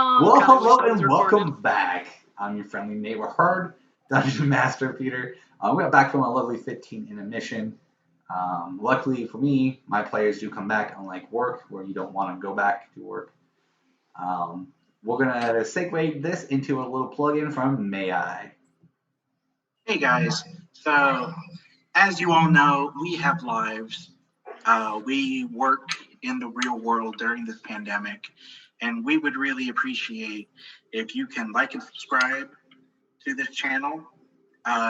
Well, God, I wish hello that was and recorded. welcome back. I'm your friendly neighborhood Dungeon Master Peter. We got back from a lovely 15 in a mission. Luckily for me, my players do come back, unlike work, where you don't want to go back to work. We're gonna segue this into a little plug-in from May-Ighe. Hey guys, so as you all know, we have lives. We work in the real world during this pandemic, and we would really appreciate if you can like and subscribe to this channel.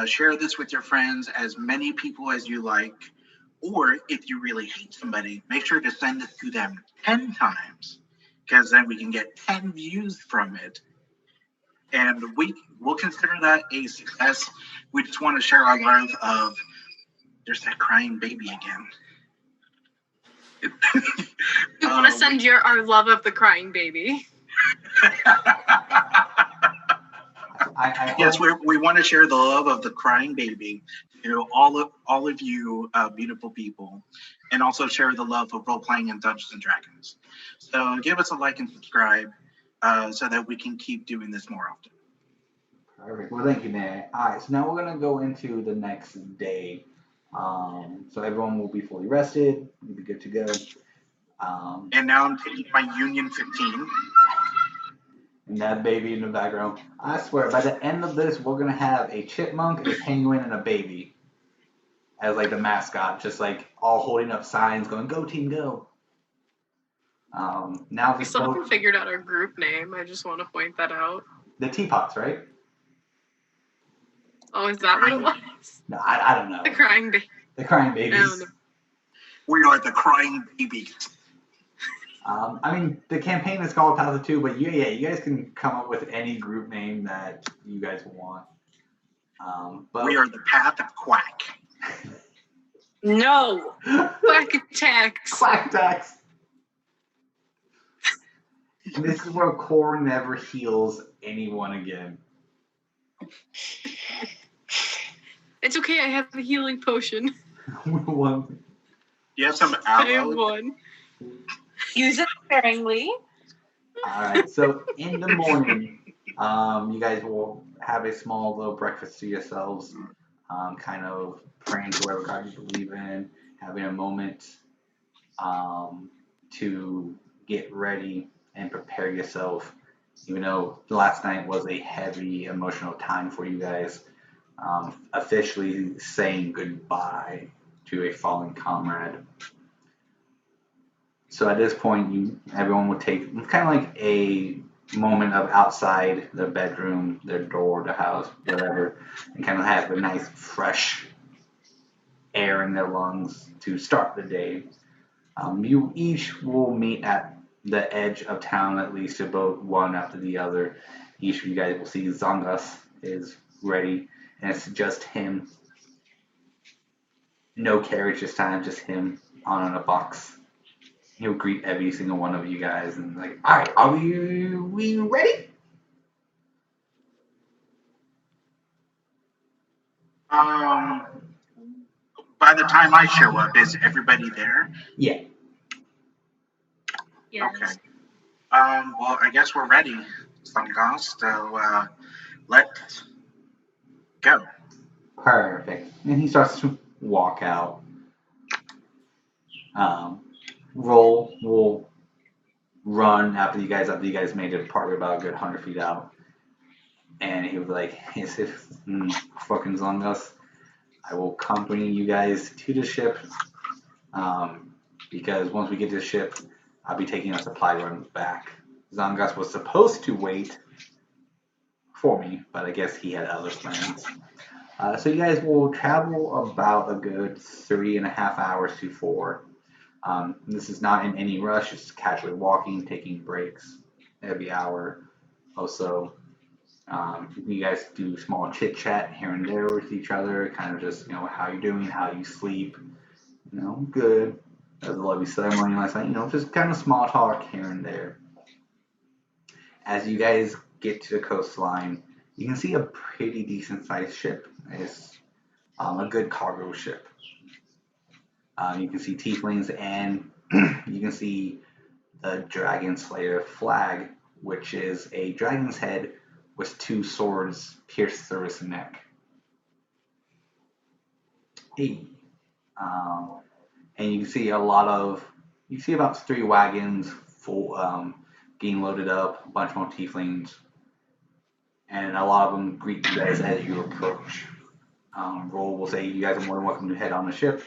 Share this with your friends, as many people as you like, or if you really hate somebody, make sure to send it to them 10 times, because then we can get 10 views from it. And we'll consider that a success. We just want to share our love of, there's that crying baby again. We want to send our love of the crying baby. Yes, we want to share the love of the crying baby to all of you beautiful people, and also share the love of role-playing in Dungeons and Dragons. So give us a like and subscribe so that we can keep doing this more often. Perfect. Well, thank you, May. All right, so now we're gonna go into the next day. So everyone will be fully rested. We'll be good to go. And now I'm taking my Union 15. And that baby in the background. I swear, by the end of this, we're gonna have a chipmunk, a penguin, and a baby as like the mascot, just like all holding up signs, going "Go team, go!" Now We still haven't figured out our group name. I just want to point that out. The teapots, right? Oh, is that what it was? No, I don't know. The crying baby. The crying babies. We are the crying babies. I mean, the campaign is called Path of Two, but you guys can come up with any group name that you guys want. But we are the Path of Quack. No! Quack attacks. Quack attacks. And this is where Core never heals anyone again. It's okay, I have a healing potion. One. You have some I aloe? have one. Use it sparingly. Alright, so in the morning, you guys will have a small little breakfast to yourselves, kind of praying to whatever God you believe in, having a moment to get ready and prepare yourself, even though last night was a heavy emotional time for you guys, officially saying goodbye to a fallen comrade. So at this point, everyone would take kind of like a moment of outside their bedroom, their door, the house, whatever, and kind of have a nice fresh air in their lungs to start the day. You each will meet at the edge of town, at least about one after the other. Each of you guys will see Zongas is ready, and it's just him. No carriage this time, just him on a box. He'll greet every single one of you guys and like, all right, are we ready? By the time I show up, is everybody there? Yeah. Yes. Okay. Well, I guess we're ready, Sungas. So let's go. Perfect. And he starts to walk out. Roll will run after you guys made it probably about a good 100 feet out. And he was like, "Is it fucking Zongas? I will accompany you guys to the ship. Because once we get to the ship, I'll be taking a supply run back." Zongas was supposed to wait for me, but I guess he had other plans. So you guys will travel about a good 3.5 hours to 4. This is not in any rush, it's casually walking, taking breaks every hour or so. You guys do small chit chat here and there with each other, kind of just, how you doing, how you sleep, good. That was a lovely ceremony last night, just kind of small talk here and there. As you guys get to the coastline, you can see a pretty decent sized ship. It's a good cargo ship. You can see tieflings and you can see the Dragon Slayer flag which is a dragon's head with 2 swords pierced through its neck. Hey. And you can see about 3 wagons full, getting loaded up, a bunch more tieflings, and a lot of them greet you guys as you approach. Roll will say you guys are more than welcome to head on the ship.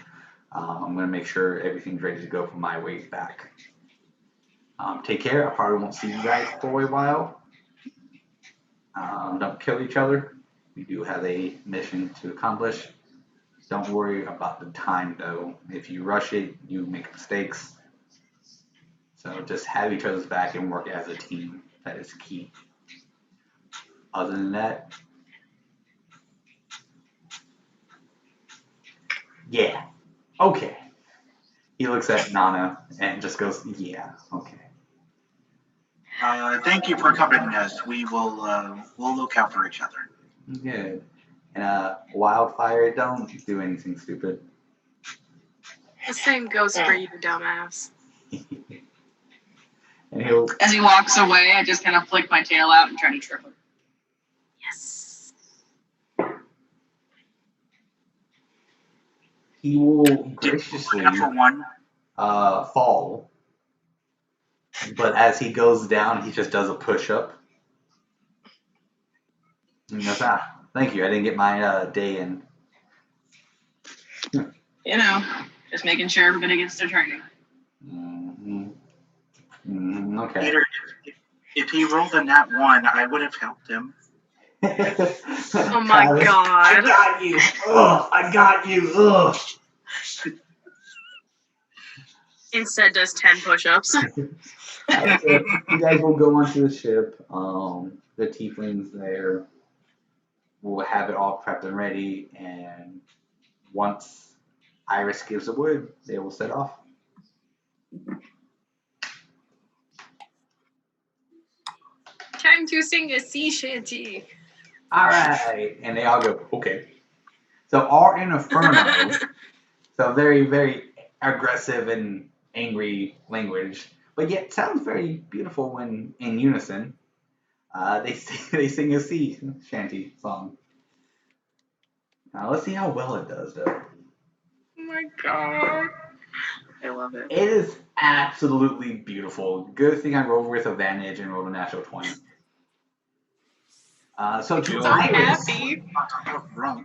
I'm going to make sure everything's ready to go for my way back. Take care. I probably won't see you guys for a while. Don't kill each other. We do have a mission to accomplish. Don't worry about the time, though. If you rush it, you make mistakes. So just have each other's back and work as a team. That is key. Other than that, yeah, okay. He looks at Nana and just goes, yeah, okay. Thank you for accompanying us. We'll look out for each other. Good. And Wildfire, don't do anything stupid. The same goes for you, dumbass. And he'll As he walks away, I just kind of flick my tail out and try to trip him. Yes. he will graciously Natural one. fall. But as he goes down, he just does a push-up. And he goes, thank you. I didn't get my day in. You know, just making sure everybody gets their training. Okay. Peter, if he rolled a nat 1, I would have helped him. Oh my Travis, god. I got you. Ugh, I got you. Ugh. Instead does 10 push-ups. You guys will go onto the ship. The tieflings there will have it all prepped and ready, and once Iris gives a word, they will set off. Time to sing a sea shanty. All right, and they all go, okay. So all in Inferno, so very, very aggressive and angry language, but yet sounds very beautiful when in unison. They sing a sea shanty song. Now let's see how well it does, though. Oh my god. I love it. It is absolutely beautiful. Good thing I rolled with advantage and rolled a natural 20. So to So Iris, happy.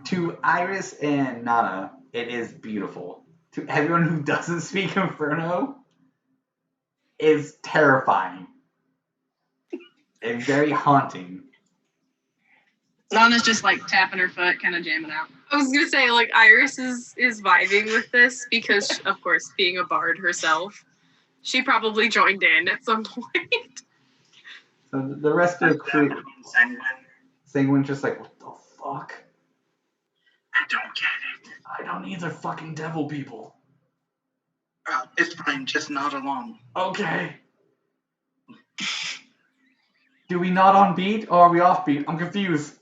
to Iris and Nana, it is beautiful. To everyone who doesn't speak Inferno, it's terrifying and very haunting. Nana's just like tapping her foot, kind of jamming out. I was gonna say, like, Iris is vibing with this because, of course, being a bard herself, she probably joined in at some point. So the rest of the crew, Senguine's just like, what the fuck? I don't get it. I don't need their fucking devil people. It's fine, just nod along. Okay. Do we not on beat or are we off beat? I'm confused.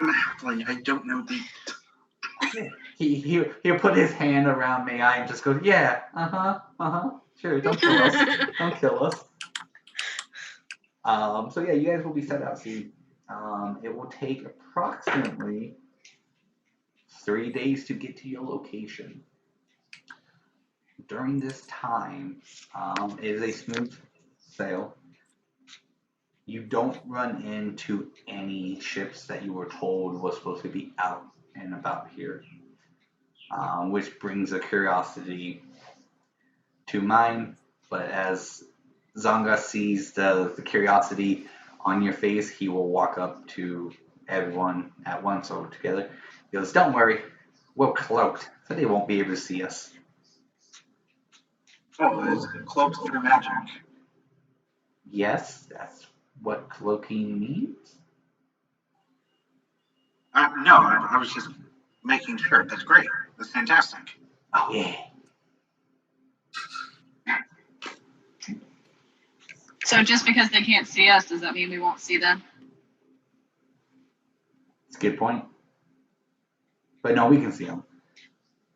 I don't know the. He'll put his hand around May-Ighe and just goes, yeah, sure, don't kill us. Don't kill us. So yeah, you guys will be set out soon. It will take approximately 3 days to get to your location. During this time, it is a smooth sail. You don't run into any ships that you were told was supposed to be out and about here, which brings a curiosity to mind. But as Zanga sees the curiosity on your face, he will walk up to everyone at once or together. He goes, don't worry, we're cloaked, so they won't be able to see us. Oh, it's cloaked through magic. Yes, that's what cloaking means. No, I was just making sure. That's great. That's fantastic. Oh, yeah. So just because they can't see us, does that mean we won't see them? It's a good point. But no, we can see them.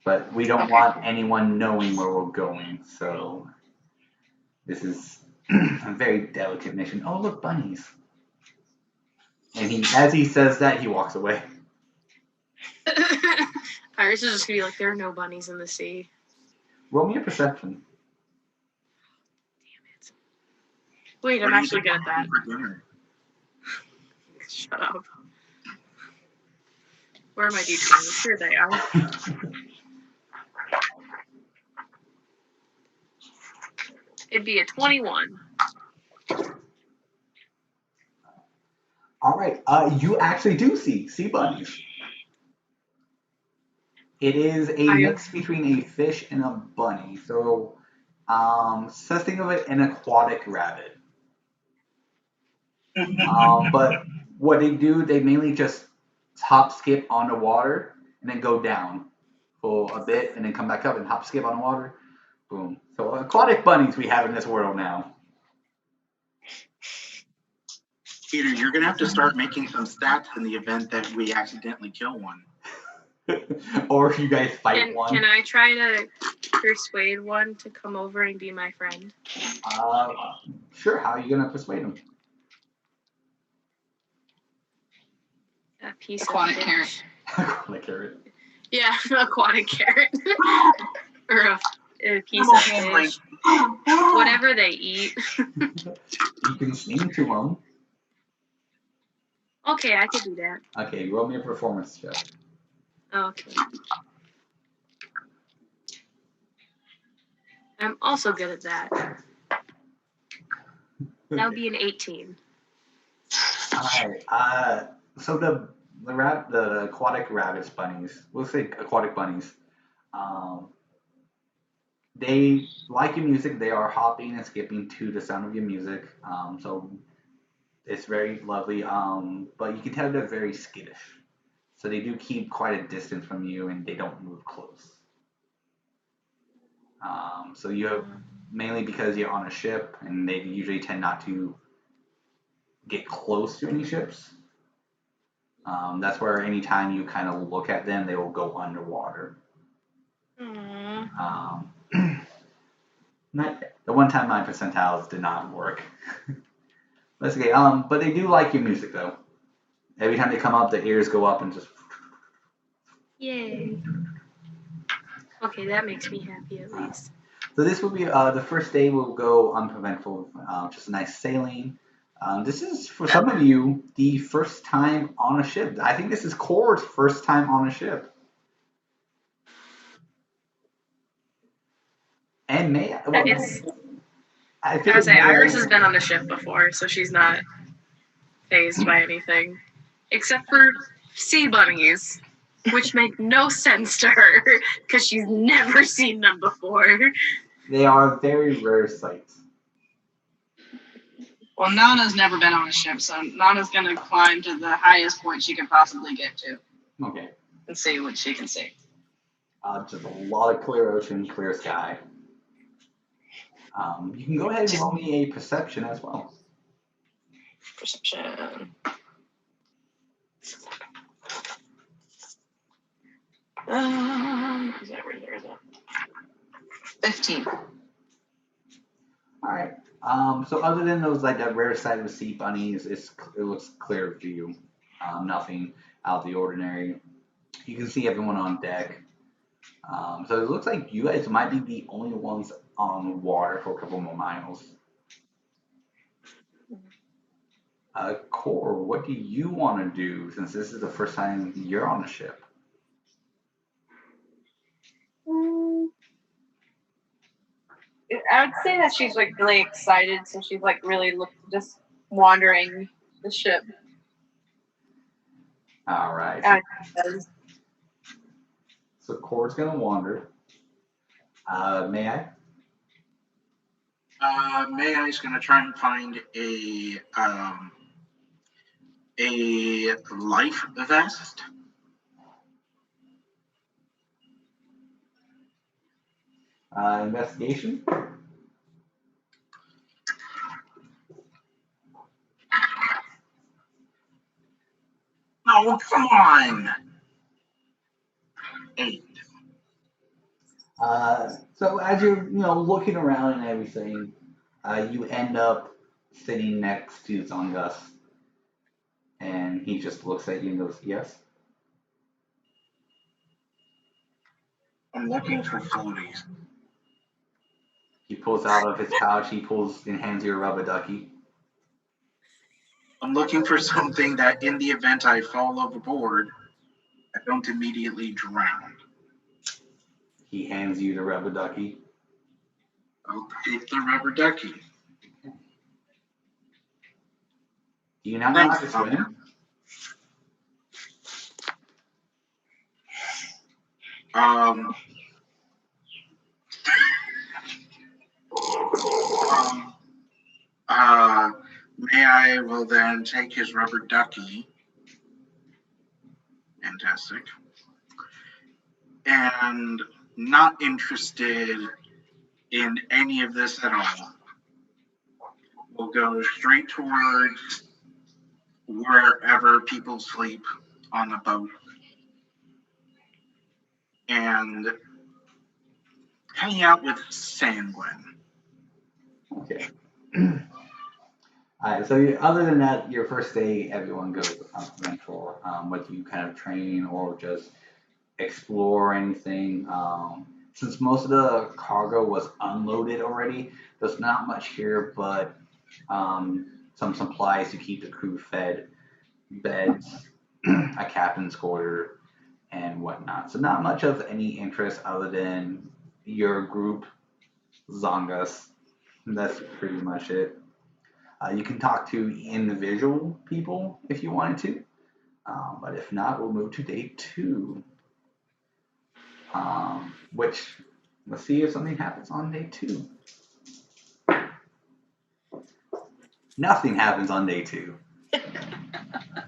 But we don't want anyone knowing where we're going, so this is a very delicate mission. Oh, look, bunnies. And as he says that, he walks away. Iris is just gonna be like, there are no bunnies in the sea. Roll me a perception. Wait, I'm actually good at that. For dinner? Shut up. Where are my d20s? Here they are. It'd be a 21. All right. You actually do see sea bunnies. It is a mix between a fish and a bunny. So, think of it an aquatic rabbit. But what they do, they mainly just hop, skip on the water, and then go down for a bit, and then come back up and hop, skip on the water. Boom. So aquatic bunnies we have in this world now. Peter, you're going to have to start making some stats in the event that we accidentally kill one. Or if you guys fight one. Can I try to persuade one to come over and be my friend? Sure. How are you going to persuade them? A piece Aquatic of carrot. Aquatic carrot. Yeah, aquatic carrot. Or a piece of fish. Whatever they eat. You can sing to them. Okay, I could do that. Okay, roll me a performance check. Okay. I'm also good at that. That would be an 18. Alright, so the aquatic rabbits bunnies, we'll say aquatic bunnies, they like your music. They are hopping and skipping to the sound of your music. So it's very lovely. But you can tell they're very skittish. So they do keep quite a distance from you, and they don't move close. So you have mainly because you're on a ship, and they usually tend not to get close to any ships. That's where anytime you kind of look at them, they will go underwater. The one time my percentiles did not work. That's okay. But they do like your music though. Every time they come up, the ears go up and just. Yay. Okay, that makes me happy at least. So this will be the first day. Will go uneventful. Just a nice sailing. This is for some of you the first time on a ship. I think this is Core's first time on a ship. And May. Well, I would say Iris has been on a ship before, so she's not fazed by anything. Except for sea bunnies, which make no sense to her, because she's never seen them before. They are a very rare sight. Well, Nana's never been on a ship, so Nana's going to climb to the highest point she can possibly get to. Okay. And see what she can see. Just a lot of clear ocean, clear sky. You can go ahead and roll me a perception as well. Perception. Is that where there is it? 15. All right. So other than those like that rare sight of sea bunnies, it looks clear to you. Nothing out of the ordinary. You can see everyone on deck. So it looks like you guys might be the only ones on water for a couple more miles. Core, what do you want to do since this is the first time you're on a ship? I would say that she's like really excited, so she's like really just wandering the ship. All right. So Core's gonna wander. May I? May-Ighe's going to try and find a life vest. Investigation. Oh, come on. 8. So as you're looking around and everything, You end up sitting next to Zongus, and he just looks at you and goes, "Yes." I'm looking for floaties. He pulls out of his pouch. He pulls and hands you a rubber ducky. I'm looking for something that, in the event I fall overboard, I don't immediately drown. He hands you the rubber ducky. I'll take the rubber ducky. Do you not know how to Thanks, swim? May-Ighe will then take his rubber ducky. Fantastic. And not interested in any of this at all. We'll go straight towards wherever people sleep on the boat. And hang out with Senguine. Okay. Alright, so other than that, your first day, everyone goes uneventful. Whether you kind of train or just explore anything. Since most of the cargo was unloaded already, there's not much here but some supplies to keep the crew fed, beds, a captain's quarter, and whatnot. So not much of any interest other than your group, Zongus. That's pretty much it. You can talk to individual people if you wanted to, but if not, we'll move to day 2. Which, let's see if something happens on day 2. Nothing happens on day 2.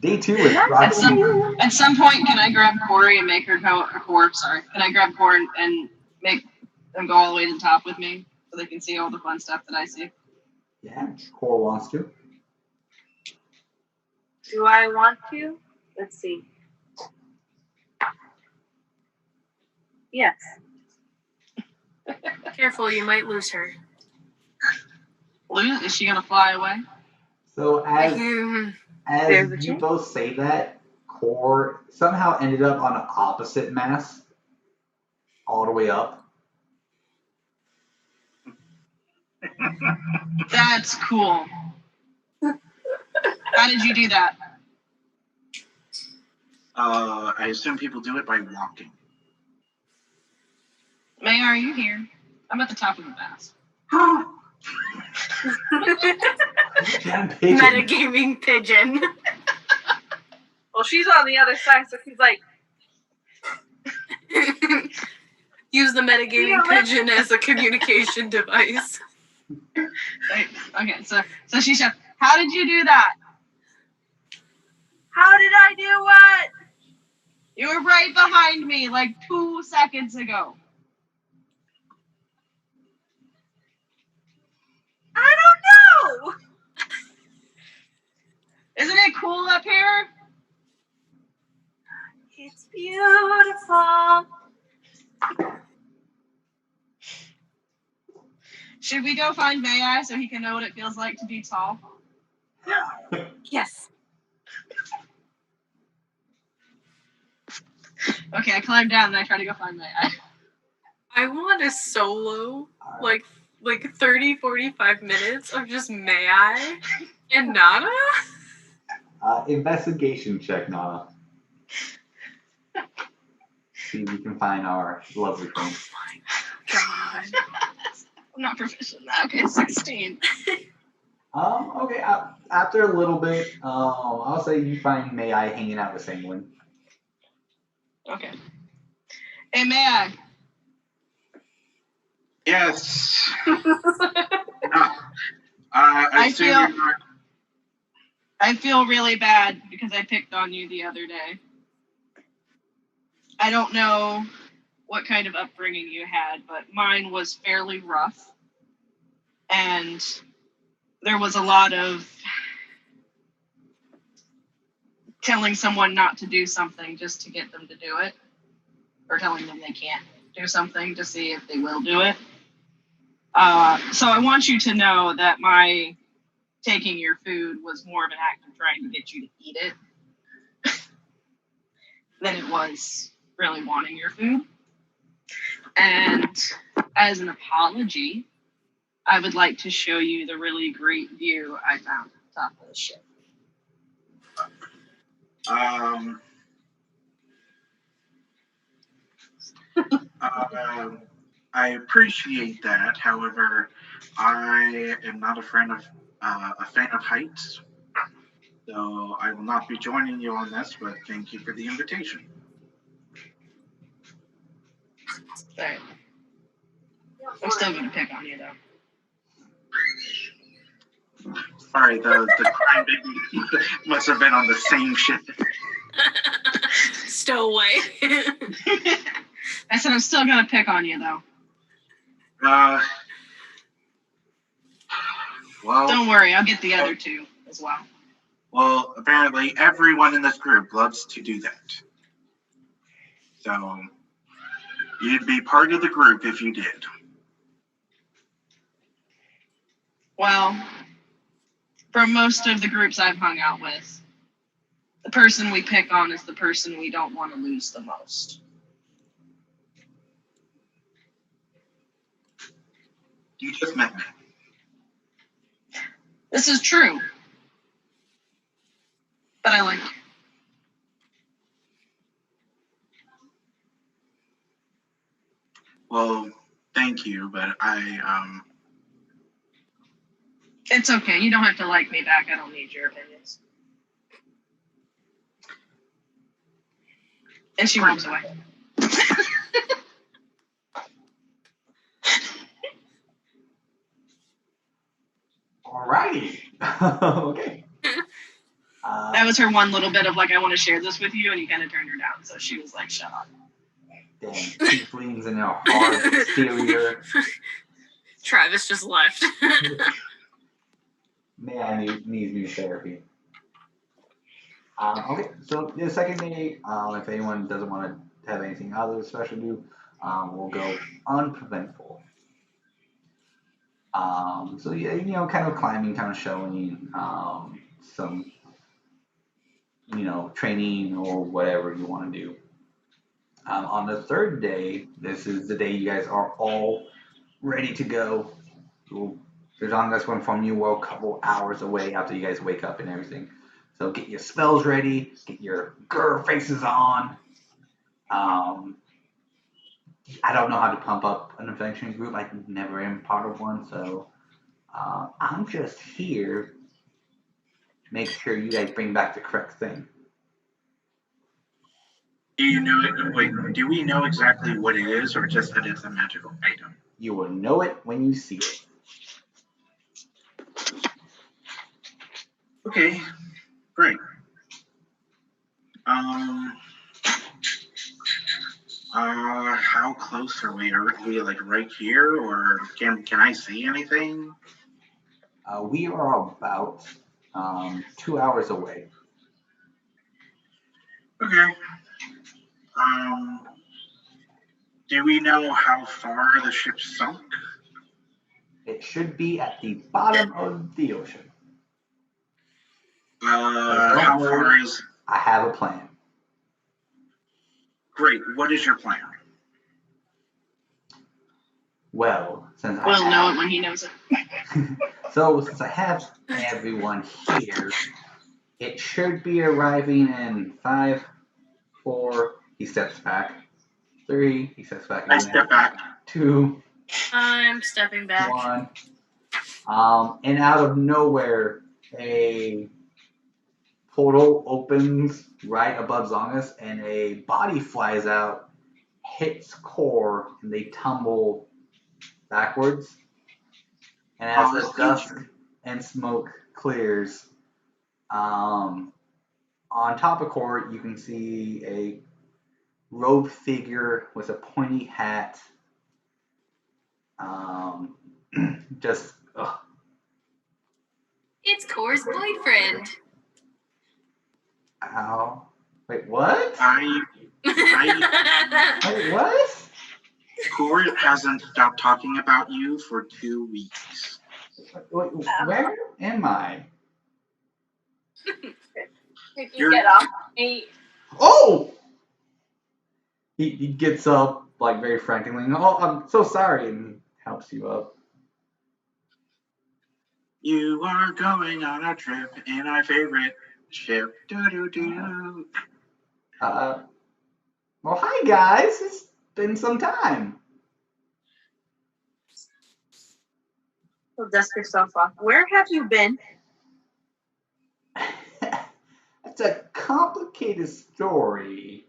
Day 2 is At some point, can I grab Corey and make her go? Can I grab Corey and make them go all the way to the top with me so they can see all the fun stuff that I see? Yeah, Core wants to. Do I want to? Let's see. Yes. Careful, you might lose her. Is she gonna fly away? So as There's you both say that, Core somehow ended up on an opposite mast, all the way up. That's cool. How did you do that? I assume people do it by walking. May, are you here? I'm at the top of the mast. Metagaming pigeon. Well, she's on the other side, so she's like, Use the metagaming pigeon as a communication device. Okay, so she said, how did you do that? how did I do what? You were right behind me like 2 seconds ago. I don't know. Isn't it cool up here? It's beautiful. Should we go find May-Ighe so he can know what it feels like to be tall? Yes. Okay, I climb down and I try to go find May-Ighe. I want a solo, like 30, 45 minutes of just May-Ighe and Nana. Investigation check, Nana. See if we can find our lovely friend. God. I'm not proficient in that. Okay, 16. Okay. After a little bit, I'll say you find May-Ighe hanging out with Senguine. Okay. Hey, May-Ighe. Yes. I feel really bad because I picked on you the other day. I don't know what kind of upbringing you had, but mine was fairly rough. And there was a lot of telling someone not to do something just to get them to do it, or telling them they can't do something to see if they will do it. So I want you to know that my taking your food was more of an act of trying to get you to eat it than it was really wanting your food. And as an apology, I would like to show you the really great view I found at the top of the ship. I appreciate that. However, I am not a fan of heights, so I will not be joining you on this. But thank you for the invitation. Sorry. I'm still gonna pick on you though. Sorry, the crime baby must have been on the same ship. Stowaway. I said I'm still gonna pick on you though. Well, don't worry, I'll get the other two as well. Well, apparently everyone in this group loves to do that. So you'd be part of the group if you did. Well, from most of the groups I've hung out with, the person we pick on is the person we don't want to lose the most. You just met me. This is true. But I like you. Well, thank you, but It's okay. You don't have to like me back. I don't need your opinions. And she walks away. Alrighty. Okay. That was her one little bit of like, I want to share this with you, and you kind of turned her down. So she was like, shut up. Damn, tieflings in their hard exterior. Travis just left. May I need new therapy. Okay, so the second day, if anyone doesn't want to have anything other special to do, we'll go unpreventful. So yeah, kind of climbing, kind of showing some, training or whatever you want to do. On the third day, this is the day you guys are all ready to go. There's on this one from you, well, a couple hours away after you guys wake up and everything. So get your spells ready, get your grr faces on. I don't know how to pump up an adventuring group. I never am part of one, so I'm just here to make sure you guys bring back the correct thing. do you know it? Wait, do we know exactly what it is, or just that it's a magical item? You will know it when you see it. Okay, great. How close are we? Are we like right here, or can I see anything? We are about 2 hours away. Okay. Do we know how far the ship sunk? It should be at the bottom of the ocean. How far is? I have a plan. Great. What is your plan? Well, since We'll know it when he knows it. since I have everyone here, it should be arriving in 5, 4. He steps back. 3. He steps back. I step back. 2. I'm stepping back. 1. And out of nowhere, a portal opens right above Zongus, and a body flies out, hits core, and they tumble backwards. And as the dust and smoke clears, on top of core, you can see a robed figure with a pointy hat. Just ugh. It's Core's boyfriend. Ow. Wait, what? I Wait, what? Cord hasn't stopped talking about you for 2 weeks. Wait, where am I? If you get off me, Oh! He gets up like very frantically. Oh, I'm so sorry, and helps you up. You are going on a trip in our favorite ship. Do. Well, hi guys. It's been some time. you'll dust yourself off. Where have you been? It's a complicated story.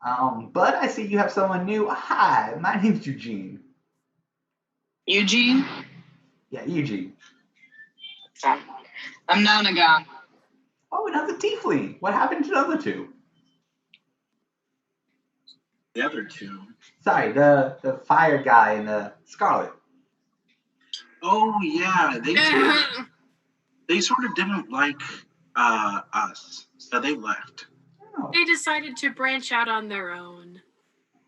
But I see you have someone new. Hi, my name's Eugene. Eugene? Yeah, Eugene. I'm Nanagon. Oh, another tiefling. What happened to the other two? The other two. Sorry, the fire guy and the Scarlet. Oh yeah, they sort of didn't like us, so they left. Oh, They decided to branch out on their own.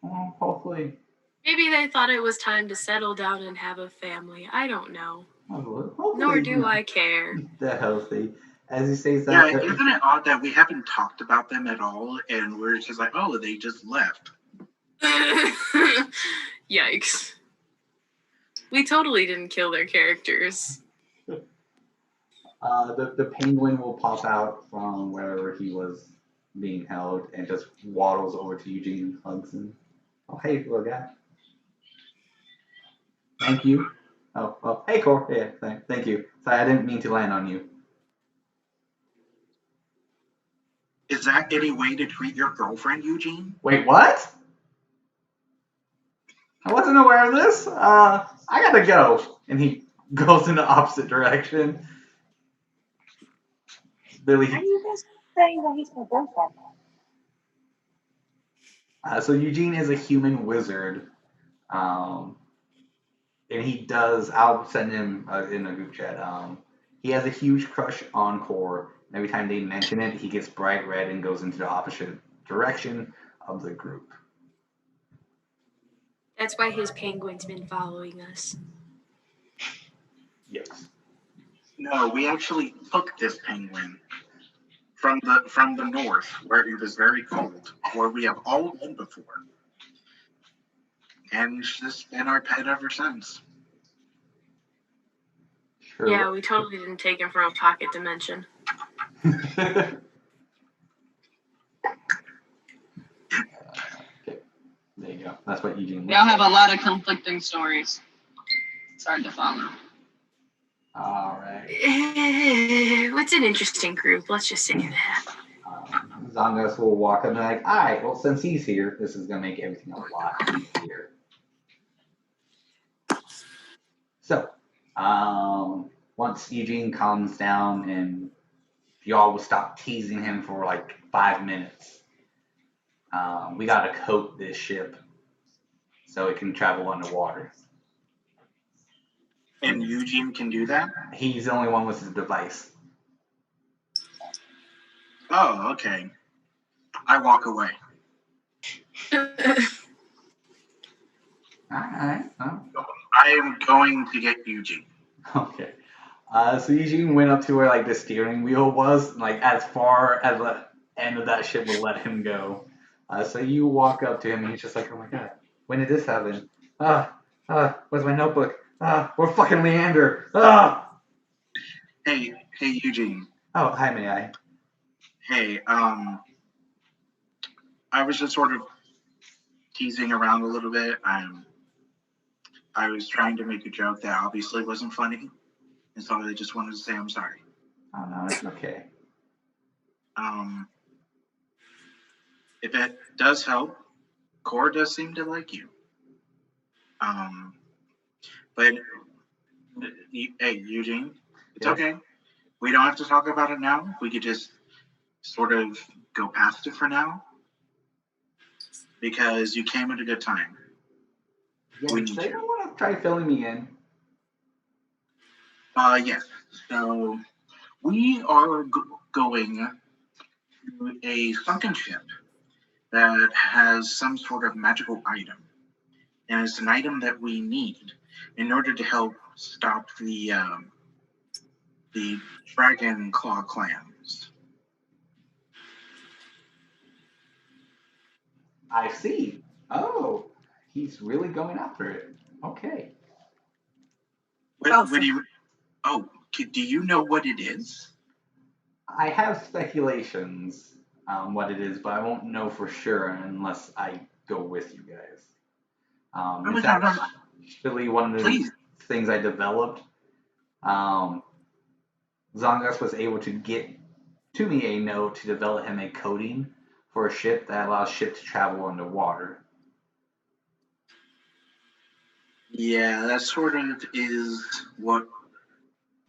well, hopefully. Maybe they thought it was time to settle down and have a family. I don't know. Hopefully, Nor do I care. They're healthy. As he says Yeah, that. isn't it odd that we haven't talked about them at all, and we're just like, oh, they just left. Yikes. We totally didn't kill their characters. The penguin will pop out from wherever he was being held and just waddles over to Eugene and hugs him. Oh, hey, little guy. Thank you. Oh, hey, Cor. Yeah, thank you. Sorry, I didn't mean to land on you. Is that any way to treat your girlfriend, Eugene? Wait, what? I wasn't aware of this. I gotta go. And he goes in the opposite direction. Billy. Why are you guys saying that he's my boyfriend? So Eugene is a human wizard. And he does, I'll send him in a group chat. He has a huge crush on Core. Every time they mention it, he gets bright red and goes into the opposite direction of the group. That's why his penguin's been following us. Yes. No, we actually took this penguin from the north, where it was very cold, where we have all been before. And it's just been our pet ever since. Sure. Yeah, we totally didn't take him from a pocket dimension. Okay. There you go. That's what Eugene We all have a lot of conflicting stories. It's hard to follow. All right. It's an interesting group, let's just say that. Zongas will walk up and be like, all right, well, since he's here, this is going to make everything a lot easier. So, once Eugene calms down and y'all will stop teasing him for like 5 minutes, we got to coat this ship so it can travel underwater. And Eugene can do that? He's the only one with his device. Oh, okay. I walk away. All right. I am going to get Eugene. Okay. So Eugene went up to where like the steering wheel was, like as far as the end of that ship will let him go. So you walk up to him and he's just like, oh my god, when did this happen? Where's my notebook? We're fucking Leander. Hey, Eugene. Oh, hi, May-Ighe. Hey, I was just sort of teasing around a little bit. I was trying to make a joke that obviously wasn't funny, and so I just wanted to say I'm sorry. Oh no, it's okay. If it does help, Core does seem to like you. But hey, Eugene, it's okay. We don't have to talk about it now. We could just sort of go past it for now, because you came at a good time. Yeah, We need they you. don't want to try filling me in. Yes. So we are going to a sunken ship that has some sort of magical item. and it's an item that we need in order to help stop the dragon claw clams. I see. Oh, he's really going after it. Okay. What do you? Oh, do you know what it is? I have speculations what it is, but I won't know for sure unless I go with you guys. It's actually one of the things I developed. Zongas was able to get to me a note to develop him a coating for a ship that allows ships to travel underwater. Yeah, that sort of is what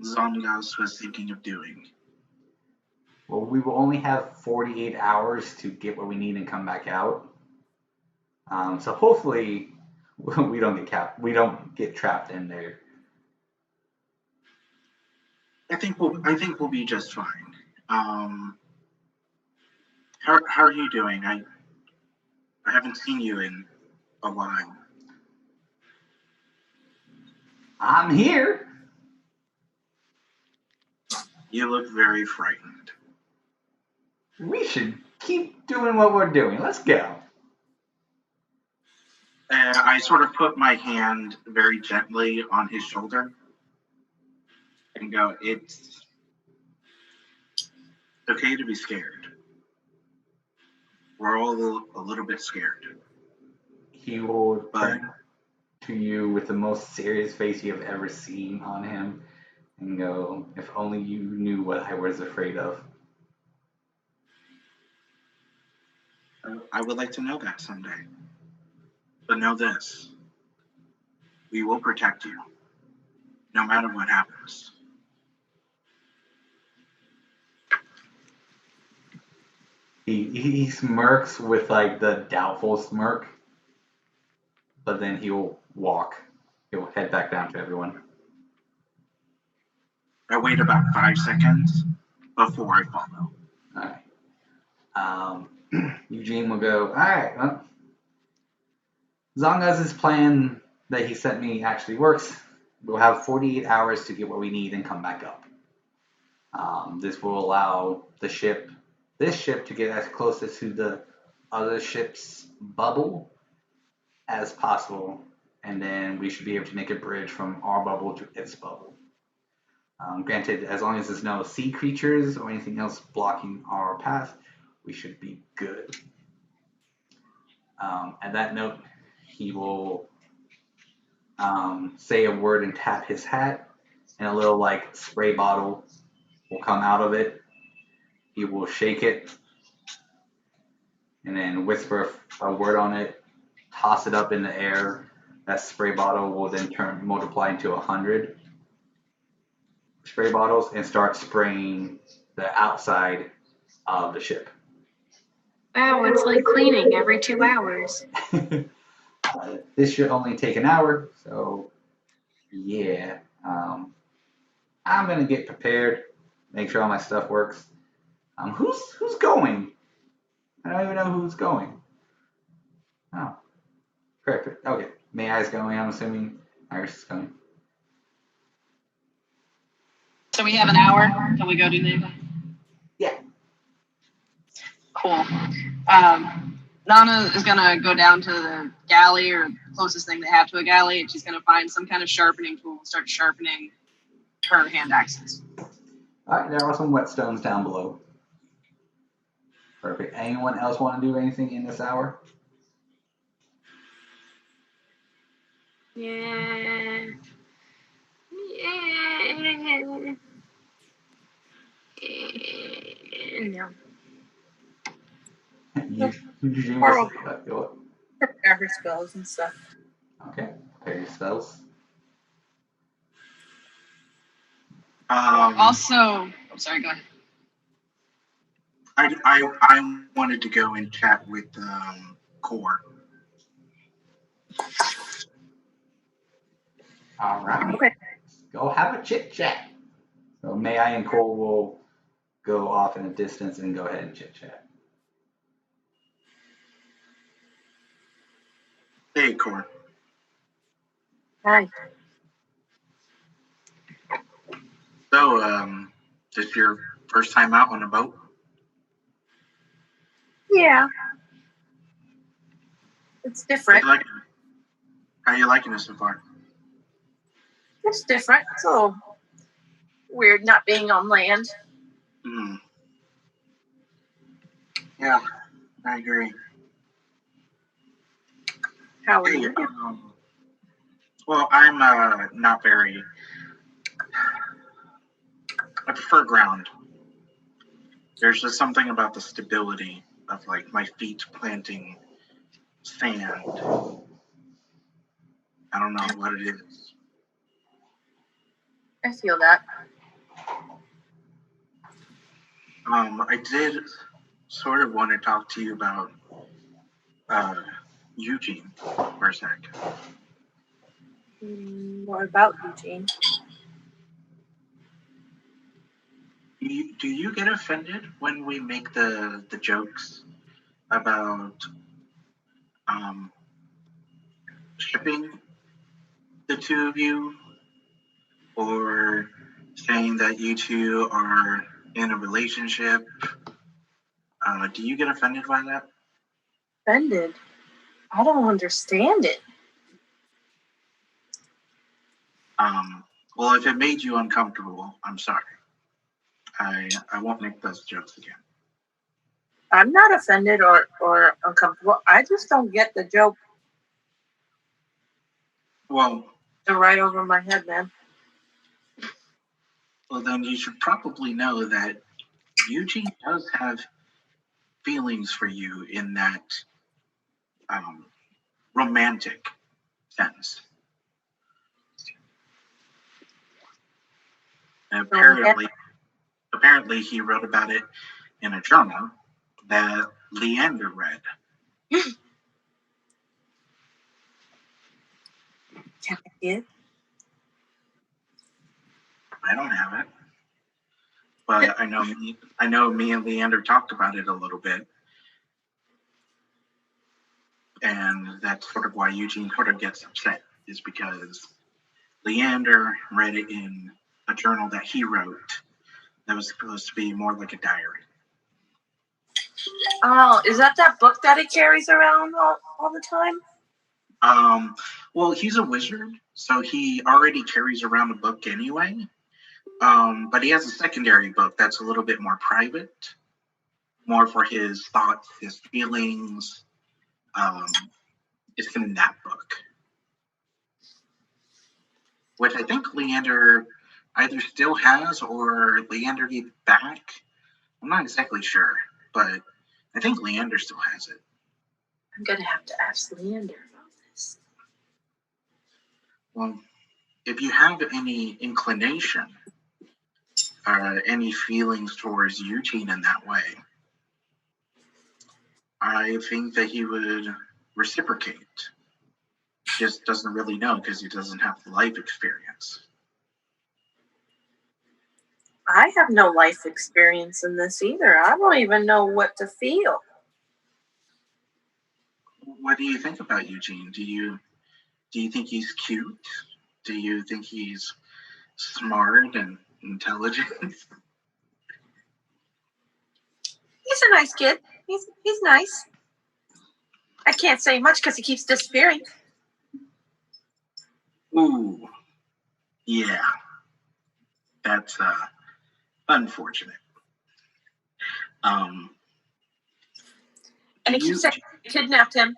Zongas was thinking of doing. Well, we will only have 48 hours to get what we need and come back out. So hopefully we don't get trapped in there. I think we'll be just fine. How are you doing? I haven't seen you in a while. I'm here. You look very frightened. We should keep doing what we're doing. Let's go. I sort of put my hand very gently on his shoulder and go, it's okay to be scared. We're all a little bit scared. He will turn to you with the most serious face you have ever seen on him and go, if only you knew what I was afraid of. I would like to know that someday. But know this. We will protect you. No matter what happens. He smirks with like the doubtful smirk, but then he'll walk. He'll head back down to everyone. I wait about 5 seconds before I follow. All right. Eugene will go, all right, well, as long as his plan that he sent me actually works, we'll have 48 hours to get what we need and come back up. This will allow this ship to get as close to the other ship's bubble as possible, and then we should be able to make a bridge from our bubble to its bubble. Granted, as long as there's no sea creatures or anything else blocking our path, we should be good. At that note, he will say a word and tap his hat, and a little like spray bottle will come out of it. He will shake it and then whisper a word on it, toss it up in the air. That spray bottle will then multiply into 100 spray bottles and start spraying the outside of the ship. Wow, it's like cleaning every 2 hours. This should only take an hour, so yeah. I'm gonna get prepared, make sure all my stuff works. Who's going? I don't even know who's going. Oh, perfect. Okay, May-Ighe's going. I'm assuming Iris is coming. So we have an hour till we go do the event? Yeah. Cool. Nana is going to go down to the galley or the closest thing they have to a galley, and she's going to find some kind of sharpening tool and start sharpening her hand axes. All right, there are some whetstones down below. Perfect. Anyone else want to do anything in this hour? Yeah. No. Eugene Or was prepare her spells and stuff. okay. Prepare your spells. Also, I'm sorry, go ahead. I wanted to go and chat with Core. All right. Okay. Go have a chit chat. So May-Ighe and Cole will go off in a distance and go ahead and chit chat. Hey, Core. Hi. So, this is your first time out on a boat? Yeah. It's different. How you liking it so far? It's different. It's a little weird not being on land. Hmm. Yeah, I agree. How are Hey, you? well, I'm not very. I prefer ground. There's just something about the stability of like my feet planting sand. I don't know what it is. I feel that. I did sort of want to talk to you about Eugene for a sec. What about Eugene? Do you get offended when we make the jokes about shipping the two of you, or saying that you two are in a relationship? Do you get offended by that? Offended? I don't understand it. Well, if it made you uncomfortable, I'm sorry. I won't make those jokes again. I'm not offended or uncomfortable. I just don't get the joke. Well, They're right over my head, man. Well, then you should probably know that Eugene does have feelings for you in that romantic sense. And apparently he wrote about it in a journal that Leander read. Can I see it? I don't have it, but I know me and Leander talked about it a little bit, and that's sort of why Eugene sort of gets upset, is because Leander read it in a journal that he wrote that was supposed to be more like a diary. Oh, is that book that he carries around all the time? Well, he's a wizard, so he already carries around a book anyway. But he has a secondary book that's a little bit more private, more for his thoughts, his feelings. It's in that book, which I think Leander either still has or Leander gave back. I'm not exactly sure, but I think Leander still has it. I'm gonna have to ask Leander about this. Well, if you have any inclination, any feelings towards Eugene in that way, I think that he would reciprocate. Just doesn't really know because he doesn't have the life experience. I have no life experience in this either. I don't even know what to feel. What do you think about Eugene? Do you think he's cute? Do you think he's smart and intelligent? He's a nice kid. He's nice. I can't say much because he keeps disappearing. Ooh, yeah, that's unfortunate. And he keeps saying I kidnapped him.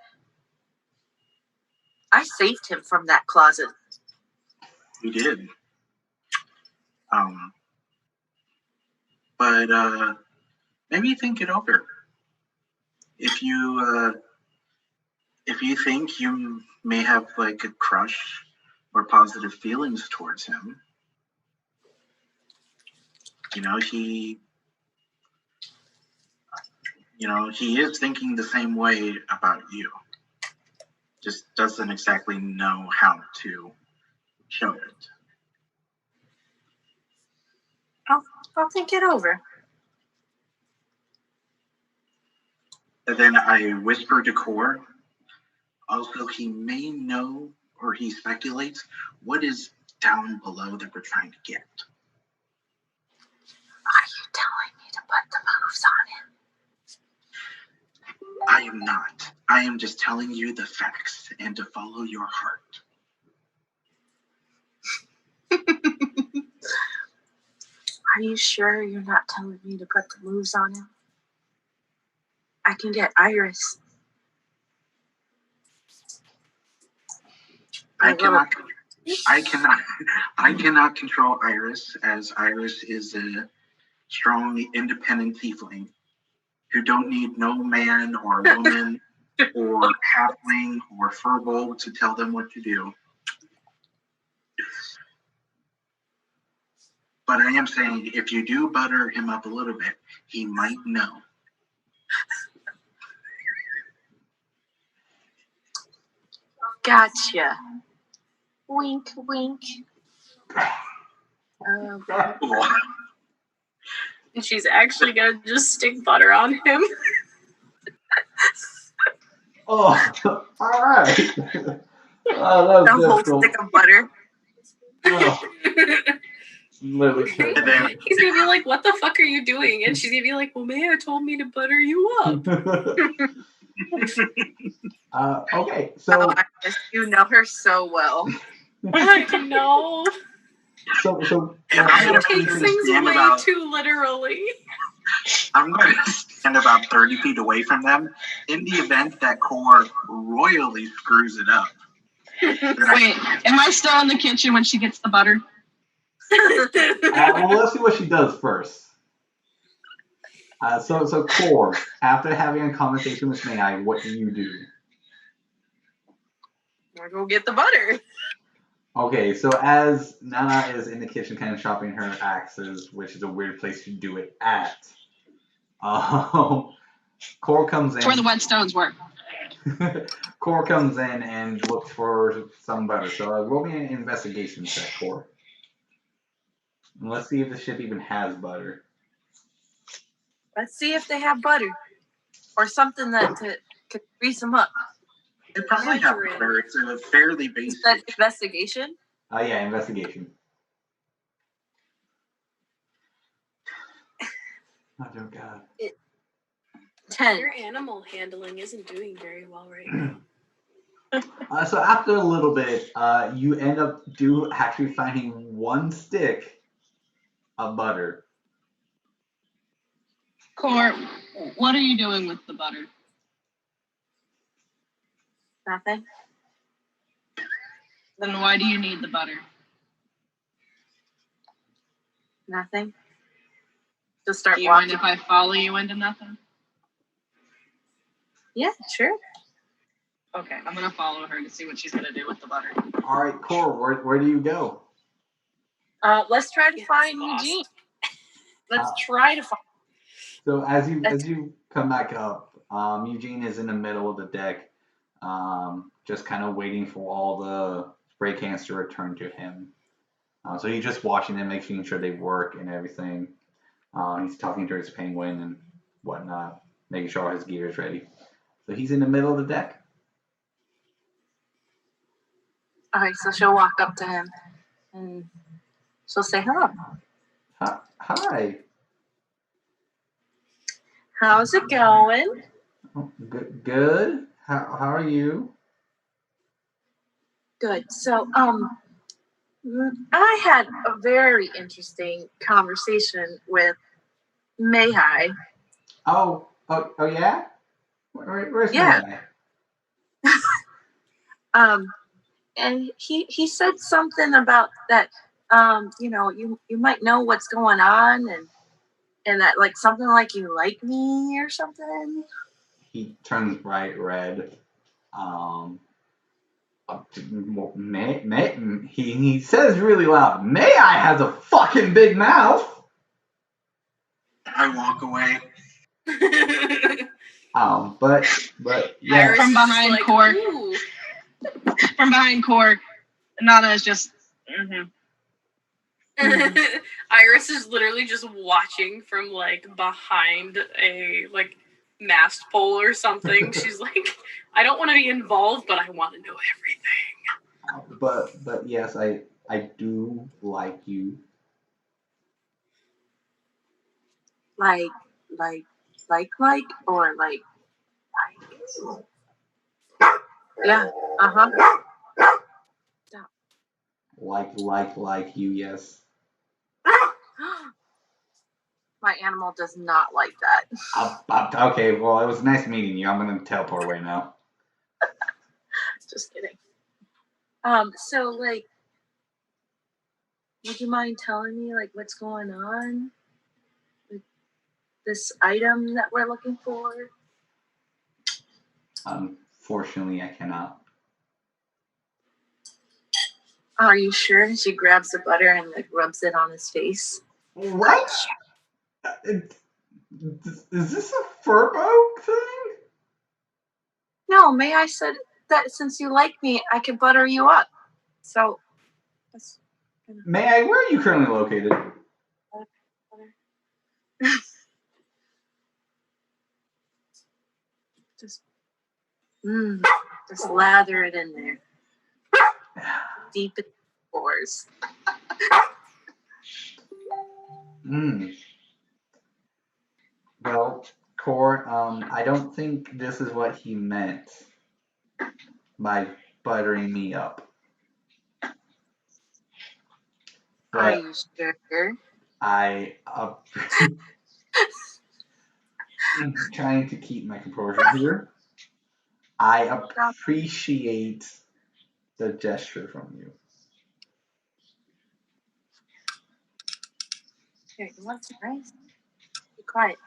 I saved him from that closet. You did. But maybe think it over. If you think you may have like a crush or positive feelings towards him, he is thinking the same way about you. Just doesn't exactly know how to show it. I'll think it over. And then I whisper to Core. Also, he may know or he speculates what is down below that we're trying to get. Are you telling me to put the moves on him? I am not. I am just telling you the facts and to follow your heart. Are you sure you're not telling me to put the moves on him? I can get Iris. I cannot control Iris, as Iris is a strong, independent tiefling who don't need no man or woman or halfling or furball to tell them what to do. But I am saying, if you do butter him up a little bit, he might know. Gotcha. Wink, wink. And she's actually gonna just stick butter on him. Oh, all right. The That was whole difficult. stick of butter. Oh, literally terrible. He's gonna be like, "What the fuck are you doing?" And she's gonna be like, "Well, May-Ighe told me to butter you up." Okay, so You know her so well. I know. so I'm She takes things way too literally. I'm going to stand about 30 feet away from them in the event that Core royally screws it up. Wait, am I still in the kitchen when she gets the butter? well, let's see what she does first. So Core, after having a conversation with May-Ighe, what do you do? I go get the butter. Okay, so as Nana is in the kitchen kind of chopping her axes, which is a weird place to do it at, Core comes in. It's where the whetstones were. Core comes in and looks for some butter. So roll me an investigation check, Core. And let's see if the ship even has butter. Let's see if they have butter. Or something that could grease them up. They probably have butter. It's a fairly Is basic. that investigation? Yeah, investigation. Oh, dear God. 10. Your animal handling isn't doing very well right now. So after a little bit, you end up actually finding one stick of butter. Core, what are you doing with the butter? Nothing. Then why do you need the butter? Nothing. Just start Do you mind walking. if I follow you into nothing? Yeah, sure. Okay, I'm gonna follow her to see what she's gonna do with the butter. All right, Core, where do you go? Let's try to Get find lost. Eugene. Let's try to find. So as you come back up, Eugene is in the middle of the deck, just kind of waiting for all the spray cans to return to him. So he's just watching them, making sure they work and everything. He's talking to his penguin and whatnot, making sure all his gear is ready. So he's in the middle of the deck. Okay, so she'll walk up to him and she'll say hello. Hi. How's it going? Oh, good. How are you? Good. So, I had a very interesting conversation with May-Ighe. Oh yeah. Where's Yeah. May-Ighe? And he said something about that. You might know what's going on, and that like something like you like me or something. He turns bright red. He says really loud, May-Ighe has a fucking big mouth. I walk away. But yeah. Iris From is behind like, Core. "Ooh." From behind Core, Nana is just. Iris is literally just watching from like behind a like mast pole or something. She's like, I don't want to be involved, but I want to know everything. But yes, I do like you. Like, or like. Yeah. Uh-huh. Like you. Yes. My animal does not like that. Okay. Well, it was nice meeting you. I'm gonna teleport away now. Just kidding. So like, would you mind telling me like what's going on with this item that we're looking for? Unfortunately, I cannot. Are you sure? She grabs the butter and like rubs it on his face. What? Is this a Furbo thing? No, May I said that since you like me, I can butter you up. So, May I? Where are you currently located? just lather it in there. Deep in the pores. Well, Core, I don't think this is what he meant by buttering me up. But Are you sure? I'm trying to keep my composure here. I appreciate the gesture from you. Here, you want some rice? Be quiet.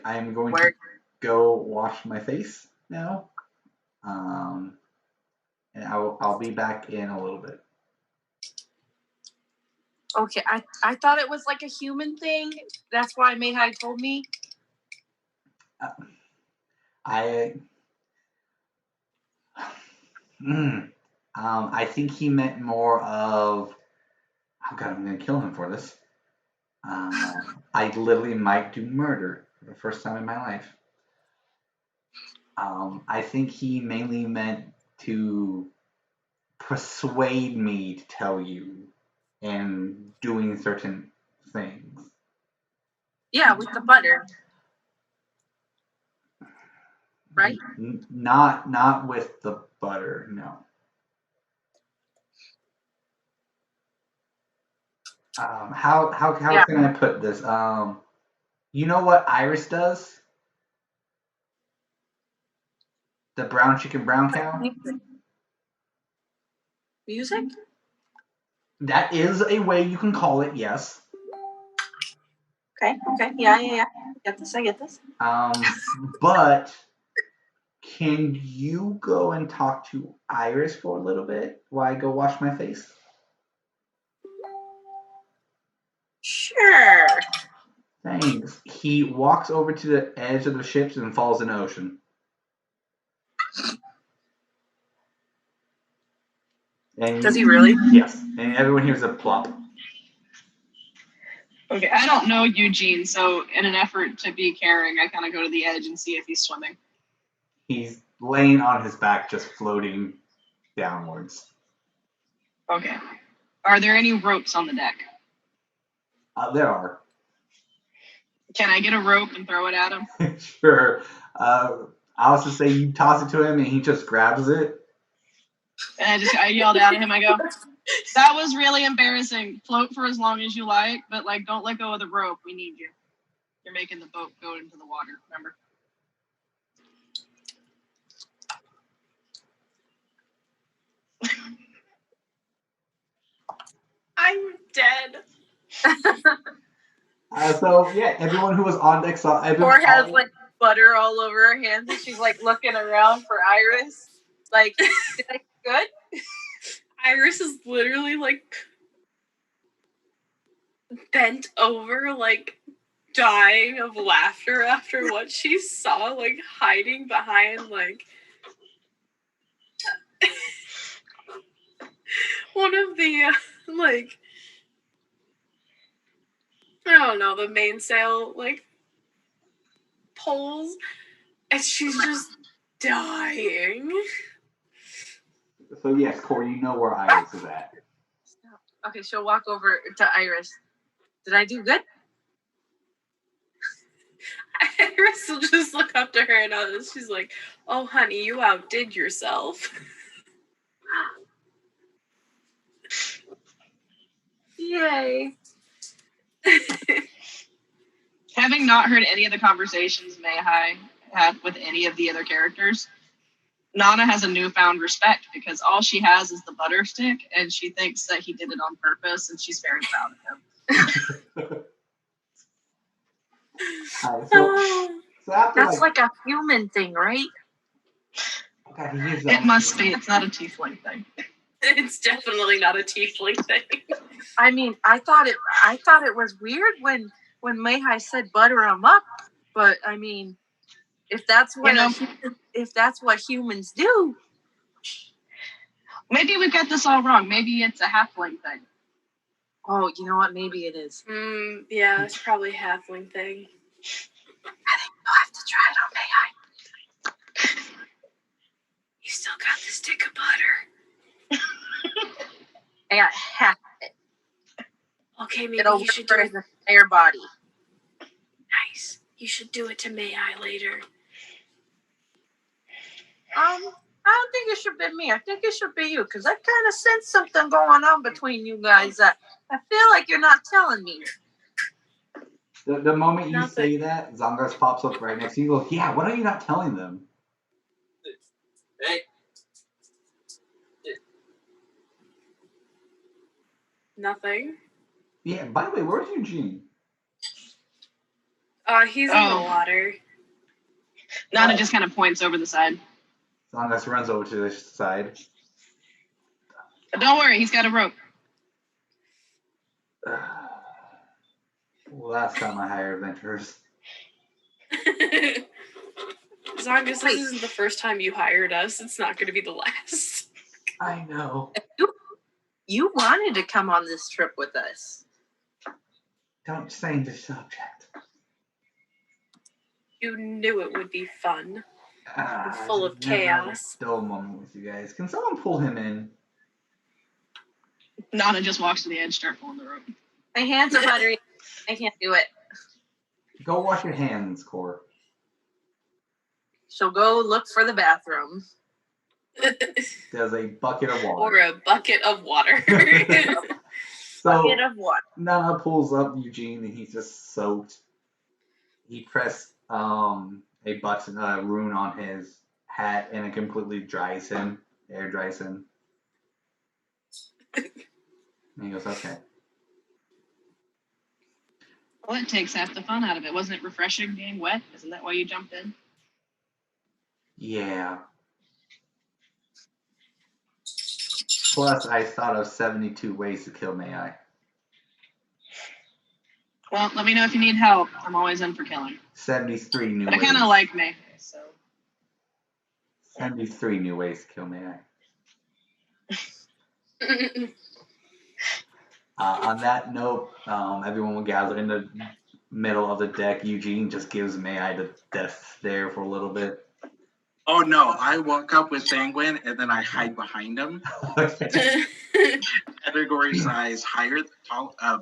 I'm going to go wash my face now. And I'll be back in a little bit. Okay, I thought it was like a human thing. That's why May-Ighe told me. I think he meant more of. Oh God, I'm gonna kill him for this. I literally might do murder for the first time in my life. I think he mainly meant to persuade me to tell you and doing certain things. Yeah, with the butter. Right? Not with the butter, no. How can I put this? You know what Iris does? The brown chicken, brown cow? Music? That is a way you can call it, yes. Okay. Yeah. I get this. But can you go and talk to Iris for a little bit while I go wash my face? Sure. Thanks. He walks over to the edge of the ships and falls in the ocean. And does he really? Yes. And everyone hears a plop. Okay, I don't know Eugene, so in an effort to be caring, I kind of go to the edge and see if he's swimming. He's laying on his back, just floating downwards. Okay. Are there any ropes on the deck? There are. Can I get a rope and throw it at him? Sure. I was to say you toss it to him and he just grabs it. And I yelled out at him. I go, "That was really embarrassing. Float for as long as you like, but like don't let go of the rope. We need you. You're making the boat go into the water. Remember?" I'm dead. So yeah, everyone who was on deck saw. Or has like butter all over her hands, and she's like looking around for Iris. Like, did I good? Iris is literally like bent over, like dying of laughter after what she saw, like hiding behind like one of the like I don't know, the mainsail, like, pulls, and she's just dying. So yes, Corey, you know where Iris is at. Okay, she'll walk over to Iris. Did I do good? Iris will just look up to her and she's like, oh, honey, you outdid yourself. Yay. Having not heard any of the conversations May-Ighe had with any of the other characters, Nana has a newfound respect because all she has is the butter stick, and she thinks that he did it on purpose, and she's very proud of him. Alright, so after That's like a human thing, right? God, It must be. It's not a tiefling thing. It's definitely not a tiefling thing. I mean, I thought it was weird when May-Ighe said butter him up, but I mean, if that's what humans do, maybe we've got this all wrong. Maybe it's a halfling thing. Oh, you know what? Maybe it is. Yeah, it's probably a halfling thing. I think you'll have to try it on May-Ighe. You still got the stick of butter. I got half of it. Okay, maybe It'll you work should for do his entire body. Nice. You should do it to May-Ighe later. I don't think it should be me. I think it should be you, because I kind of sense something going on between you guys that I feel like you're not telling me. The moment you say that, Zongas pops up right next to you. He goes, yeah, what are you not telling them? Hey. Nothing. Yeah, by the way, where's Eugene? He's in the water. Nana just kind of points over the side. Zongas runs over to the side. But don't worry, he's got a rope. Last time I hired adventurers. Zongas, this isn't the first time you hired us. It's not going to be the last. I know. You wanted to come on this trip with us. Don't change the subject. You knew it would be fun. Full of chaos. Dull moment with you guys. Can someone pull him in? Nana just walks to the edge, start pulling the rope. My hands are buttery. I can't do it. Go wash your hands, Cor. She'll go look for the bathroom. There's a bucket of water. Or a bucket of water. Bucket of water. Nana pulls up Eugene and he's just soaked. He pressed a button, a rune on his hat, and it completely dries him. Air dries him. And he goes, okay. Well, it takes half the fun out of it. Wasn't it refreshing being wet? Isn't that why you jumped in? Yeah. Plus, I thought of 72 ways to kill May-Ighe. Well, let me know if you need help. I'm always in for killing. 73 new But ways. I kind of like me, so. 73 new ways to kill May-Ighe. On that note, everyone will gather in the middle of the deck. Eugene just gives May-Ighe the death stare for a little bit. Oh no, I walk up with Senguine and then I hide behind him. Category size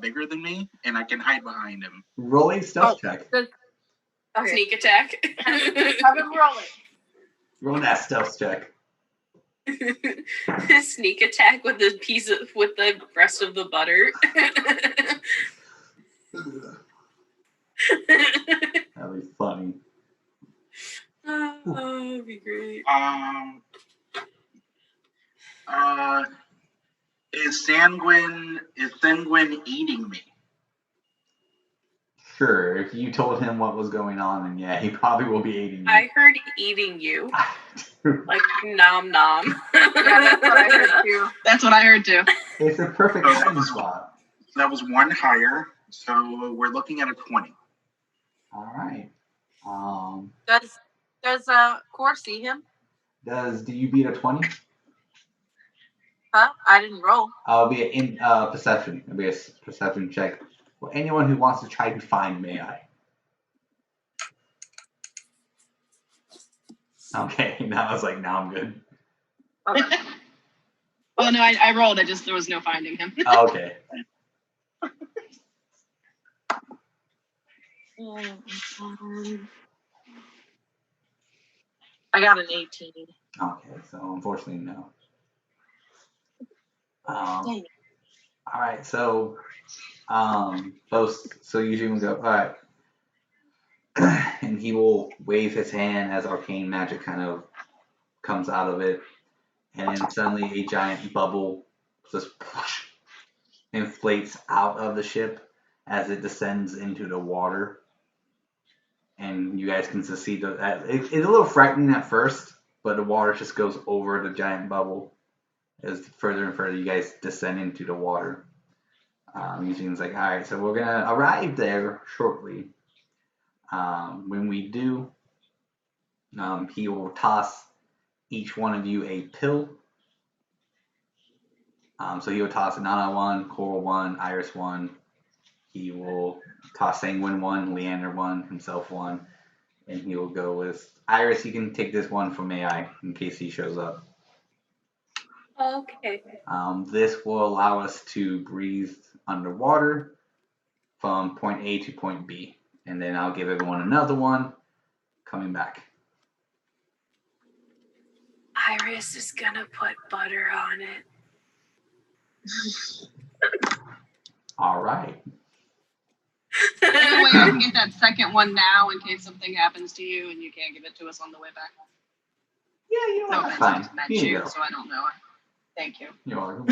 bigger than me, and I can hide behind him. Roll a stealth check. Good. Okay. Sneak attack. Have him roll it. Roll that stealth check. Sneak attack with the rest of the butter. That'd be funny. Oh, that'd be great. Is Senguine eating me? Sure, if you told him what was going on, then yeah, he probably will be eating you. I heard eating you. Like nom nom. Yeah, that's what I heard too. That's what I heard too. It's a perfect hiding spot. That was one higher, so we're looking at a 20. All right. Does Cor see him? Do you beat a 20? Huh? I didn't roll. It'll be in perception. It'll be a perception check. Well, anyone who wants to try to find May-Ighe. Okay, now I was like, now I'm good. Oh no, I rolled. There was no finding him. Okay. I got an 18. Okay, so unfortunately, no. Dang. All right, so so usually we go, all right. And he will wave his hand as arcane magic kind of comes out of it. And then suddenly a giant bubble just inflates out of the ship as it descends into the water. And you guys can just see it's a little frightening at first, but the water just goes over the giant bubble as further and further you guys descend into the water. Eugene's like, all right, so we're gonna arrive there shortly. When we do, he will toss each one of you a pill. So he will toss Nana 1, Coral 1, Iris 1. He will toss Senguine 1, Leander 1, himself 1. And he will go with Iris. You can take this one from May-Ighe in case he shows up. Okay. This will allow us to breathe underwater from point A to point B. And then I'll give everyone another one coming back. Iris is gonna put butter on it. All right. Anyway, I can get that second one now in case something happens to you and you can't give it to us on the way back. Yeah, you know, No that's offense, I fine. just met Here you you, go. so I don't know. Thank you. You're welcome.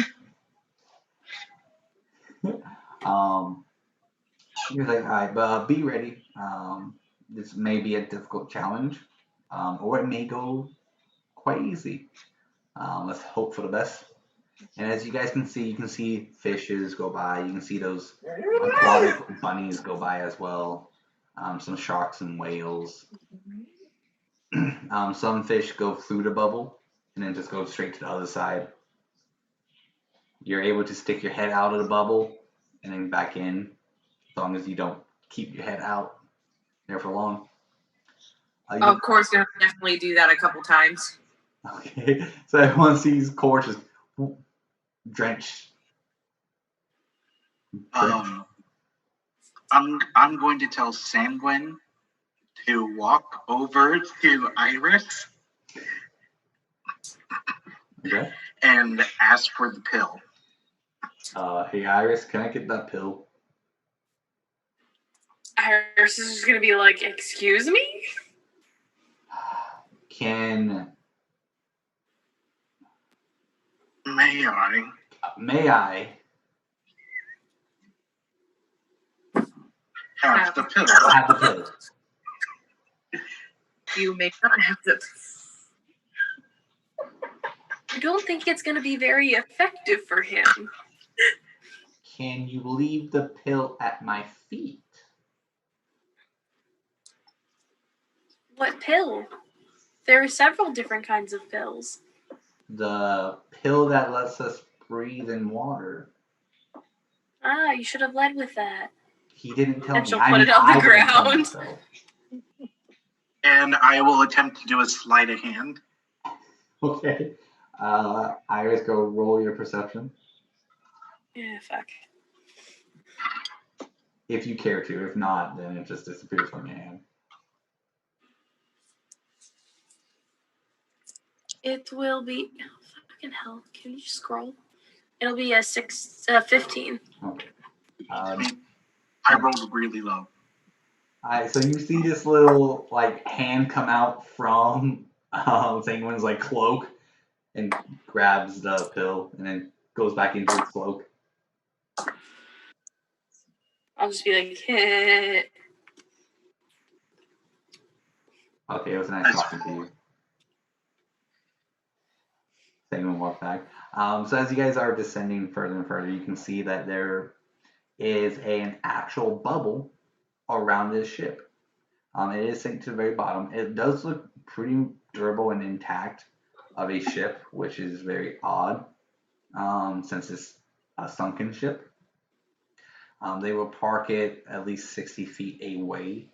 You're like, all right, but be ready. This may be a difficult challenge, or it may go quite easy. Let's hope for the best. And as you guys can see, fishes go by. You can see those aquatic bunnies go by as well. Some sharks and whales. Some fish go through the bubble and then just go straight to the other side. You're able to stick your head out of the bubble and then back in, as long as you don't keep your head out there for long. Of course, gonna definitely do that a couple times. Okay, so everyone sees Core just drenched. I'm going to tell Senguine to walk over to Iris Okay. and ask for the pill. Hey Iris, can I get that pill? Iris is just gonna be like, excuse me? Can May-Ighe have the pill? have the pill? You may not have the. I don't think it's gonna be very effective for him. Can you leave the pill at my feet? What pill? There are several different kinds of pills. The pill that lets us breathe in water. Ah, you should have led with that. He didn't tell And me. she'll put it on the I didn't tell ground. myself. And I will attempt to do a sleight of hand. Okay. Iris, go roll your perception. Yeah, fuck. If you care to. If not, then it just disappears from your hand. It will be. Oh, fucking hell. Can you just scroll? It'll be a 15. Okay. I rolled really low. Alright, so you see this little hand come out from Sanguine's cloak and grabs the pill and then goes back into its cloak. I'll just be like, heh. Okay, it was nice talking to you. Sanguine walked back. So as you guys are descending further and further, you can see that there is an actual bubble around this ship. It is sink to the very bottom. It does look pretty durable and intact of a ship, which is very odd since it's a sunken ship. They will park it at least 60 feet away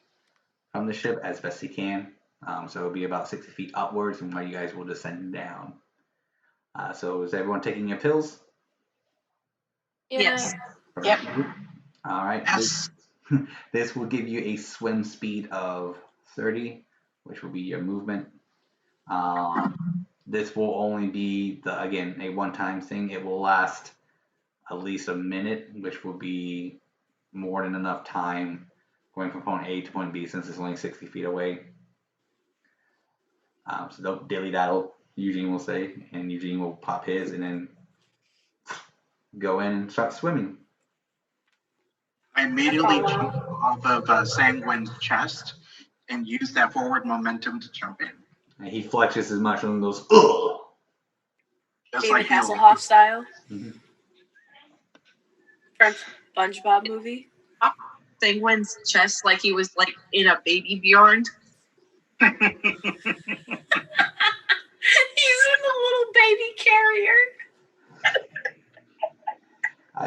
from the ship as best they can. So it'll be about 60 feet upwards, and while you guys will descend down. So is everyone taking your pills? Yes. Yep. All right. Yes. This will give you a swim speed of 30, which will be your movement. This will only be again a one-time thing. It will last at least a minute, which will be more than enough time going from point A to point B since it's only 60 feet away. So they'll dilly-daddle, Eugene will say, and Eugene will pop his and then go in and start swimming. I immediately jump off of Senguine's chest and use that forward momentum to jump in. And he flexes his muscle and goes, ugh! Just David like the Hasselhoff style Mhm. from SpongeBob movie. Senguine's chest like he was like in a baby Bjorn. He's in a little baby carrier.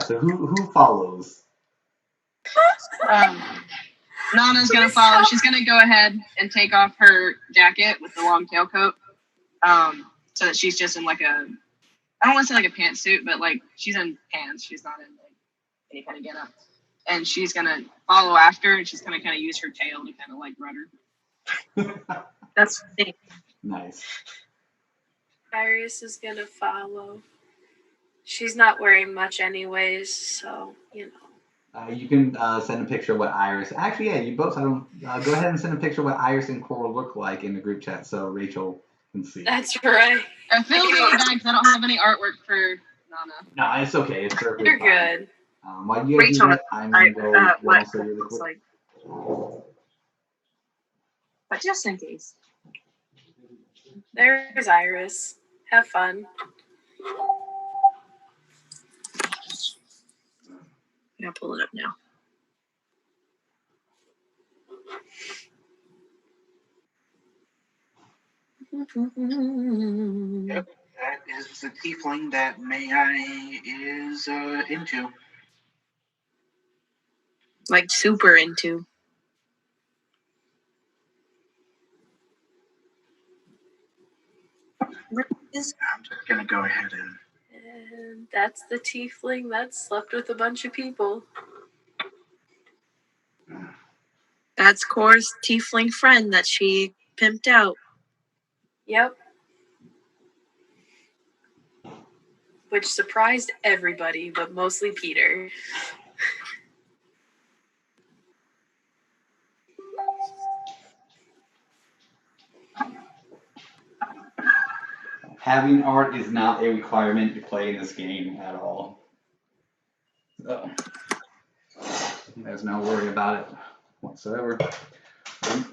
So who follows? Nana's gonna follow. She's gonna go ahead and take off her jacket with the long tailcoat, so that she's just in like I don't want to say like a pantsuit, but like she's in pants. She's not in like any kind of getup. And she's gonna follow after, and she's gonna kind of use her tail to kind of like rudder. That's the thing. Nice. Iris is gonna follow. She's not wearing much anyways, so you know. You can send a picture of what Iris. Actually, yeah, you both. Go ahead and send a picture of what Iris and Coral look like in the group chat so Rachel can see. That's right. I feel really bad because I don't have any artwork for Nana. No, it's okay. It's perfectly You're fine. good. While you guys do Rachel, that, I'm gonna go what also really looks quick. like. But just in case. There's Iris. Have fun. I'm gonna pull it up now. Yep, that is the tiefling that May-Ighe is into. Like super into. Where is I'm just gonna go ahead and And that's the tiefling that slept with a bunch of people. that's Cora's tiefling friend that she pimped out. Yep. Which surprised everybody, but mostly Peter. Having art is not a requirement to play in this game at all. So there's no worry about it whatsoever.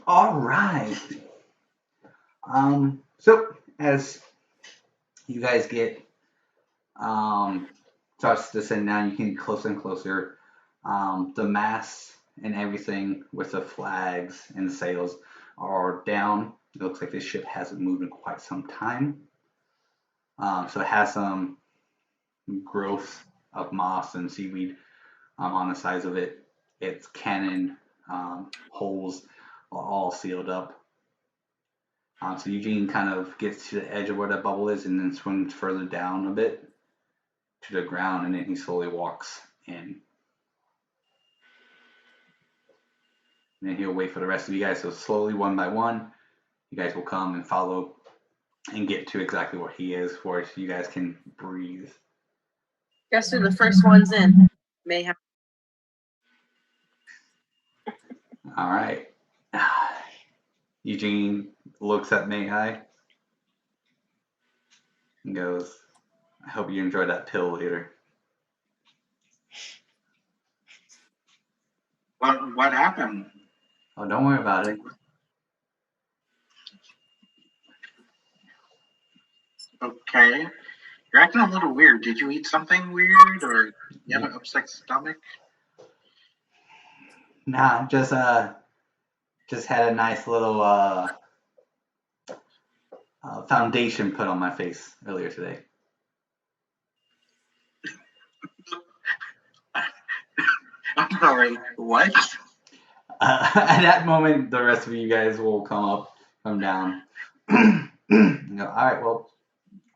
All right. So as you guys get starts to descend down, you can get closer and closer. The masts and everything with the flags and the sails are down. It looks like this ship hasn't moved in quite some time. So it has some growth of moss and seaweed on the sides of it. Its cannon holes are all sealed up. So Eugene kind of gets to the edge of where that bubble is and then swims further down a bit to the ground, and then he slowly walks in. And then he'll wait for the rest of you guys. So slowly, one by one, you guys will come and follow and get to exactly where he is, where you guys can breathe. Guess who the first one's in? Mayhem. All right. Eugene looks at May-Ighe and goes, I hope you enjoy that pill later. What happened? Oh, don't worry about it. Okay. You're acting a little weird. Did you eat something weird or you have an upset stomach? Nah, just had a nice little foundation put on my face earlier today. sorry, what? At that moment, the rest of you guys will come down. You go, all right, well,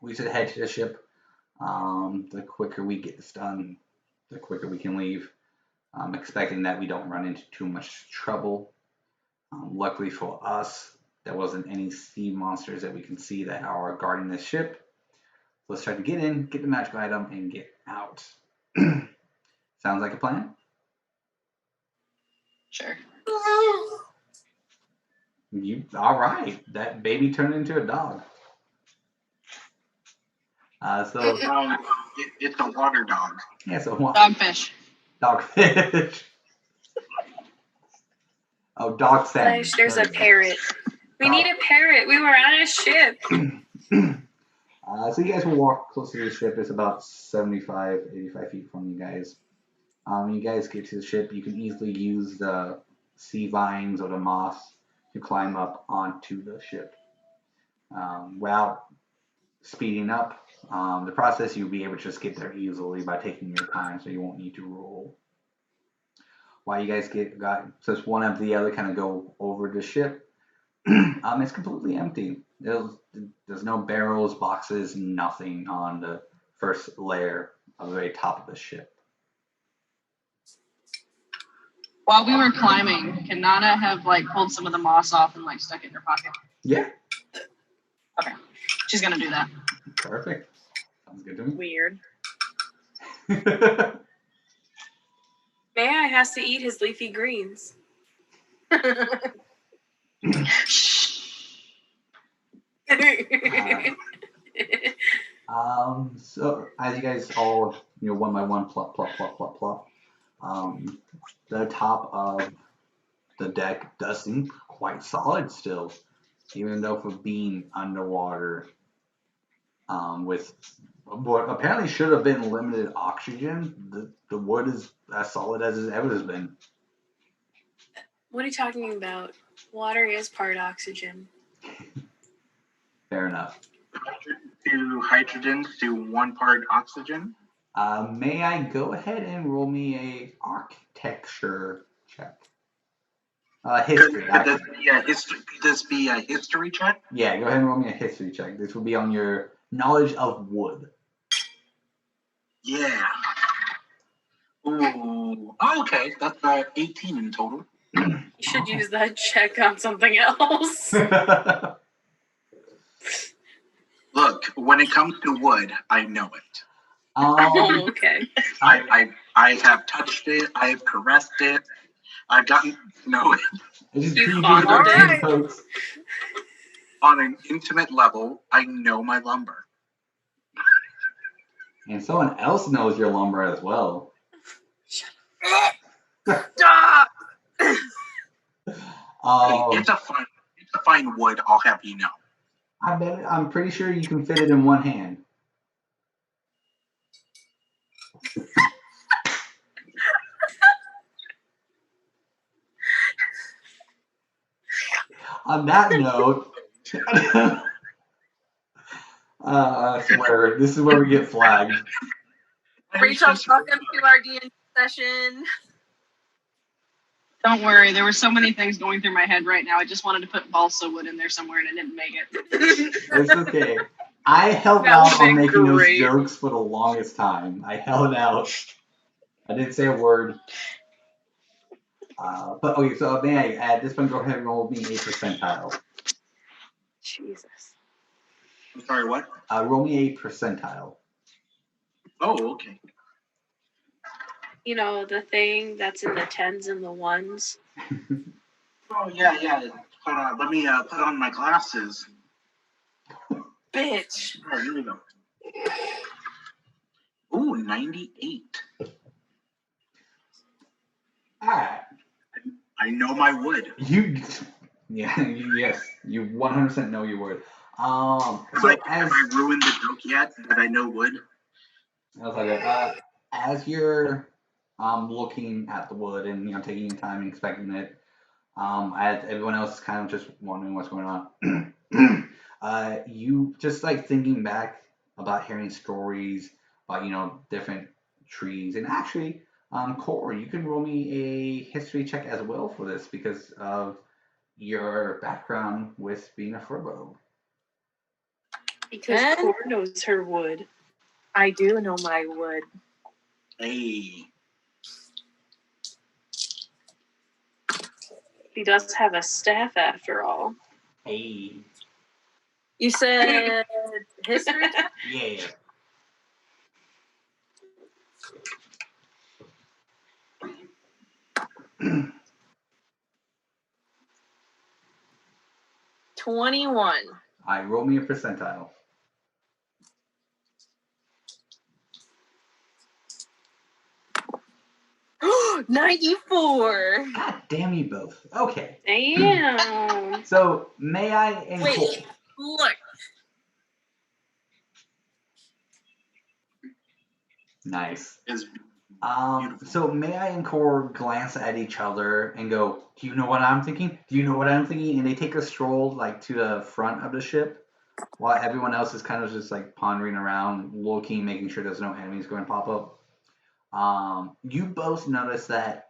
we should head to the ship. The quicker we get this done, the quicker we can leave. I'm expecting that we don't run into too much trouble. Luckily for us, there wasn't any sea monsters that we can see that are guarding this ship. Let's try to get in, get the magical item, and get out. Sounds like a plan? Sure. All right. That baby turned into a dog. So It's a water dog. yeah, so Dogfish. Dogfish. Oh, dog salmon. There's a parrot. We need a parrot. We were on a ship. So you guys will walk closer to the ship. It's about 75, 85 feet from you guys. When you guys get to the ship, you can easily use the sea vines or the moss to climb up onto the ship. Without speeding up the process, you'll be able to just get there easily by taking your time, so you won't need to roll. While you guys so it's one after the other kind of go over the ship, it's completely empty. There's no barrels, boxes, nothing on the first layer of the very top of the ship. While we were climbing, can Nana have pulled some of the moss off and stuck it in her pocket? Yeah. Okay. She's gonna do that. Perfect. Sounds good to me. Weird. May-Ighe has to eat his leafy greens. So as you guys all, one by one, plop, plop, plop, plop, plop. The top of the deck does seem quite solid still, even though for being underwater, with what apparently should have been limited oxygen, the wood is as solid as it ever has been. What are you talking about? Water is part oxygen. Fair enough. 2 hydrogens to 1 part oxygen. May I go ahead and roll me a architecture check? History. Could this be a history check? Yeah, go ahead and roll me a history check. This will be on your knowledge of wood. Yeah. Ooh. Oh, okay. That's 18 in total. You should use that check on something else. Look, when it comes to wood, I know it. Oh, okay. I have touched it. I've caressed it. I've gotten to know it. You fondled it. Folks. On an intimate level, I know my lumber. And someone else knows your lumber as well. Stop! It's a fine wood, I'll have you know. I'm pretty sure you can fit it in one hand. On that note, I swear, this is where we get flagged. Rachel, welcome to our D&D session. Don't worry, there were so many things going through my head right now. I just wanted to put balsa wood in there somewhere and I didn't make it. It's okay. I held out on making those jokes for the longest time. I held out. I didn't say a word. But okay, so May I, at this point, go ahead and roll me a percentile. Jesus. I'm sorry, what? Roll me a percentile. Oh, okay. You know, the thing that's in the 10s and the 1s. Oh, yeah. Hold on, let me put on my glasses. Bitch. Oh, here we go. Ooh, 98. Alright. I know my wood. Yes, you 100% know your word. Have I ruined the joke yet that I know wood? As you're looking at the wood and taking your time and inspecting it, as everyone else is kind of just wondering what's going on, you just thinking back about hearing stories about different trees, and actually Corey, you can roll me a history check as well for this because of your background with being a furbo. Because And- Core knows her wood. I do know my wood. Hey. He does have a staff after all. Hey. You said history? Yeah. $21. I roll me a percentile. 94. God damn you both. Okay. Damn. So may I and Wait. Cole. Look. Nice. Is So May I and Core glance at each other and go, "Do you know what I'm thinking? Do you know what I'm thinking?" And they take a stroll like to the front of the ship, while everyone else is kind of just like pondering around, looking, making sure there's no enemies going to pop up. You both notice that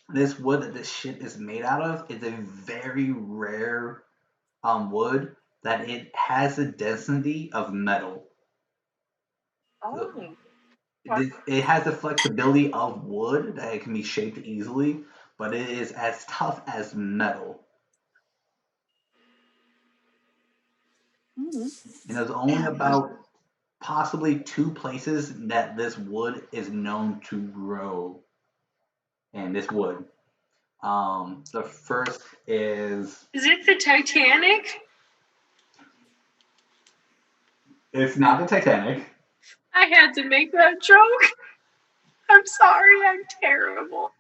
this wood that this ship is made out of is a very rare wood that it has a density of metal. Oh. It has the flexibility of wood that it can be shaped easily, but it is as tough as metal. Mm-hmm. And there's only about possibly 2 places that this wood is known to grow. And this wood. The first is Is it the Titanic? it's not the Titanic. I had to make that joke. I'm sorry, I'm terrible.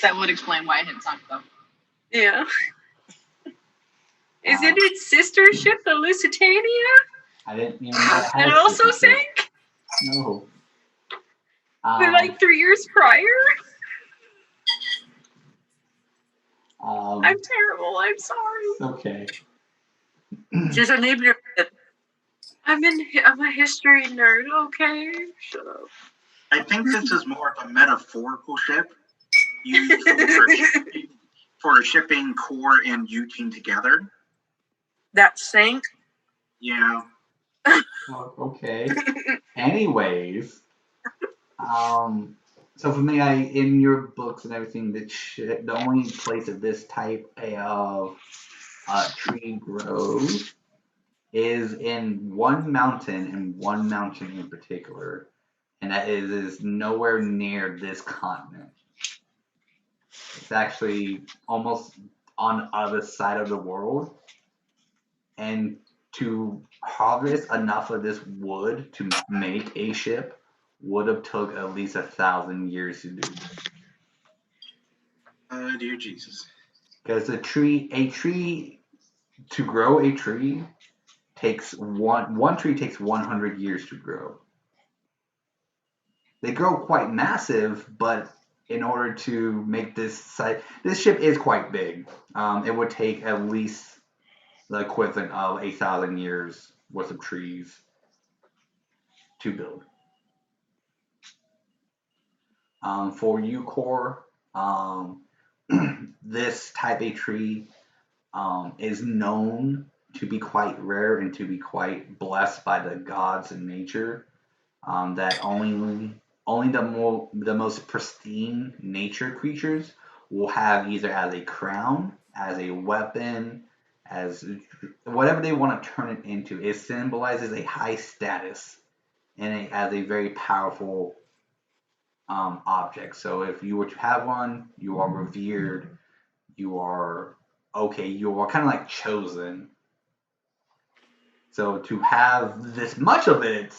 That would explain why it had sunk, though. Yeah. Is it its sister ship, the Lusitania? I didn't even know it had That a also sister ship. sank? No. Like 3 years prior? I'm terrible, I'm sorry. Okay. Just a neighbor. I'm a history nerd, okay? Shut up. I think this is more of a metaphorical ship used for shipping Core and Eugene together. That sank. Yeah. Okay. Anyways, so for me, in your books and everything, the only place that this type of tree grows is in one mountain, and one mountain in particular, and that is nowhere near this continent. It's actually almost on the other side of the world, and to harvest enough of this wood to make a ship would have took at least 1,000 years to do. Dear Jesus. Because to grow a tree takes one tree takes 100 years to grow. They grow quite massive, but in order to make this ship is quite big. It would take at least the equivalent of 1,000 years worth of trees to build. For you, Core, this type of tree is known to be quite rare and to be quite blessed by the gods in nature. That only the most pristine nature creatures will have either as a crown, as a weapon, as whatever they want to turn it into. It symbolizes a high status and as a very powerful object. So if you were to have one, you are revered. You are okay. You are kind of like chosen. So to have this much of it,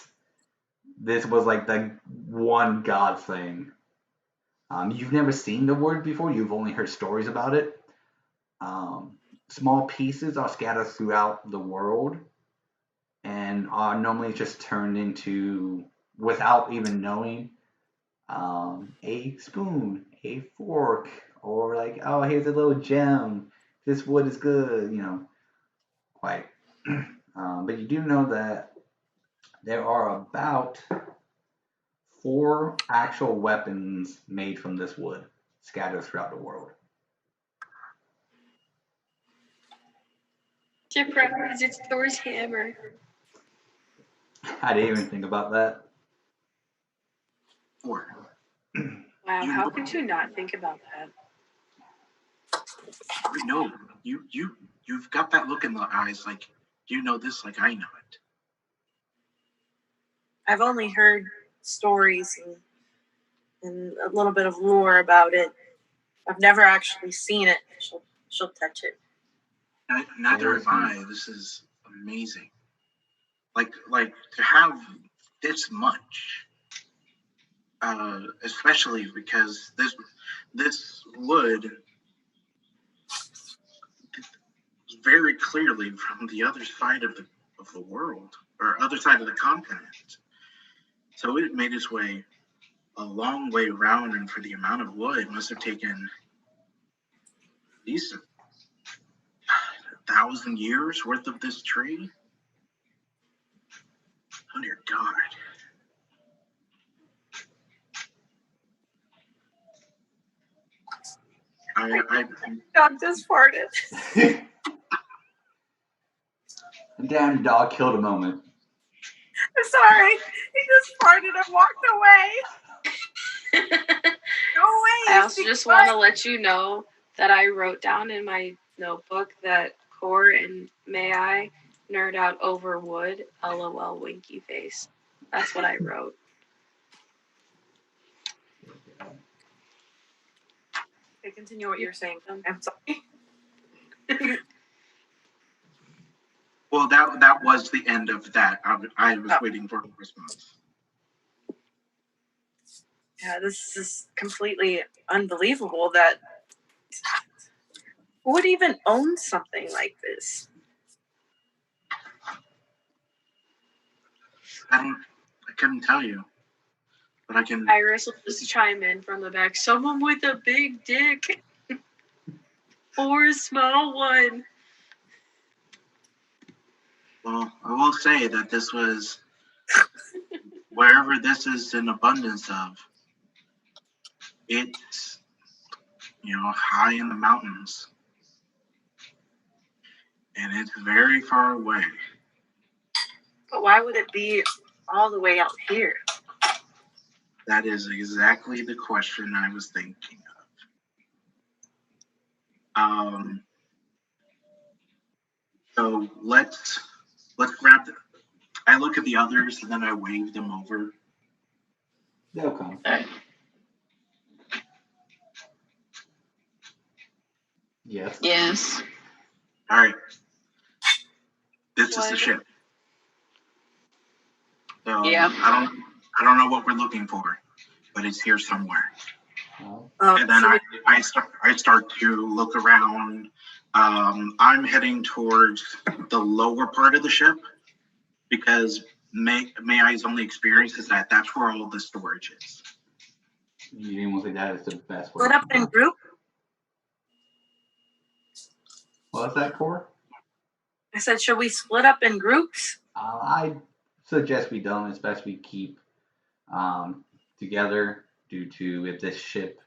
this was like the one god thing. You've never seen the word before. You've only heard stories about it. Small pieces are scattered throughout the world and are normally just turned into, without even knowing, a spoon, a fork, or like, oh, here's a little gem. This wood is good, quite. But you do know that there are about 4 actual weapons made from this wood scattered throughout the world. Surprise, it's Thor's hammer. I didn't even think about that. 4. Wow, how could you not think about that? No, you've got that look in the eyes like you know this like I know it. I've only heard stories and a little bit of lore about it. I've never actually seen it. She'll touch it. Neither have I. This is amazing. Like to have this much, especially because this wood is very clearly from the other side of the world or other side of the continent. So it made its way a long way around, and for the amount of wood, it must have taken at least 1,000 years worth of this tree. Oh dear God. I Dog just farted. The damn dog killed a moment. I'm sorry. He just farted and walked away. Go away. I also just want to let you know that I wrote down in my notebook that Core and May-Ighe nerd out over wood, LOL winky face. That's what I wrote. Okay, continue what you're saying. I'm sorry. well, that was the end of that. I was waiting for a response. Yeah, this is completely unbelievable that who would even own something like this? I couldn't tell you, but I can. Iris will just chime in from the back. Someone with a big dick. Or a small one. Well, I will say that this was wherever this is in abundance of. It's high in the mountains, and it's very far away. But why would it be all the way out here? That is exactly the question I was thinking of. So let's wrap it. I look at the others and then I wave them over. They'll come. Yes. Yes. All right. This is the ship. So Yep. I don't know what we're looking for, but it's here somewhere. Oh. And then I start to look around. I'm heading towards the lower part of the ship because May-Ighe's only experience is that that's where all the storage is. You didn't want to say that is the best way. Split up in group? What's that, Core? I said, should we split up in groups? I suggest we don't. It's best we keep together due to if this ship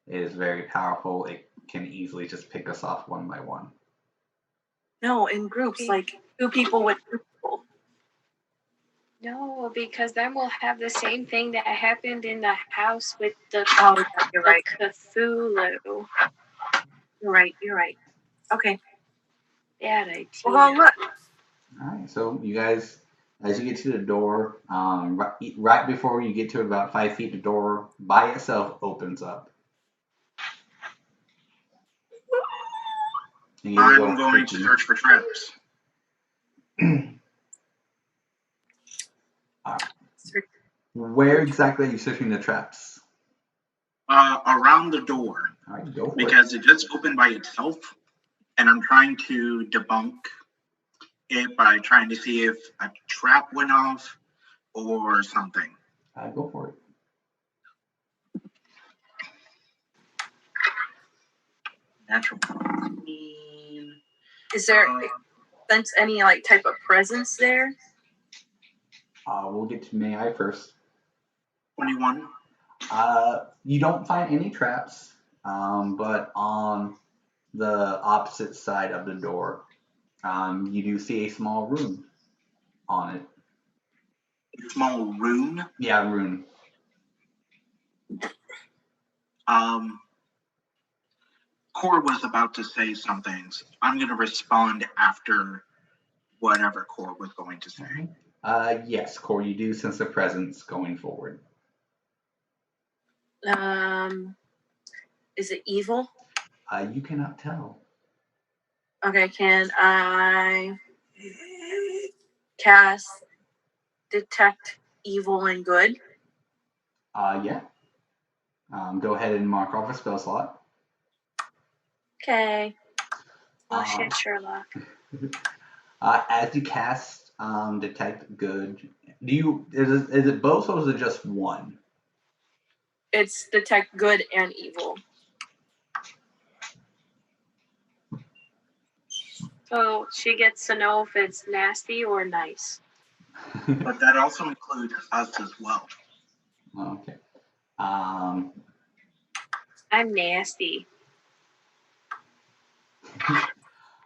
is very powerful, it can easily just pick us off one by one. No, in groups, like 2 people with 2 people. No, because then we'll have the same thing that happened in the house with the You're right. Cthulhu. You're right. Okay. Bad idea. Well, look. All right, so you guys, as you get to the door, right before you get to it, about 5 feet, the door by itself opens up. I'm going to search for traps. Where exactly are you searching the traps? Around the door. All right, go for because it just opened by itself, and I'm trying to debunk it by trying to see if a trap went off or something. Go for it. Natural. Is there sense any type of presence there? We'll get to May-Ighe first. 21. You don't find any traps, but on the opposite side of the door, you do see a small rune on it. A small rune. Yeah, rune. Core was about to say something. So I'm going to respond after whatever Core was going to say. Yes, Core, you do sense a presence going forward. Is it evil? You cannot tell. Okay, can I cast detect evil and good? Yeah. Go ahead and mark off a spell slot. Okay. Oh shit, Sherlock. As you cast detect good, is it both or is it just one? It's detect good and evil. So she gets to know if it's nasty or nice. But that also includes us as well. Okay. I'm nasty.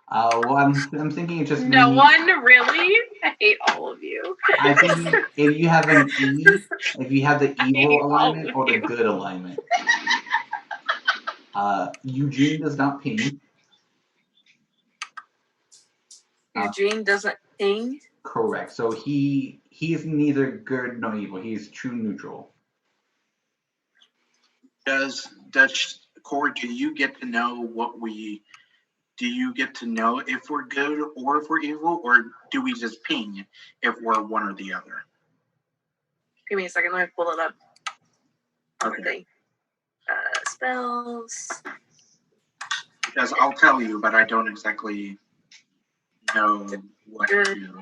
Well, I'm thinking it just No means, one really? I hate all of you. I think if you have an E, if you have the evil alignment or the you. good alignment. Eugene does not ping. Eugene doesn't ping. Correct. So he is neither good nor evil. He is true neutral. Does Core, do you get to know do you get to know if we're good or if we're evil, or do we just ping if we're one or the other? Give me a second, let me pull it up. Okay. Spells. Because I'll tell you, but I don't exactly know what to do.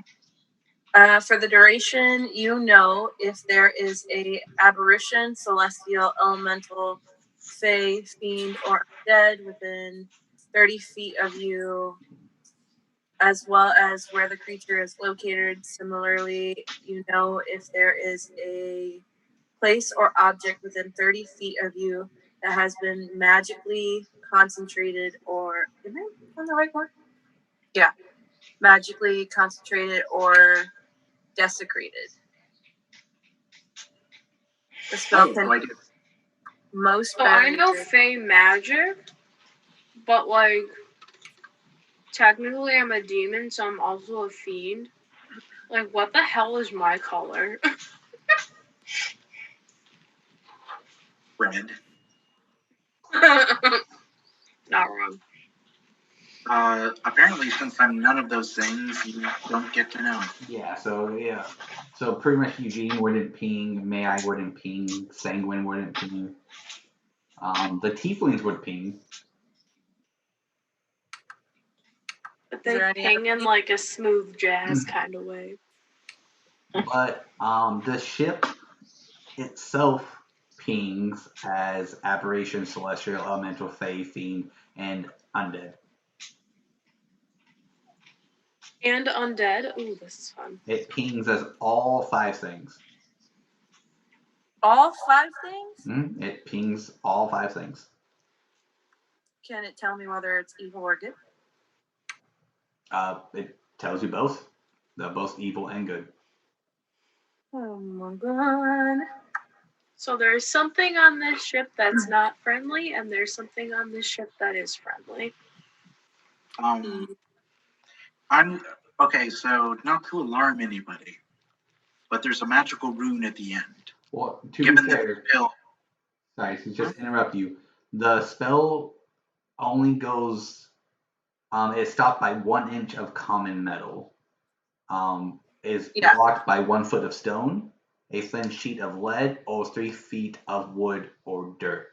For the duration, you know if there is a aberration, celestial, elemental, fey, fiend, or dead within 30 feet of you, as well as where the creature is located. Similarly, you know if there is a place or object within 30 feet of you that has been magically concentrated or... Am I on the right one? Yeah. Magically concentrated or desecrated. The spell can most. So I know Fey magic, but like technically I'm a demon, so I'm also a fiend. Like, what the hell is my color? Red. Not wrong. Apparently, since I'm none of those things, you don't get to know. Yeah. So pretty much Eugene wouldn't ping. May-Ighe wouldn't ping. Senguine wouldn't ping. The tieflings would ping. But they ping in like a smooth jazz kind of way. But the ship itself pings as aberration, celestial, elemental, fey, fiend, and undead. And undead? Ooh, this is fun. It pings as all 5 things. All 5 things? It pings all 5 things. Can it tell me whether it's evil or good? It tells you both. They're both evil and good. Oh my god. So there's something on this ship that's not friendly, and there's something on this ship that is friendly. Okay, so not to alarm anybody, but there's a magical rune at the end. Well, to be fair, sorry to just interrupt you. The spell only goes, it's stopped by 1 inch of common metal. Is blocked by 1 foot of stone, a thin sheet of lead, or 3 feet of wood or dirt.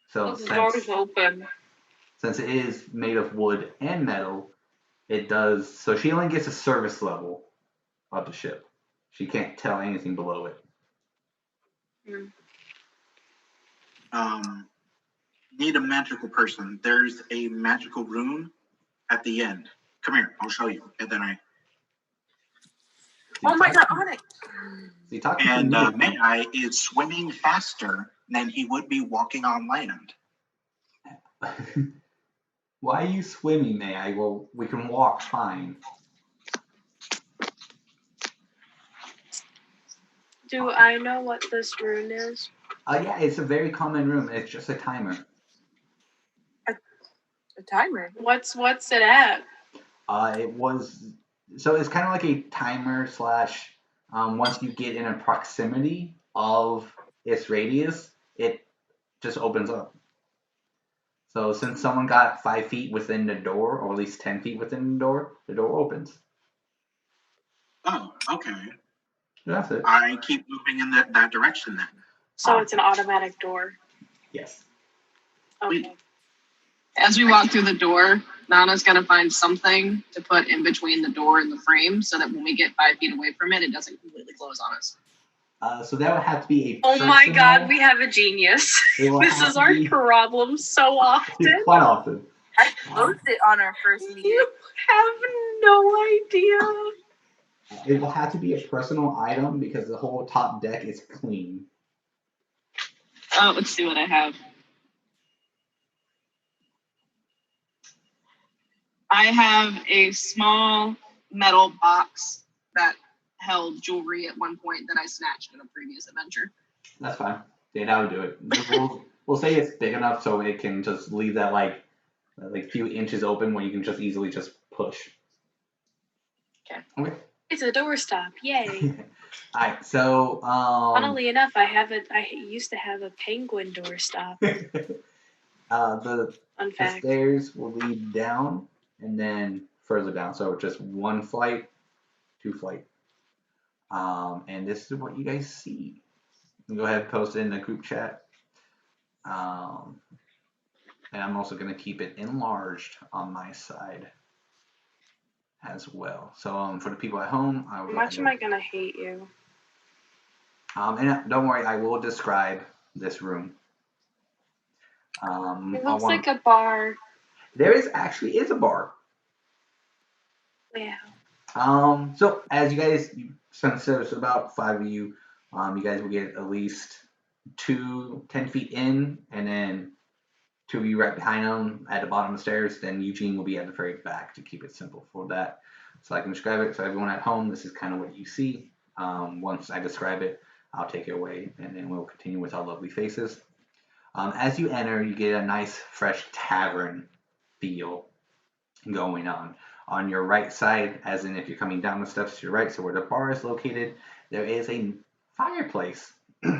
So the door is open. Since it is made of wood and metal, it does. So she only gets a service level of the ship. She can't tell anything below it. Need a magical person. There's a magical rune at the end. Come here, I'll show you. And then Oh my god, Onyx! So you talk to And me. May-Ighe is swimming faster than he would be walking on land. Why are you swimming, May-Ighe? Well, we can walk fine. Do I know what this rune is? Yeah, it's a very common room. It's just a timer. A timer. What's it at? So it's kind of like a timer slash. Once you get in a proximity of its radius, it just opens up. So since someone got 5 feet within the door, or at least 10 feet within the door opens. Oh, okay. That's it. I keep moving in that direction then. So it's an automatic door. Yes. Okay. As we walk through the door, Nana's going to find something to put in between the door and the frame so that when we get 5 feet away from it, it doesn't completely close on us. So that would have to be a Oh my god, we have a genius. This is our problem so often. Quite often. I closed it on our first meeting. You have no idea. It will have to be a personal item because the whole top deck is clean. Oh, let's see what I have. I have a small metal box that held jewelry at one point that I snatched in a previous adventure. That's fine. Yeah, that would do it. We'll say it's big enough so it can just leave that like few inches open where you can just easily just push. Okay. It's a doorstop. Yay. Alright, so Funnily enough, I used to have a penguin doorstop. the Fun fact. stairs will lead down and then further down. So just 1 flight, 2 flight. And this is what you guys see. You can go ahead and post it in the group chat. And I'm also going to keep it enlarged on my side as well. So for the people at home, How much am I going to hate you? And don't worry, I will describe this room. It looks like a bar. There is a bar. Wow. So as you guys, since there's about 5 of you, you guys will get at least 2 10 feet in, and then 2 of you right behind them at the bottom of the stairs. Then Eugene will be at the very back to keep it simple for that. So I can describe it. So everyone at home, this is kind of what you see. Once I describe it, I'll take it away, and then we'll continue with our lovely faces. As you enter, you get a nice, fresh tavern feel going on. On your right side, as in if you're coming down the steps to your right, so where the bar is located, there is a fireplace.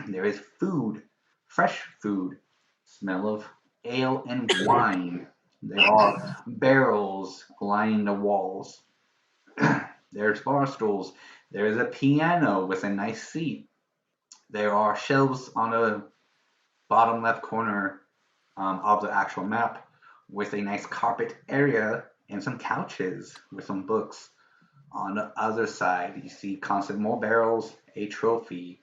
There is food, fresh food, smell of ale and wine. There are barrels lining the walls. There's bar stools. There's a piano with a nice seat. There are shelves on the bottom left corner of the actual map with a nice carpet area and some couches with some books. On the other side, you see constant more barrels, a trophy.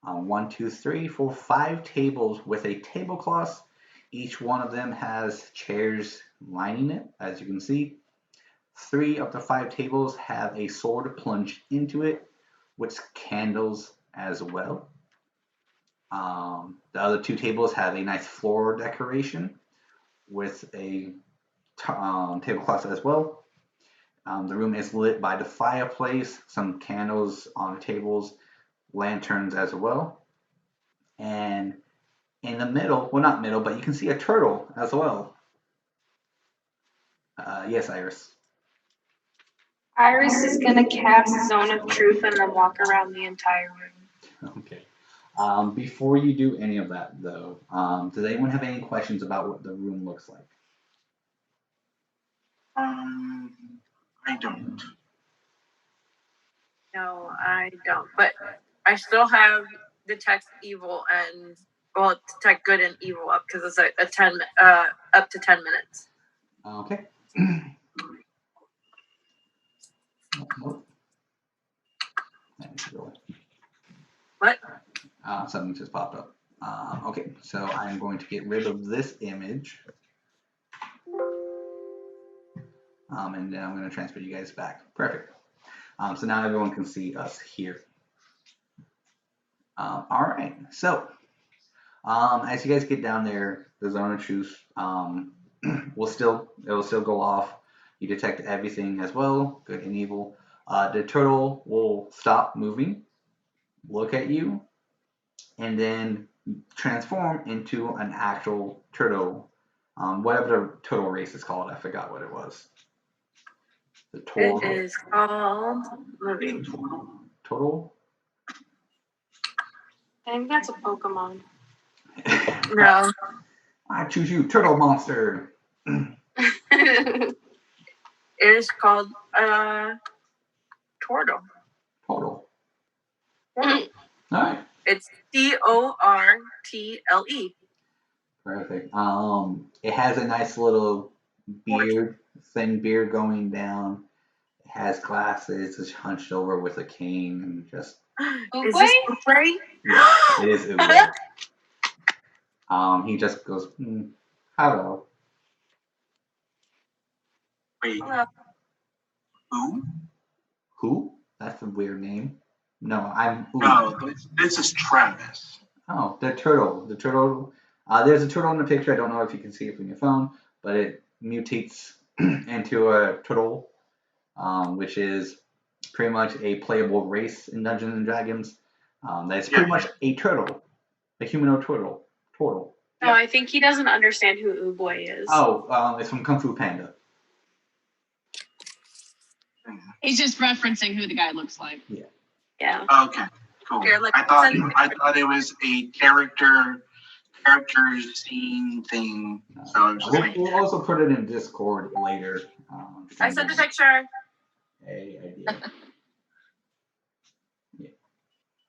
1, 2, 3, 4, 5 tables with a tablecloth. Each one of them has chairs lining it, as you can see. 3 of the 5 tables have a sword plunged into it, with candles as well. The other 2 tables have a nice floral decoration with a tablecloth as well. The room is lit by the fireplace, some candles on the tables, lanterns as well. And in the middle, well, not middle, but you can see a turtle as well. Yes, Iris. Iris is going to cast Zone of Truth and then walk around the entire room. Okay. Before you do any of that, though, does anyone have any questions about what the room looks like? I don't. No, I don't. But I still have detect evil and detect good and evil up because it's a 10 up to 10 minutes. Okay. What? Something just popped up. Okay, so I'm going to get rid of this image. And then I'm going to transfer you guys back. Perfect. So now everyone can see us here. All right. So as you guys get down there, the zone of truth will still go off. You detect everything as well, good and evil. The turtle will stop moving, look at you, and then transform into an actual turtle. Whatever the turtle race is called, I forgot what it was. The turtle. It is called moving. Turtle. I think that's a Pokemon. No. I choose you, turtle monster. It is called Tortle. Turtle. Tortle. All right. It's Tortle. Perfect. It has a nice little beard, thin beard going down. It has glasses. It's hunched over with a cane and just. Is this Uplay? Yeah, it is Uwe. He just goes, hello. Wait, Hello. who? Who? That's a weird name. No, I'm Uwe. No, this is Travis. Oh, the turtle. The turtle. There's a turtle in the picture. I don't know if you can see it from your phone, but it mutates into a turtle, which is pretty much a playable race in Dungeons and Dragons. That's pretty much a turtle, a humanoid turtle. Turtle. No, I think he doesn't understand who Uboy is. Oh, it's from Kung Fu Panda. He's just referencing who the guy looks like. Yeah. Okay, cool. Here, like, I thought it was a character scene thing. So I was just like, We'll also put it in Discord later. I sent a picture. Hey, idea.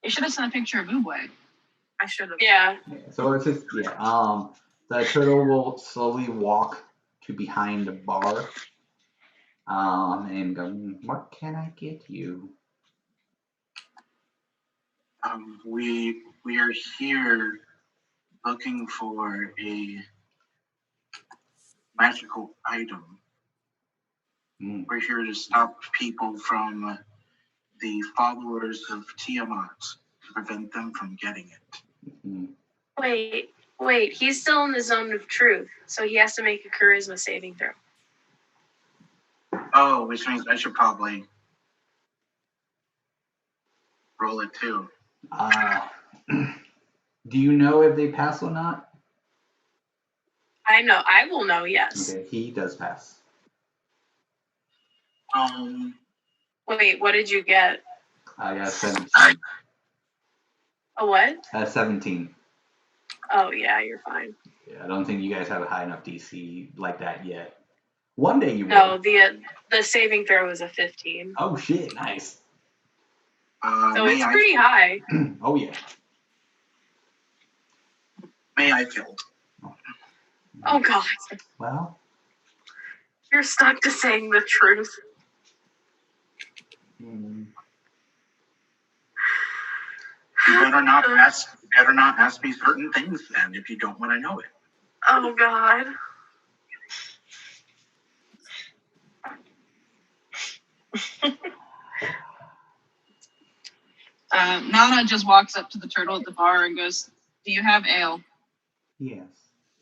You should have sent a picture of Uwe. I should have. Yeah. So it's just the turtle will slowly walk to behind the bar. And go, what can I get you? we are here looking for a magical item. We're here to stop people from the followers of Tiamat to prevent them from getting it. Wait. He's still in the zone of truth, so he has to make a charisma saving throw. Oh, which means I should probably roll it too. Do you know if they pass or not? I know. I will know. Yes. Okay, he does pass. Wait. What did you get? I got 17. A what? 17. Oh yeah, you're fine. Yeah, I don't think you guys have a high enough DC like that yet. One day you will. No, the saving throw is a 15. Oh shit! Nice. So it's pretty high. Oh yeah. May I failed. Oh god. Well. You're stuck to saying the truth. You better not ask me certain things then if you don't want to know it. Oh god. Nana just walks up to the turtle at the bar and goes, "Do you have ale?" Yes.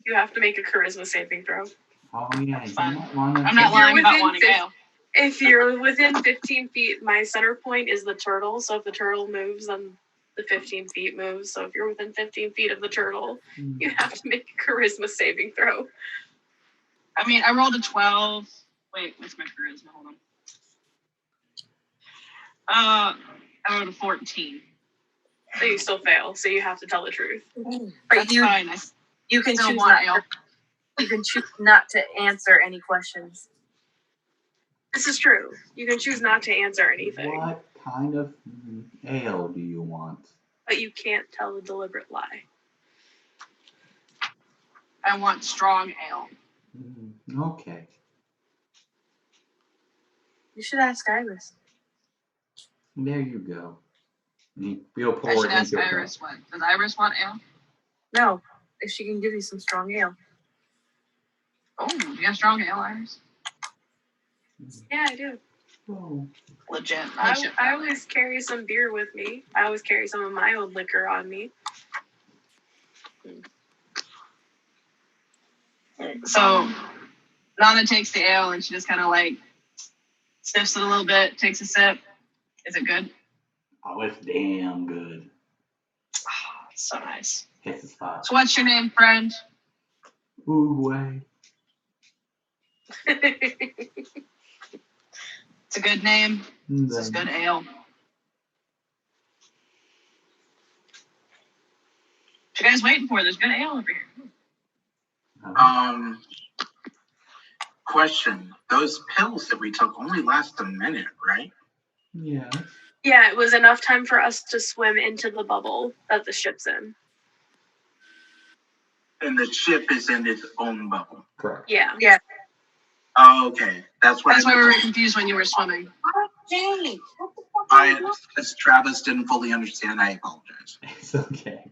You have to make a charisma saving throw. Oh yeah. I'm not lying about wanting ale. If you're within 15 feet, my center point is the turtle. So if the turtle moves, then the 15 feet moves. So if you're within 15 feet of the turtle, you have to make a charisma saving throw. I mean, I rolled a 12. Wait, what's my charisma? Hold on. I rolled a 14. So you still fail. So you have to tell the truth. That's fine. You can still choose want not. ale. You can choose not to answer any questions. This is true. You can choose not to answer anything. What kind of ale do you want? But you can't tell a deliberate lie. I want strong ale. Okay. You should ask Iris. There you go. We'll pour I should it ask into a Iris what. Does Iris want ale? No, if she can give you some strong ale. Oh, do you have strong ale, Iris? Yeah, I do. Oh. Legit. I always carry some beer with me. I always carry some of my own liquor on me. So Nana takes the ale and she just kind of like sniffs it a little bit, takes a sip. Is it good? Oh, it's damn good. Oh, so nice. Hits the spot. So what's your name, friend? Uruguay. It's a good name. It's a good ale. What you guys waiting for? There's good ale over here. Question. Those pills that we took only last a minute, right? Yeah. Yeah, it was enough time for us to swim into the bubble that the ship's in. And the ship is in its own bubble. Correct. Yeah. Oh, okay. That's why we were confused when you were swimming. As Travis didn't fully understand, I apologize. It's okay.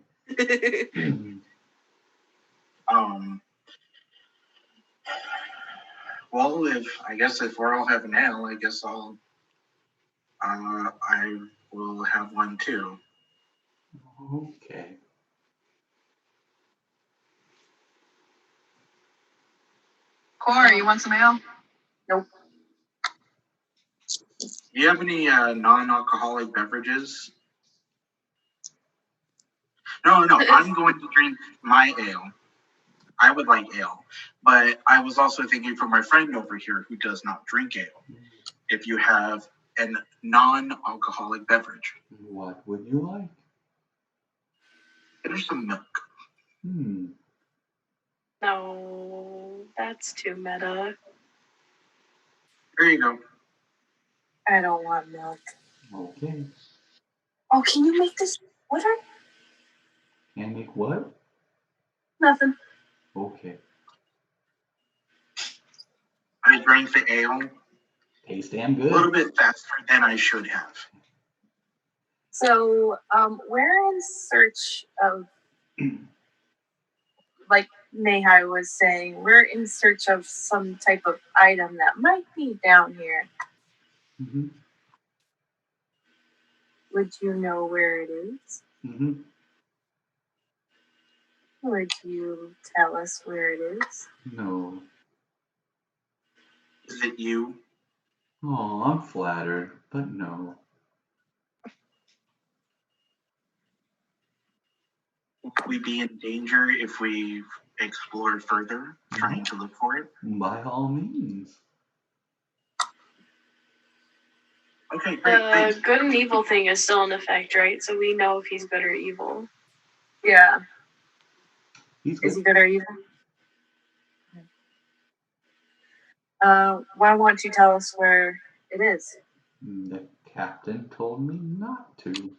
Well, if we're all having ale, I guess I will have one too. Okay. Corey, you want some ale? Nope. Do you have any non-alcoholic beverages? No. I'm going to drink my ale. I would like ale. But I was also thinking for my friend over here who does not drink ale, if you have a non-alcoholic beverage. What would you like? There's some milk. No, that's too meta. There you go. I don't want milk. Okay. Oh, can you make this? What are? Can I make what? Nothing. Okay. I drank the ale Tastes damn a good. little bit faster than I should have. So, we're in search of, like May-Ighe was saying, we're in search of some type of item that might be down here. Mm-hmm. Would you know where it is? Mm-hmm. Would you tell us where it is? No. Is it you? Oh, I'm flattered, but no. Would we be in danger if we explored further, trying to look for it? By all means. Okay, great. Thanks. The good and evil thing is still in effect, right? So we know if he's good or evil. Yeah. He's good. Is he good or evil? Why won't you tell us where it is? The captain told me not to.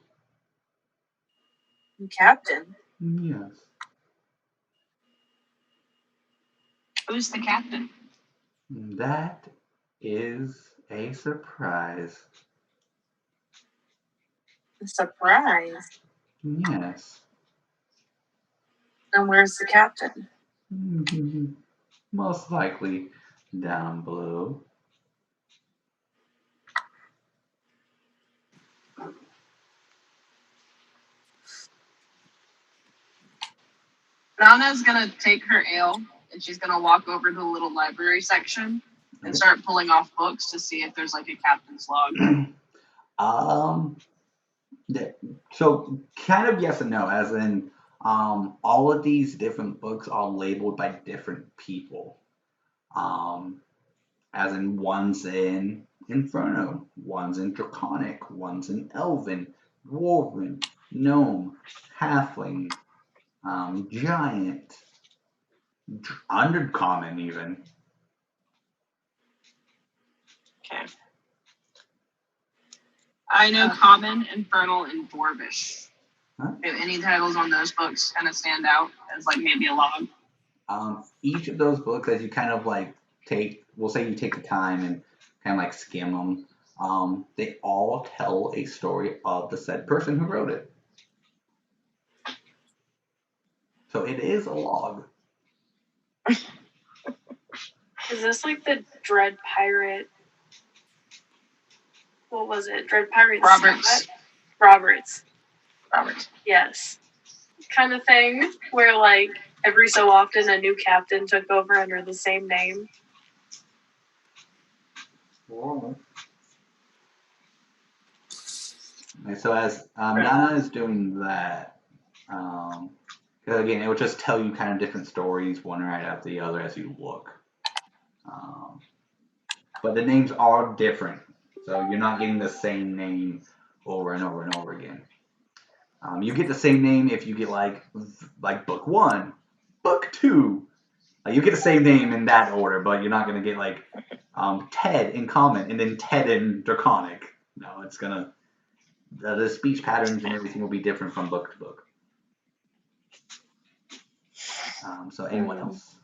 Captain? Yes. Who's the captain? That is a surprise. A surprise. Yes. And where's the captain? Most likely down below. Nana's gonna take her ale and she's gonna walk over to the little library section and start pulling off books to see if there's like a captain's log. So kind of yes and no, as in all of these different books are labeled by different people. As in one's in Inferno, one's in Draconic, one's in Elven, Dwarven, Gnome, Halfling, Giant, Undercommon even. Okay. I know Common, Infernal, and Dwarvish. Huh? Do any titles on those books kind of stand out as like maybe a log? Each of those books, as you kind of like we'll say you take the time and kind of like skim them, they all tell a story of the said person who wrote it. So it is a log. Is this like the Dread Pirate what was it? Dread Pirates. Roberts. Roberts. Yes. Kind of thing where, like, every so often a new captain took over under the same name. Whoa. Okay, so as Nana is doing that, 'cause again, it will just tell you kind of different stories, one right after the other as you look. But the names are different, so you're not getting the same name over and over and over again. You get the same name if you get like book 1, book 2. You get the same name in that order, but you're not gonna get like Ted in Common and then Ted in Draconic. No, it's gonna the speech patterns and everything will be different from book to book. So anyone else?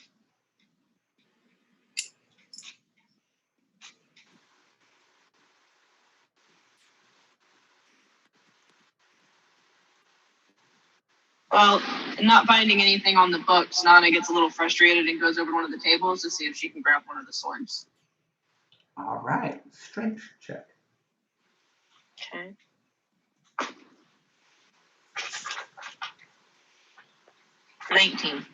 Well, not finding anything on the books, Nana gets a little frustrated and goes over to one of the tables to see if she can grab one of the swords. All right, strength check. Okay. $19.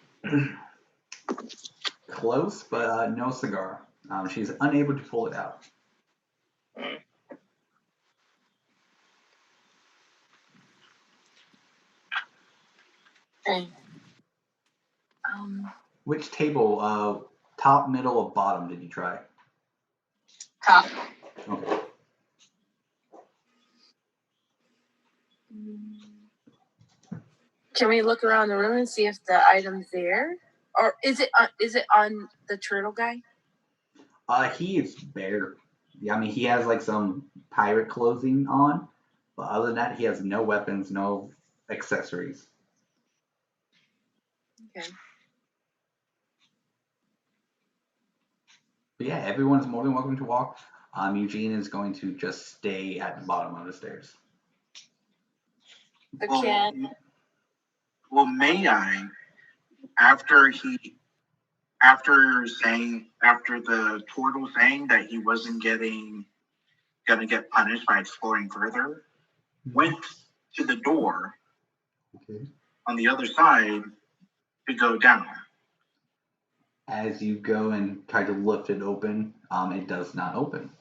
Close, but no cigar. She's unable to pull it out. Okay. Which table, top, middle, or bottom did you try? Top. Okay. Can we look around the room and see if the item's there, or is it on the turtle guy? He is bare. Yeah, I mean he has like some pirate clothing on, but other than that, he has no weapons, no accessories. Okay. But yeah, everyone's more than welcome to walk. Eugene is going to just stay at the bottom of the stairs. Okay. Well, may I, after the turtle saying that he wasn't gonna get punished by exploring further, went to the door on the other side to go down. As you go and try to lift it open, it does not open.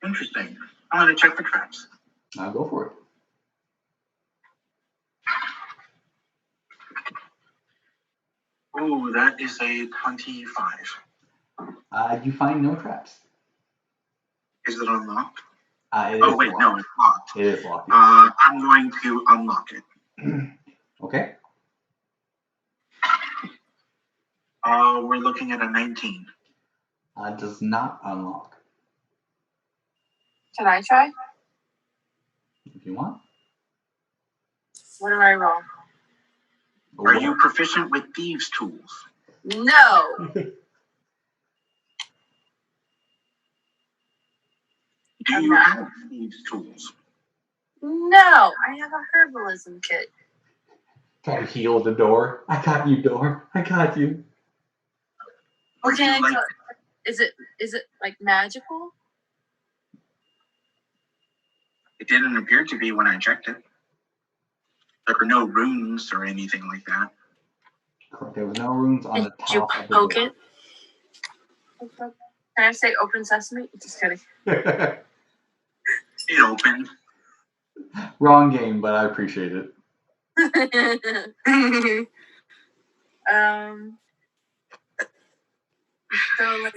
Interesting. I'm gonna check the traps. I'll go for it. Oh, that is a 25. You find no traps. Is it unlocked? It Oh is wait, locked. no, it's locked. It is locked. I'm going to unlock it. Okay. We're looking at a 19. Does not unlock. Can I try? If you want. What do I roll? Are you proficient with thieves' tools? No. Do you have thieves' tools? No. I have a herbalism kit. Try to heal the door. I got you, door. I got you. Okay. Is it like magical? It didn't appear to be when I checked it. There were no runes or anything like that. Correct. There was no runes on the Did you top of the poke door. it? Can I say open sesame? Just kidding. It opened. Wrong game, but I appreciate it. So, like,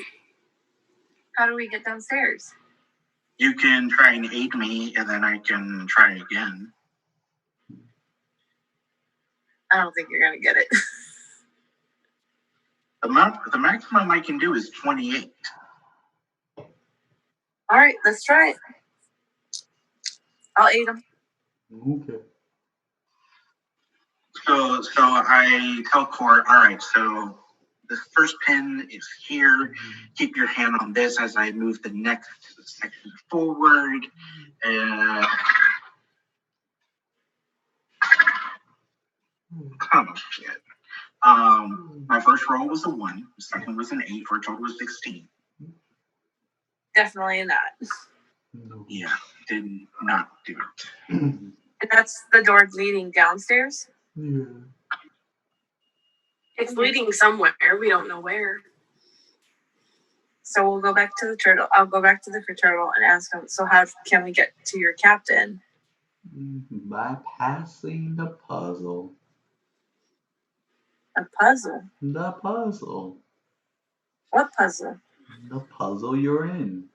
how do we get downstairs? You can try and aid me, and then I can try again. I don't think you're gonna get it. The maximum I can do is 28. All right, let's try it. I'll aid him. Okay. So I tell Court, all right, so the first pin is here. Keep your hand on this as I move the next section forward. Oh, shit. My first roll was a 1. The second was an 8 for a total of 16. Definitely not. No. Yeah, did not do it. And that's the door leading downstairs? Yeah. It's leading somewhere. We don't know where. So we'll go back to the turtle. I'll go back to the turtle and ask him, so how can we get to your captain? By passing the puzzle. A puzzle? The puzzle. What puzzle? The puzzle you're in.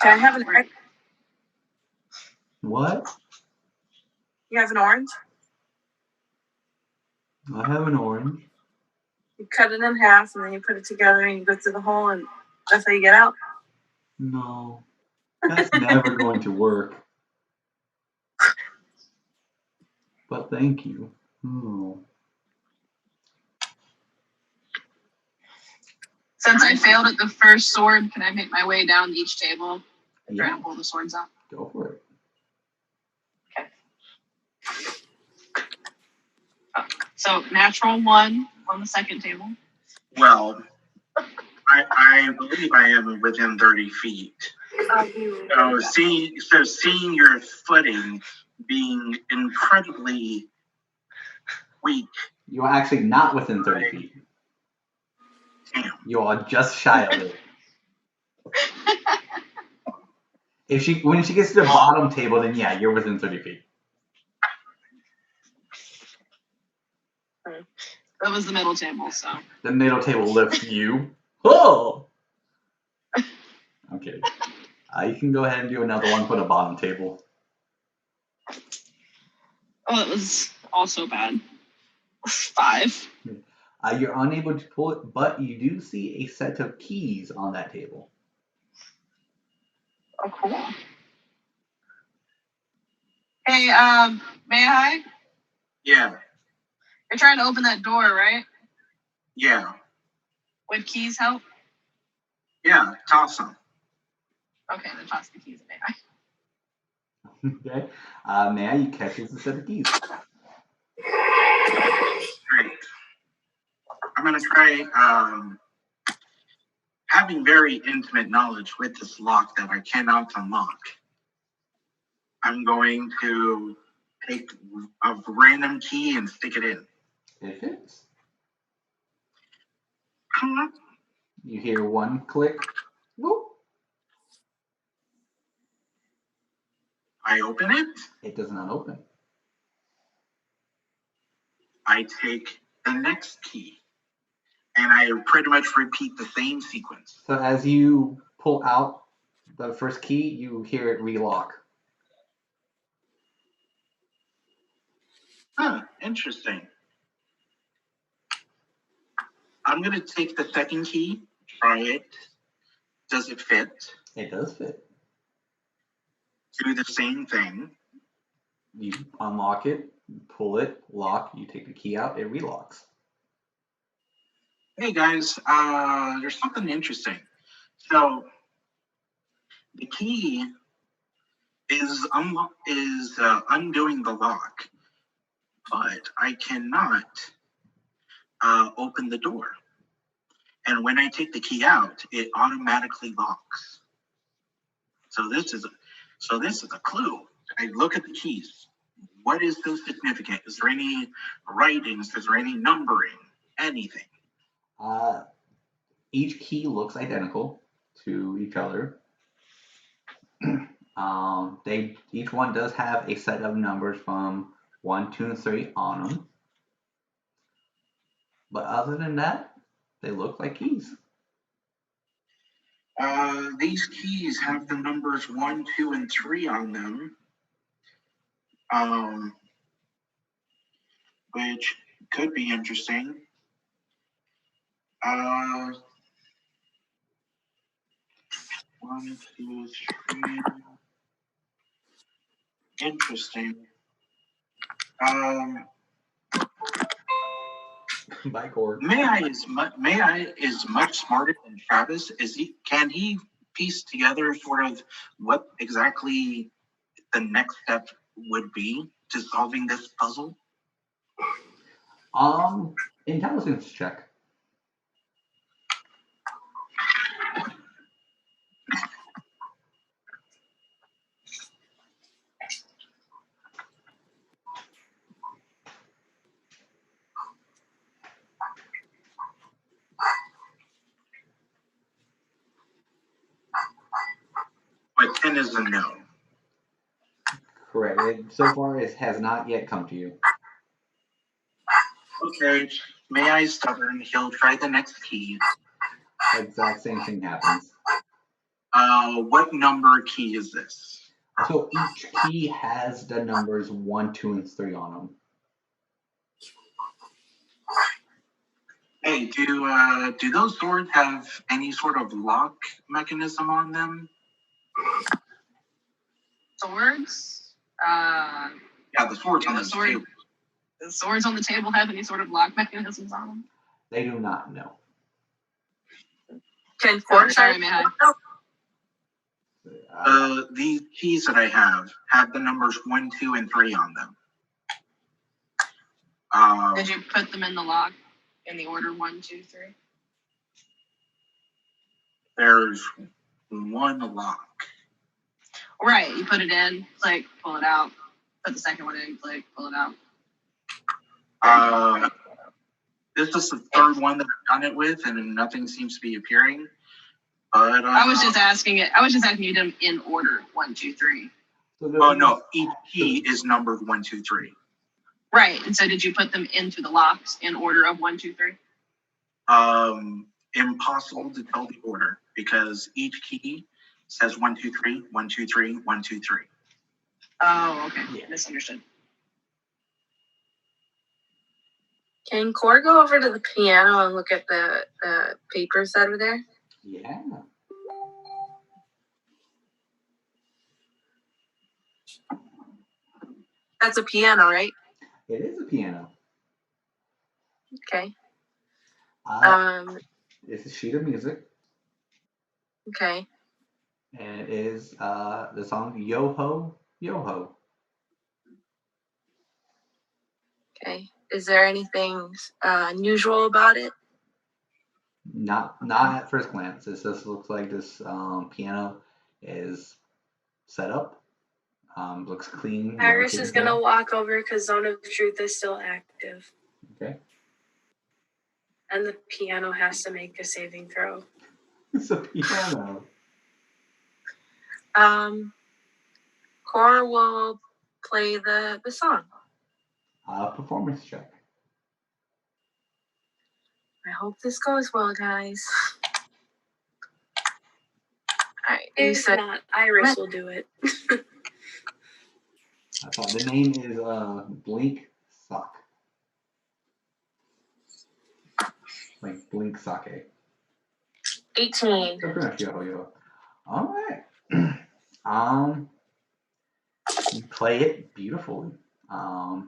Can I have an orange? What? You have an orange? I have an orange. You cut it in half and then you put it together and you go through the hole and that's how you get out? No. That's never going to work. But thank you. Oh. Since I failed at the first sword, can I make my way down each table and try Yeah, to pull the swords out? go for it. So natural 1 on the second table. Well, I believe I am within 30 feet. So seeing your footing being incredibly weak. You are actually not within 30 feet. Damn. You are just shy of it. When she gets to the bottom table, then yeah, you're within 30 feet. That was the middle table, so. The middle table lifts you. Oh! Okay. You can go ahead and do another one for the bottom table. Oh, it was also bad. 5. You're unable to pull it, but you do see a set of keys on that table. Oh, cool. Hey, may I? Yeah, You're trying to open that door, right? yeah, Would keys help? yeah, toss them. Okay, then toss the keys, may I? Okay. Now you catches the set of keys. Great. I'm going to try having very intimate knowledge with this lock that I cannot unlock. I'm going to take a random key and stick it in. It fits. You hear one click. Whoop. I open it. It does not open. I take the next key. And I pretty much repeat the same sequence. So as you pull out the first key, you hear it relock. Huh, interesting. I'm going to take the second key, try it. Does it fit? It does fit. Do the same thing. You unlock it, pull it, lock, you take the key out, it relocks. Hey guys, there's something interesting. So the key is undoing the lock, but I cannot open the door. And when I take the key out, it automatically locks. So this is a clue. I look at the keys. What is so significant? Is there any writings? Is there any numbering? Anything? Each key looks identical to each other. Each one does have a set of numbers from 1, 2, and 3 on them. But other than that, they look like keys. These keys have the numbers 1, 2, and 3 on them. Which could be interesting. 1, 2, 3. Interesting. By Cord. May-Ighe is much smarter than Travis. Can he piece together sort of what exactly the next step would be to solving this puzzle? Intelligence check. 10 is a no. Correct. So far, it has not yet come to you. Okay, May-Ighe is stubborn. He'll try the next key. Exact same thing happens. What number key is this? So each key has the numbers 1, 2, and 3 on them. Hey, do those swords have any sort of lock mechanism on them? Swords? Yeah, the swords on the table. The swords on the table have any sort of lock mechanisms on them? They do not know. Can Sorry, May-Ighe. These keys that I have the numbers 1, 2, and 3 on them. Did you put them in the lock in the order 1, 2, 3? There's one lock. Right, you put it in, click, pull it out. Put the second one in, click, pull it out. This is the third one that I've done it with, and nothing seems to be appearing. But I was just asking you to do them in order 1, 2, 3. Oh no, each key is numbered 1, 2, 3. Right, and so did you put them into the locks in order of 1, 2, 3? Impossible to tell the order because each key says 1, 2, 3, 1, 2, 3, 1, 2, 3. Oh, okay. Yeah, misunderstood. Can Core go over to the piano and look at the papers over there? Yeah. That's a piano, right? It is a piano. Okay. It's a sheet of music. Okay. And it is the song Yo Ho, Yo Ho. Okay. Is there anything unusual about it? Not at first glance. It just looks like this piano is set up. Looks clean. Iris is going to walk over because Zone of Truth is still active. Okay. And the piano has to make a saving throw. It's a piano. Core will play the song. Performance check. I hope this goes well, guys. All right. If not, Iris will do it. I thought the name is Blink Sock. Like Blink Sake. 18. So pretty much yo. All right. You play it beautifully.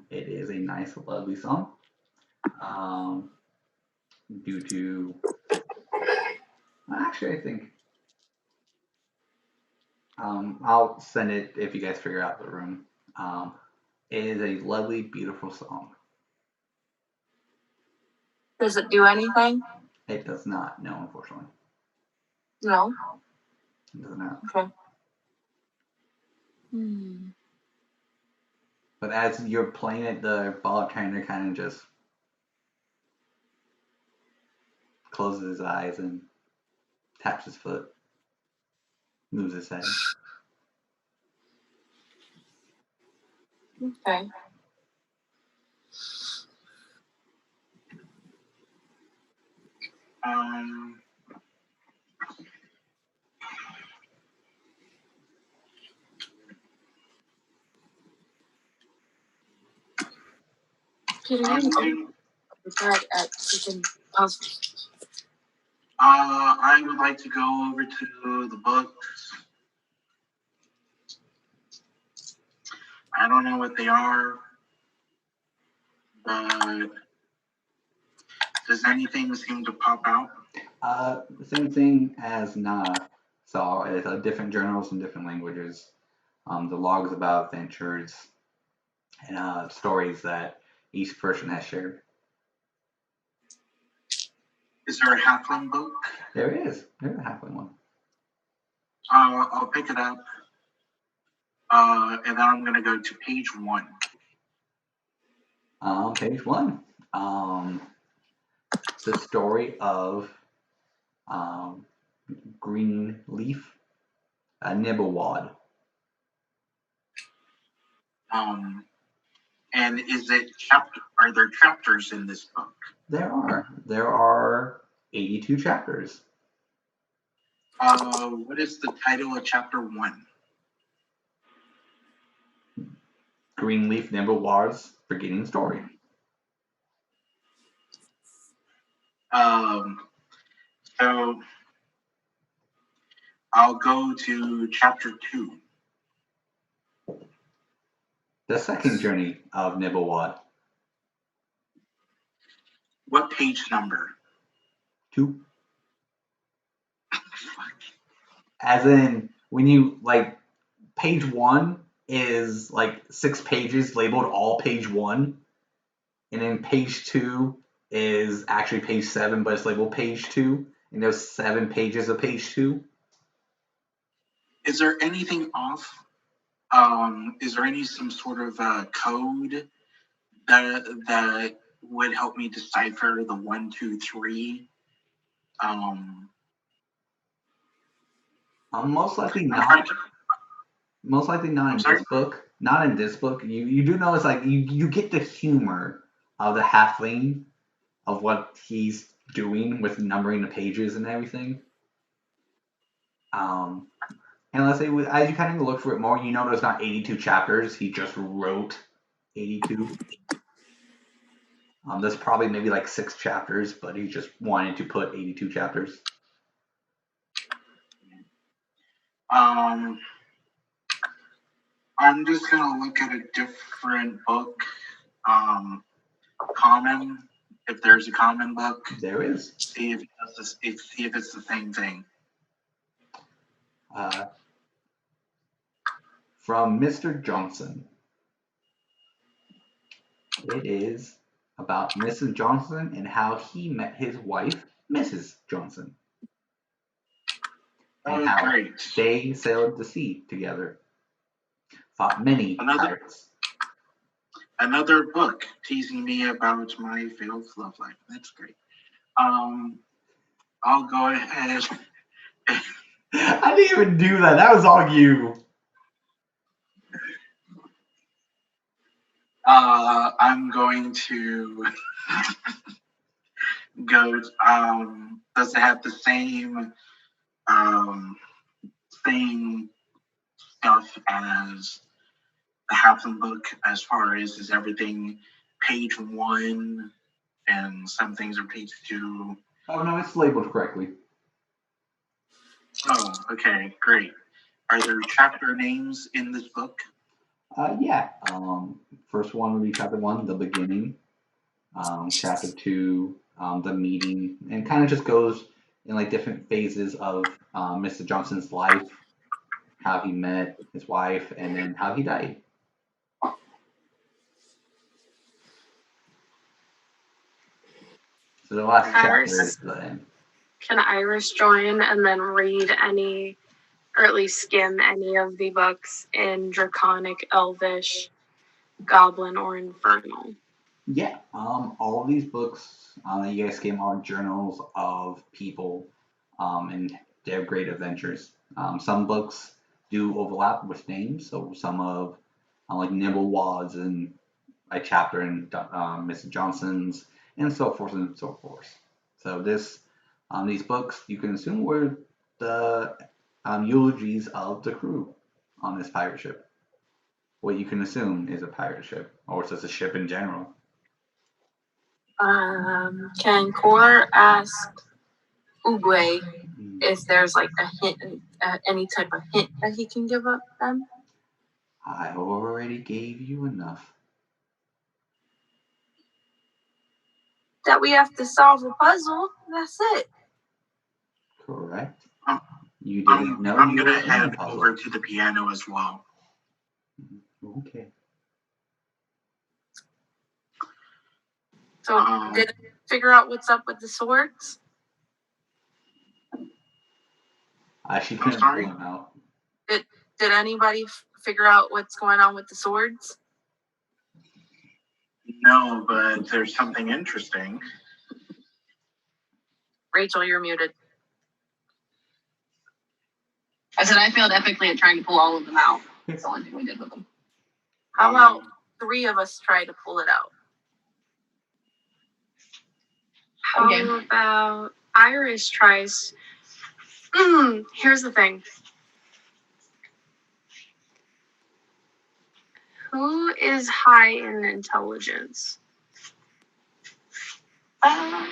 It is a nice, lovely song. Due to, actually, I think I'll send it if you guys figure out the room. It is a lovely, beautiful song. Does it do anything? It does not, no, unfortunately. No. It does not. Okay. But as you're playing it, the bartender kind of just closes his eyes and taps his foot, moves his head. Okay. Peter, I would like to go over to the books. I don't know what they are, but does anything seem to pop out? The same thing as Na saw. It's different journals in different languages. The logs about adventures and stories that each person has shared. Is there a halfling book? There is. There's a halfling one. I'll pick it up. And then I'm going to go to page 1. Page 1. The story of Green Leaf Nibblewad. And is it are there chapters in this book? There are 82 chapters. What is the title of chapter 1? Greenleaf Nimblewad's beginning story. So I'll go to chapter 2. The second journey of Nibblewad. What page number? 2. As in, when you, like, page 1 is, like, 6 pages labeled all page 1. And then page 2 is actually page 7, but it's labeled page 2. And there's 7 pages of page 2. Is there anything off? Is there some sort of code that would help me decipher the 1, 2, 3? Most likely not. Most likely not in this book. Not in this book. You do know it's like you get the humor of the halfling of what he's doing with numbering the pages and everything. And let's say as you kind of look for it more, you know there's not 82 chapters. He just wrote 82. There's probably maybe like 6 chapters, but he just wanted to put 82 chapters. I'm just gonna look at a different book. Common, if there's a common book. There is. See if it's the same thing. From Mr. Johnson. It is about Mrs. Johnson and how he met his wife, Mrs. Johnson. And how they sailed the sea together. Fought many pirates. Another book teasing me about my failed love life. That's great. I'll go ahead. I didn't even do that. That was all you. I'm going to go. Does it have the same stuff as the Halfling book? As far as is everything page 1 and some things are page 2? Oh no, it's labeled correctly. Oh, okay, great. Are there chapter names in this book? Yeah. First one would be chapter 1, the beginning. Chapter 2, the meeting, and kind of just goes in like different phases of Mr. Johnson's life, how he met his wife, and then how he died. So the last chapter is the end. Can Iris join and then read any, or at least skim any of the books in Draconic, Elvish, Goblin, or Infernal? Yeah, all of these books that you guys skim are journals of people and their great adventures. Some books do overlap with names, so some of like Nibblewad's and a chapter in Mr. Johnson's, and so forth and so forth. So these books you can assume were the eulogies of the crew on this pirate ship. What you can assume is a pirate ship, or just a ship in general. Can Kor ask Oogway if there's like a hint, any type of hint that he can give up them? I already gave you enough. That we have to solve a puzzle. That's it. Correct. You didn't know I'm you gonna were in head a puzzle. over to the piano as well. Okay. So did I figure out what's up with the swords? She couldn't pull them out. Did anybody figure out what's going on with the swords? No, but there's something interesting. Rachel, you're muted. I said I failed epically at trying to pull all of them out. That's the only thing we did with them. How about 3 of us try to pull it out? How about Iris tries? Here's the thing. Who is high in intelligence? Not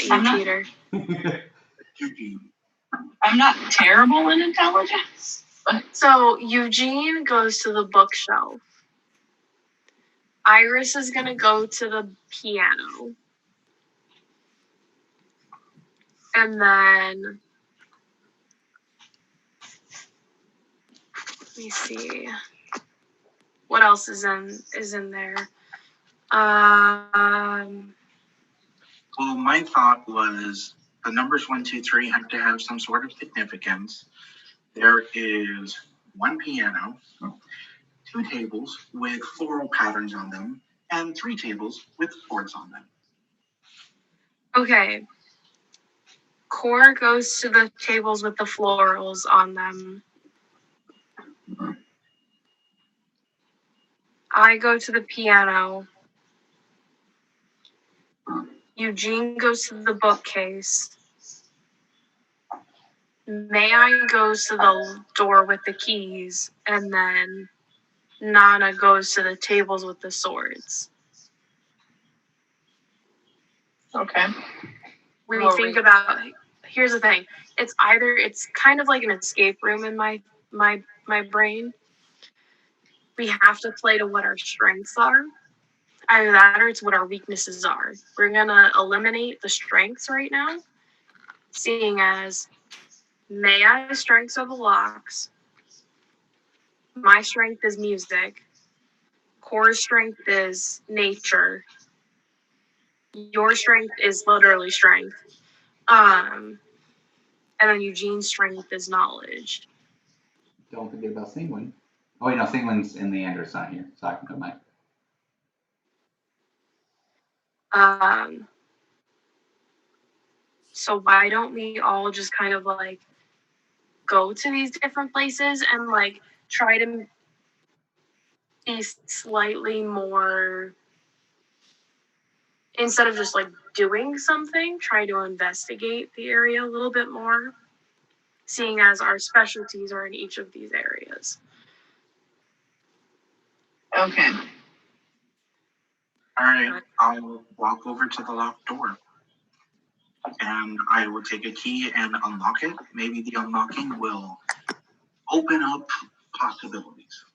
you, Peter. I'm not terrible in intelligence. So Eugene goes to the bookshelf. Iris is going to go to the piano. And then, let me see. What else is in there? Well, my thought was the numbers 1, 2, 3 have to have some sort of significance. There is 1 piano, 2 tables with floral patterns on them, and 3 tables with swords on them. Okay. Core goes to the tables with the florals on them. I go to the piano. Eugene goes to the bookcase. May-Ighe goes to the door with the keys. And then Nana goes to the tables with the swords. Okay. We think about, here's the thing. It's kind of like an escape room in my brain. We have to play to what our strengths are. Either that or it's what our weaknesses are. We're going to eliminate the strengths right now, seeing as May-Ighe's strengths are the locks. My strength is music. Core's strength is nature. Your strength is literally strength. And then Eugene's strength is knowledge. Don't forget about Senguine. Oh wait, no, Senguine's in the Leander's not here, so I can go back. So why don't we all just kind of like go to these different places and like try to be slightly more, instead of just like doing something, try to investigate the area a little bit more, seeing as our specialties are in each of these areas. Okay. All right, I'll walk over to the locked door. And I will take a key and unlock it. Maybe the unlocking will open up possibilities.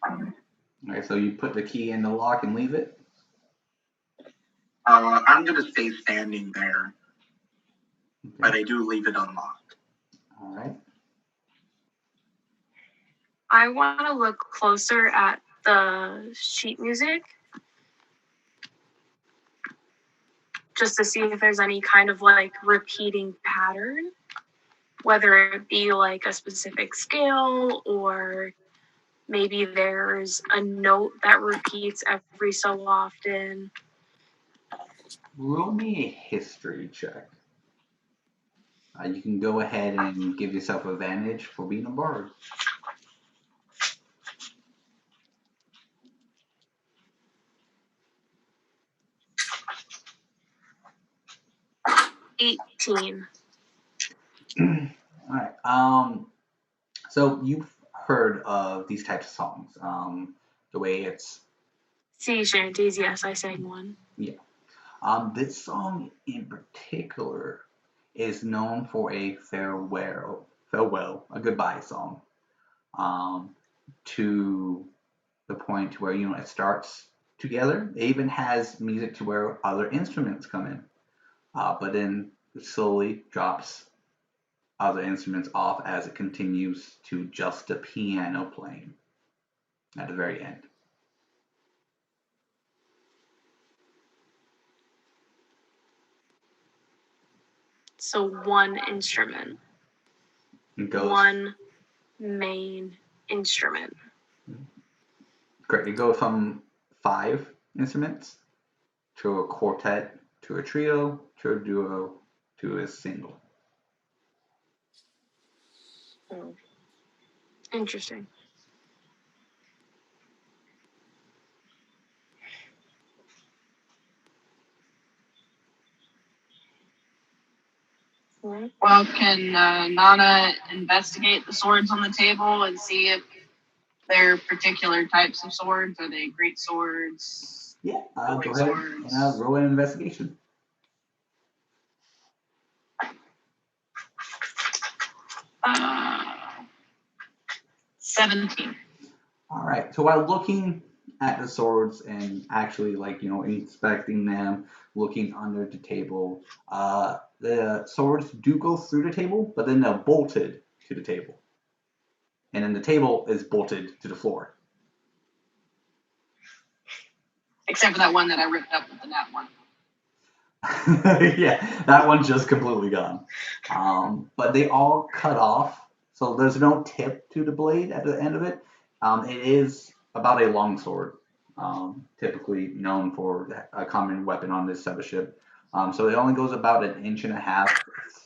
Alright, so you put the key in the lock and leave it? I'm going to stay standing there, but I do leave it unlocked. Alright. I want to look closer at the sheet music just to see if there's any kind of like repeating pattern, whether it be like a specific scale or maybe there's a note that repeats every so often. Roll me a history check. You can go ahead and give yourself advantage for being a bard. $18. Alright. So you've heard of these types of songs. The way it's Sea shanties, yes, I sang one. Yeah. This song in particular is known for a farewell, a goodbye song. To the point where it starts together. It even has music to where other instruments come in, but then it slowly drops other instruments off as it continues to just the piano playing at the very end. So one instrument. One main instrument. Correct. It goes from 5 instruments to a quartet, to a trio, to a duo, to a single. Oh. Interesting. Well, can Nana investigate the swords on the table and see if they're particular types of swords? Are they great swords? Yeah, go ahead swords? and roll an investigation. 17. All right. So while looking at the swords and actually, like, inspecting them, looking under the table, the swords do go through the table, but then they're bolted to the table. And then the table is bolted to the floor. Except for that one that I ripped up with the nat one. Yeah, that one's just completely gone. But they all cut off, so there's no tip to the blade at the end of it. It is about a long sword, typically known for a common weapon on this type of ship. So it only goes about 1.5 inches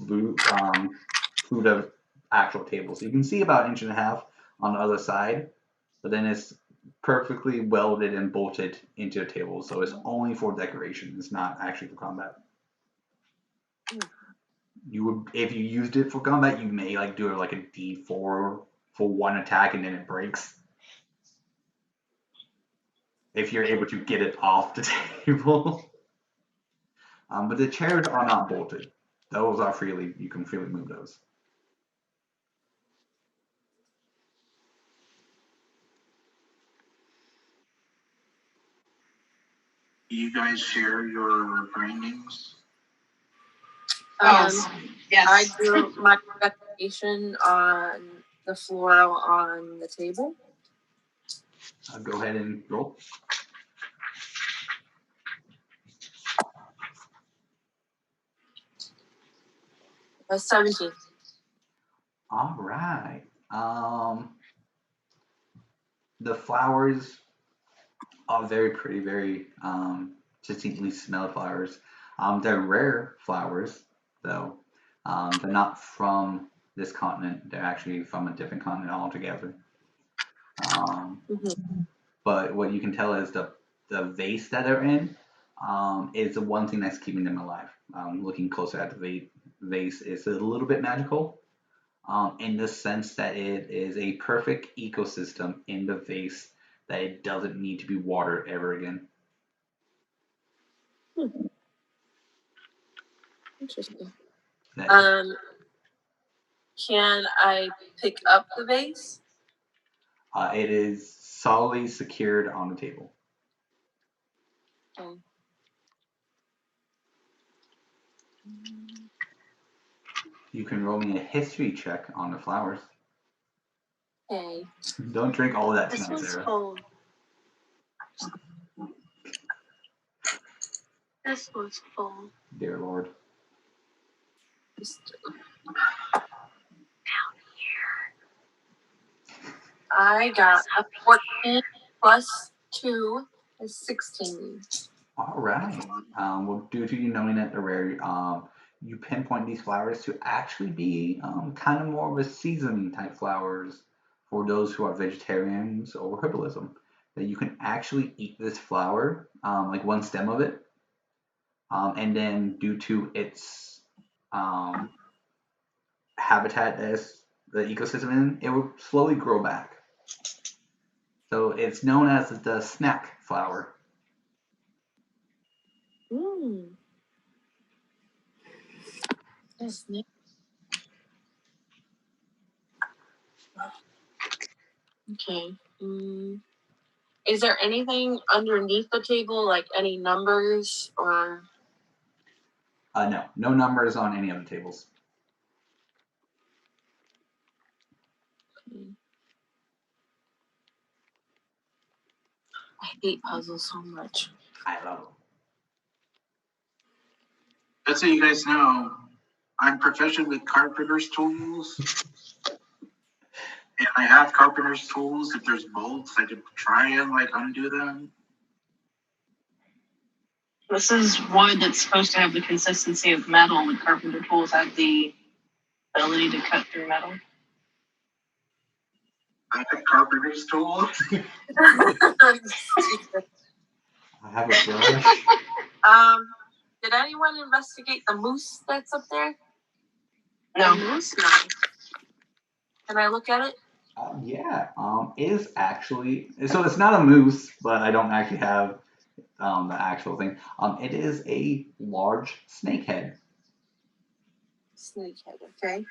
through the actual table. So you can see about 1.5 inches on the other side, but then it's perfectly welded and bolted into the table. So it's only for decoration. It's not actually for combat. You would, if you used it for combat, you may do a D4 for one attack and then it breaks. If you're able to get it off the table. But the chairs are not bolted. Those are you can freely move those. Do you guys share your findings? Yes. I drew my investigation on the floral on the table. I'll go ahead and roll. That's 17. All right. The flowers are very pretty, very distinctly smelled flowers. They're rare flowers, though. They're not from this continent. They're actually from a different continent altogether. But what you can tell is the vase that they're in is the one thing that's keeping them alive. Looking closer at the vase, it's a little bit magical in the sense that it is a perfect ecosystem in the vase that it doesn't need to be watered ever again. Interesting. Can I pick up the vase? It is solidly secured on the table. Oh. You can roll me a history check on the flowers. Okay. Don't drink all of that This tonight, was Sarah. full. This was full. Dear Lord. Down here. I got a 14 plus 2 is 16. All right. Well, due to you knowing that they're rare, you pinpoint these flowers to actually be kind of more of a seasoning type flowers for those who are vegetarians or herbalism. That you can actually eat this flower, like one stem of it, and then due to its habitat as the ecosystem in, it will slowly grow back. So it's known as the snack flower. That's neat. Okay. Is there anything underneath the table, like any numbers or? No numbers on any of the tables. I hate puzzles so much. I love them. Just so you guys know, I'm proficient with carpenter's tools. And I have carpenter's tools. If there's bolts, I could try and undo them. This is wood that's supposed to have the consistency of metal, and carpenter tools have the ability to cut through metal. I have carpenter's tools. I have a brush. Did anyone investigate the moose that's up there? No. The moose? No. Can I look at it? Yeah. Is actually so it's not a moose, but I don't actually have the actual thing. It is a large snakehead. Snakehead, okay.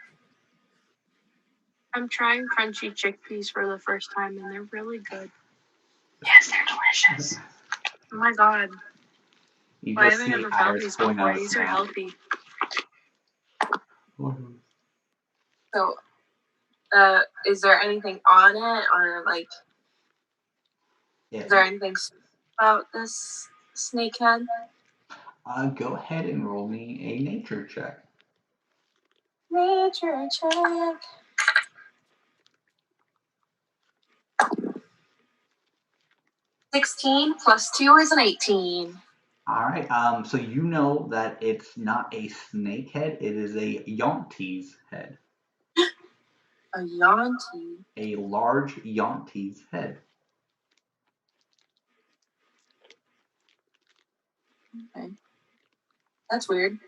I'm trying crunchy chickpeas for the first time, and they're really good. Yes, they're delicious. Oh my god. You Why just have I see never felt Iris these pulling before? out a These are snack. healthy. So, is there anything on it, or like, Yeah. is there anything about this snakehead? Go ahead and roll me a nature check. Nature check. (16 plus 2 is an 18. All right. So you know that it's not a snakehead; it is a Yonti's head. A Yonti. A large Yonti's head. Okay. That's weird.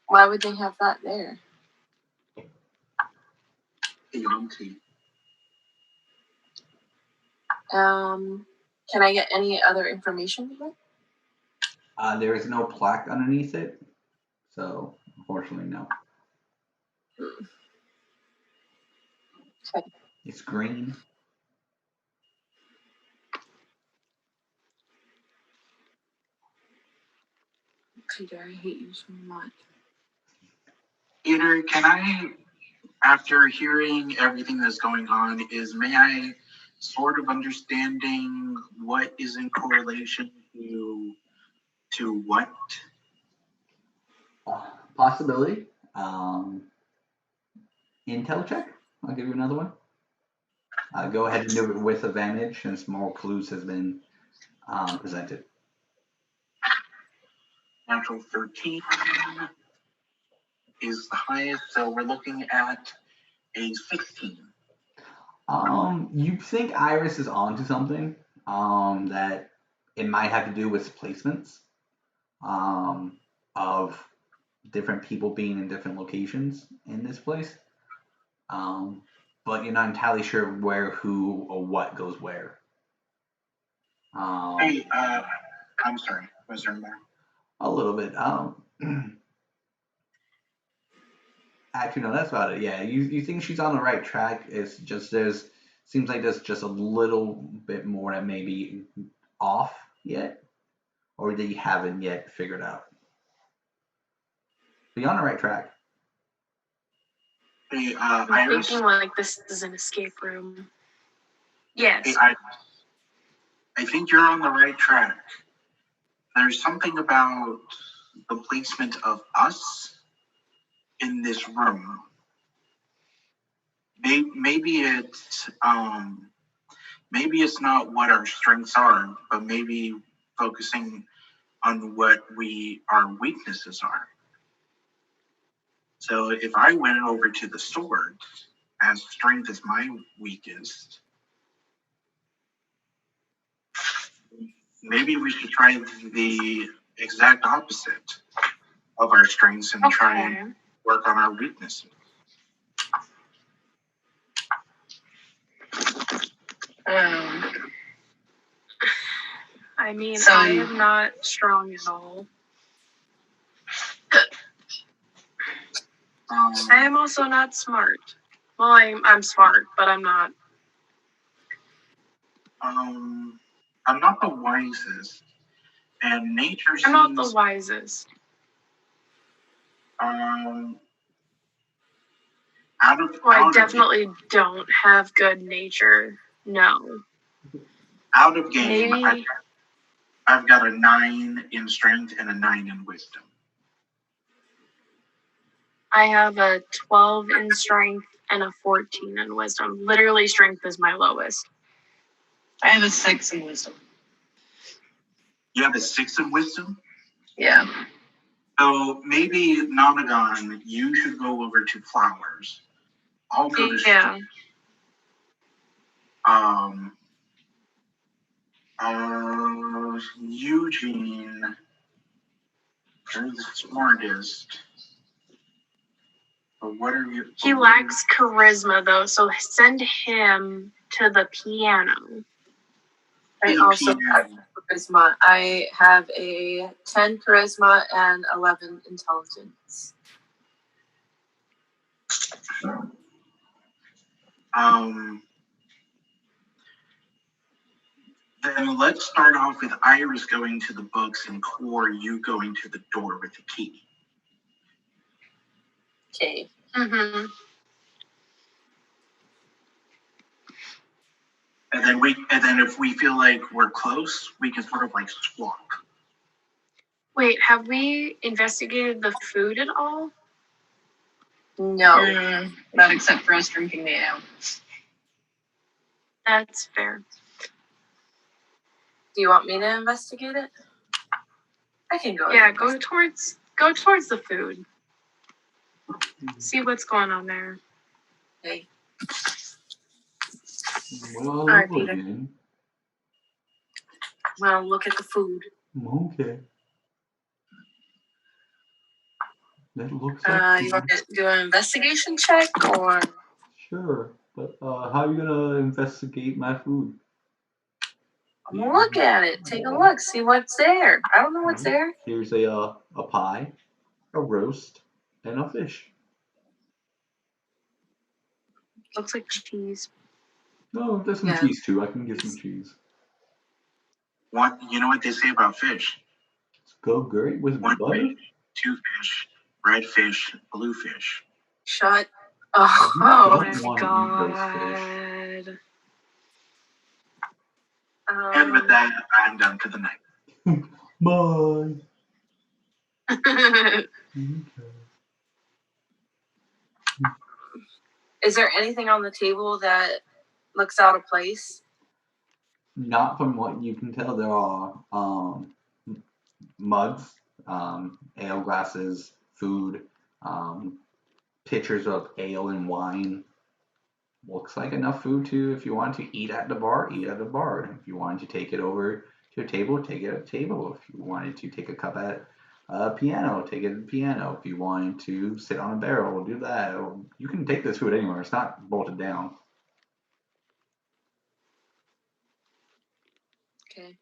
Why would they have that there? Yonti. Can I get any other information with it? There is no plaque underneath it, so unfortunately, no. Okay. It's green. Peter, I hate you so much. Peter, can I, after hearing everything that's going on, may I sort of understanding what is in correlation to what? Possibility. Intel check. I'll give you another one. Go ahead and do it with advantage since more clues has been presented. Natural 13 is the highest, so we're looking at a 16. You think Iris is onto something that it might have to do with placements of different people being in different locations in this place. But you're not entirely sure where, who, or what goes where. Hey, I'm sorry, was there more? A little bit. Actually, no, that's about it. Yeah, you think she's on the right track. It's just seems like there's just a little bit more that may be off yet, or that you haven't yet figured out. But you're on the right track. Hey, I'm Iris? thinking like this is an escape room. Yes. Hey, Iris. I think you're on the right track. There's something about the placement of us in this room. Maybe it's not what our strengths are, but maybe focusing on what our weaknesses are. So if I went over to the sword, as strength is my weakest, maybe we should try the exact opposite of our strengths and try and work on our weaknesses. I mean, So- I am not strong at all. I am also not smart. Well, I'm smart, but I'm not. I'm not the wisest, and nature seems. I'm not the wisest. I definitely don't have good nature. No. Out of game, Maybe. I've got a 9 in strength and a 9 in wisdom. I have a 12 in strength and a 14 in wisdom. Literally, strength is my lowest. I have a 6 in wisdom. You have a 6 in wisdom? Yeah. So maybe, Nonagon, you should go over to flowers. I'll go to Yeah. Eugene, you're the smartest. But what are you? He lacks charisma, though, so send him to the piano. I also have charisma. I have a 10 charisma and 11 intelligence. Then let's start off with Iris going to the books and Core, you going to the door with the key. Okay. Mm-hmm. And then if we feel like we're close, we can sort of like swap. Wait, have we investigated the food at all? No. Not except for us drinking the ale. That's fair. Do you want me to investigate it? I can go. Yeah, go towards the food. See what's going on there. Okay. Well, All right, hello Peter. again. Well, look at the food. Okay. That looks like You want to do an investigation check or? Sure, but how are you gonna investigate my food? Look at it. Take a look. See what's there. I don't know what's there. Here's a pie, a roast, and a fish. Looks like cheese. No, there's some cheese too. I can get some cheese. What you know what they say about fish? It's go great with One butter. fish, two fish, red fish, blue fish. Shut. Oh Don't my wanna eat those fish. god. And with that, I'm done for the night. Bye. Okay. Is there anything on the table that looks out of place? Not from what you can tell. There are mugs, ale glasses, food, pitchers of ale and wine. Looks like enough food to, if you want to eat at the bar, eat at the bar. If you wanted to take it over to a table, take it at a table. If you wanted to take a cup at a piano, take it at the piano. If you wanted to sit on a barrel, do that. You can take this food anywhere. It's not bolted down. Okay.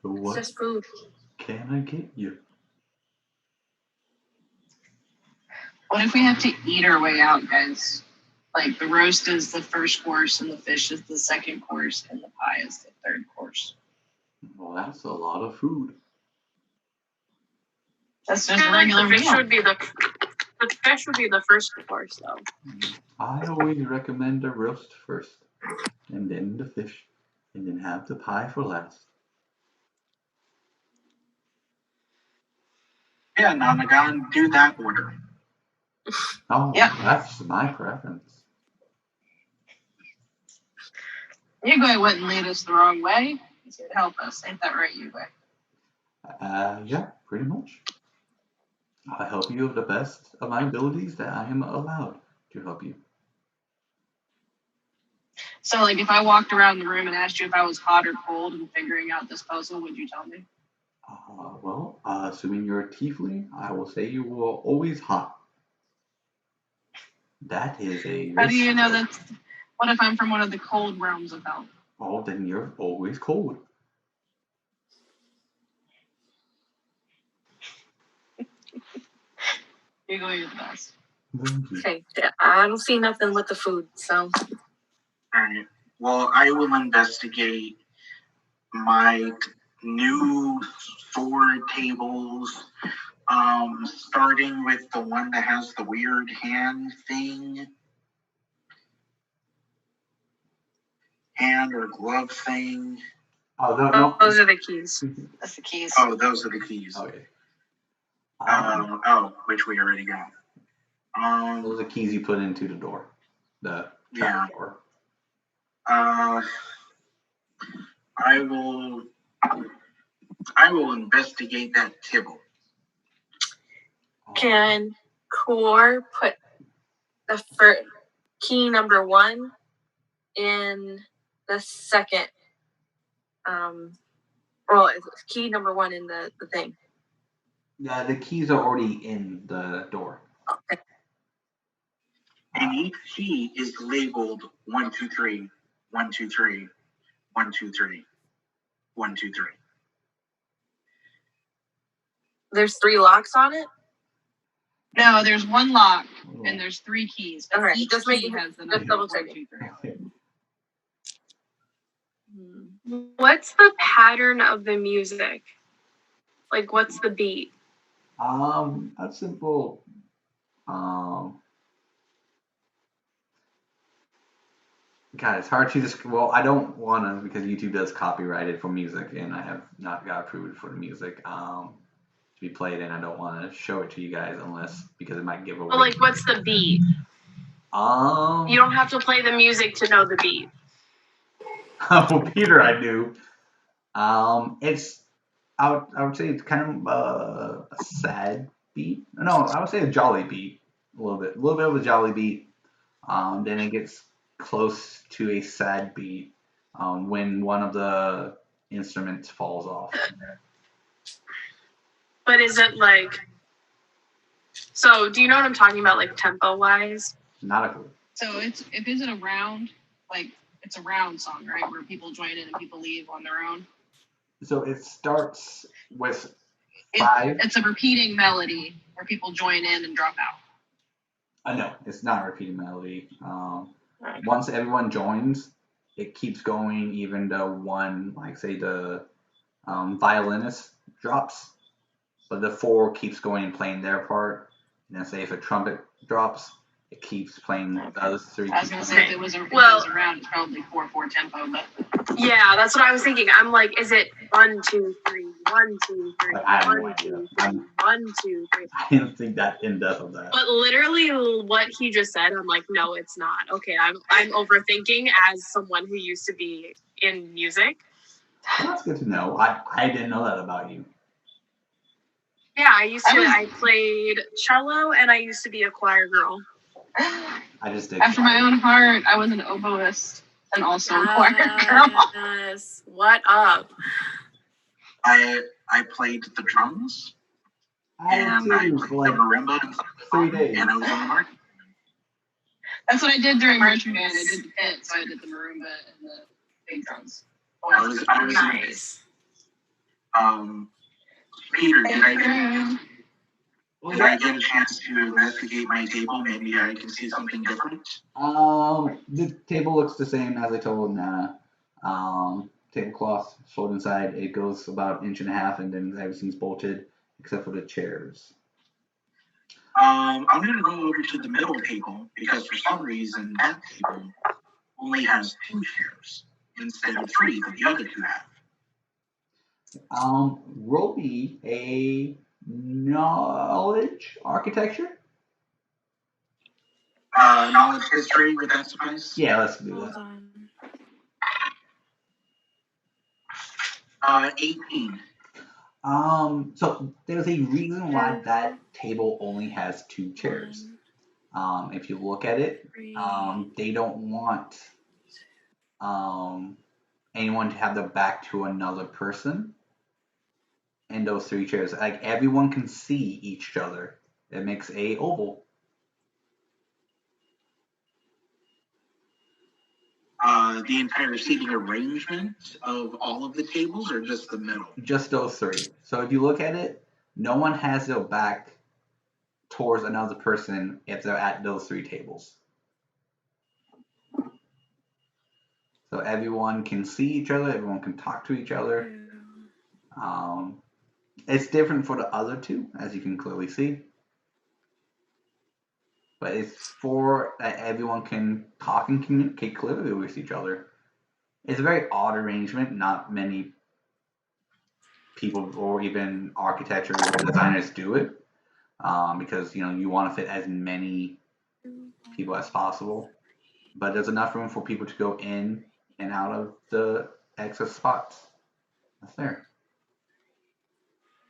So It's what just food. can I get you? What if we have to eat our way out, guys? Like the roast is the first course and the fish is the second course and the pie is the third course. Well, that's a lot of food. That's just a I feel like regular the fish meal. would be the fish would be the first course, though. I always recommend a roast first, and then the fish, and then have the pie for last. Yeah, Nanagan, do that order. Oh, Yeah. that's my preference. Yigwe wouldn't lead us the wrong way. He's here to help us. Ain't that right, Yigwe? Yeah, pretty much. I'll help you of the best of my abilities that I am allowed to help you. So, like, if I walked around the room and asked you if I was hot or cold and figuring out this puzzle, would you tell me? Well, assuming you're a tiefling, I will say you were always hot. That is a How do you risk. know that's... What if I'm from one of the cold realms of hell? Oh, then you're always cold. Yigwe, you're the best. Okay. I don't see nothing with the food, so. Alright. Well, I will investigate my new 4 tables. Starting with the one that has the weird hand thing. Hand or glove thing. Oh, no. Those are the keys. That's the keys. Oh, those are the keys. Okay. Which we already got. Those are the keys you put into the door. The trap door. I will investigate that tibble. Can Core put for key number 1 in the second. It's key number 1 in the thing. Yeah, the keys are already in the door. Okay. And each key is labeled 1, 2, 3, 1, 2, 3, 1, 2, 3, 1, 2, 3. There's 3 locks on it? No, there's 1 lock and there's 3 keys. All right, Each just key making has the just number double 1, checking. 2, 3. What's the pattern of the music? Like, what's the beat? That's simple. God, it's hard to just. Well, I don't want to because YouTube does copyrighted for music, and I have not got approved for the music to be played, and I don't want to show it to you guys unless because it might give away. But like, what's the beat? You don't have to play the music to know the beat. Well, Peter, I do. It's. I would say it's kind of a sad beat. No, I would say a jolly beat. A little bit of a jolly beat. Then it gets close to a sad beat when one of the instruments falls off. But is it like? So, do you know what I'm talking about, like tempo wise? Not a clue. So is it a round? Like it's a round song, right? Where people join in and people leave on their own. So it starts with 5. It's a repeating melody where people join in and drop out. No, it's not a repeating melody. Once everyone joins, it keeps going even though one, like say the violinist drops, but the 4 keeps going and playing their part. And then say if a trumpet drops, it keeps playing the other 3. I was gonna say if it was around, it's probably 4/4 tempo, but yeah, that's what I was thinking. I'm like, is it 1, 2, 3, 1, 2, 3, I have no 1, idea. 2, 3, 1, 2, 3. I didn't think that in depth of that. But literally, what he just said, I'm like, no, it's not. Okay, I'm overthinking as someone who used to be in music. Well, that's good to know. I didn't know that about you. Yeah, I played cello and I used to be a choir girl. I just did. After my own heart, I was an oboist and also a choir girl. Yes. What up? I played the drums. And I played the marimba and 3 days. And I was on the market. That's what I did during marching band. I did the pit, so I did the marimba and the big drums. I was Nice. Peter, did I get a chance to investigate my table? Maybe I can see something different. The table looks the same as I told Nana. Tablecloth fold inside. It goes about 1.5 inches, and then everything's bolted except for the chairs. I'm gonna go over to the middle table because for some reason that table only has 2 chairs instead of 3 that the other 2 have. Roll me a knowledge architecture. Knowledge history, would that suffice? Yeah, let's do Hold that. 18. So there's a reason why that table only has 2 chairs. If you look at it, they don't want anyone to have their back to another person in those 3 chairs. Like everyone can see each other. It makes a oval. The entire seating arrangement of all of the tables, or just the middle? Just those 3. So if you look at it, no one has their back towards another person if they're at those 3 tables. So everyone can see each other, everyone can talk to each other. It's different for the other 2, as you can clearly see. But it's for that everyone can talk and communicate clearly with each other. It's a very odd arrangement. Not many people or even architecture or designers do it because you want to fit as many people as possible. But there's enough room for people to go in and out of the exit spots. That's there.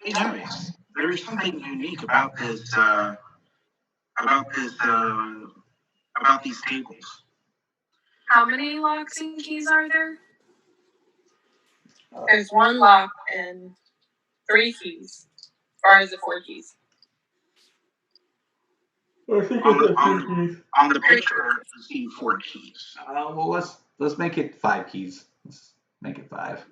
Hey guys, there's something unique about this about these tables. How many locks and keys are there? There's one lock and 3 keys. Or is it 4 keys? I think On the, it's on, 3 keys. on the picture, you see 4 keys. Well, let's make it 5 keys. Let's make it 5.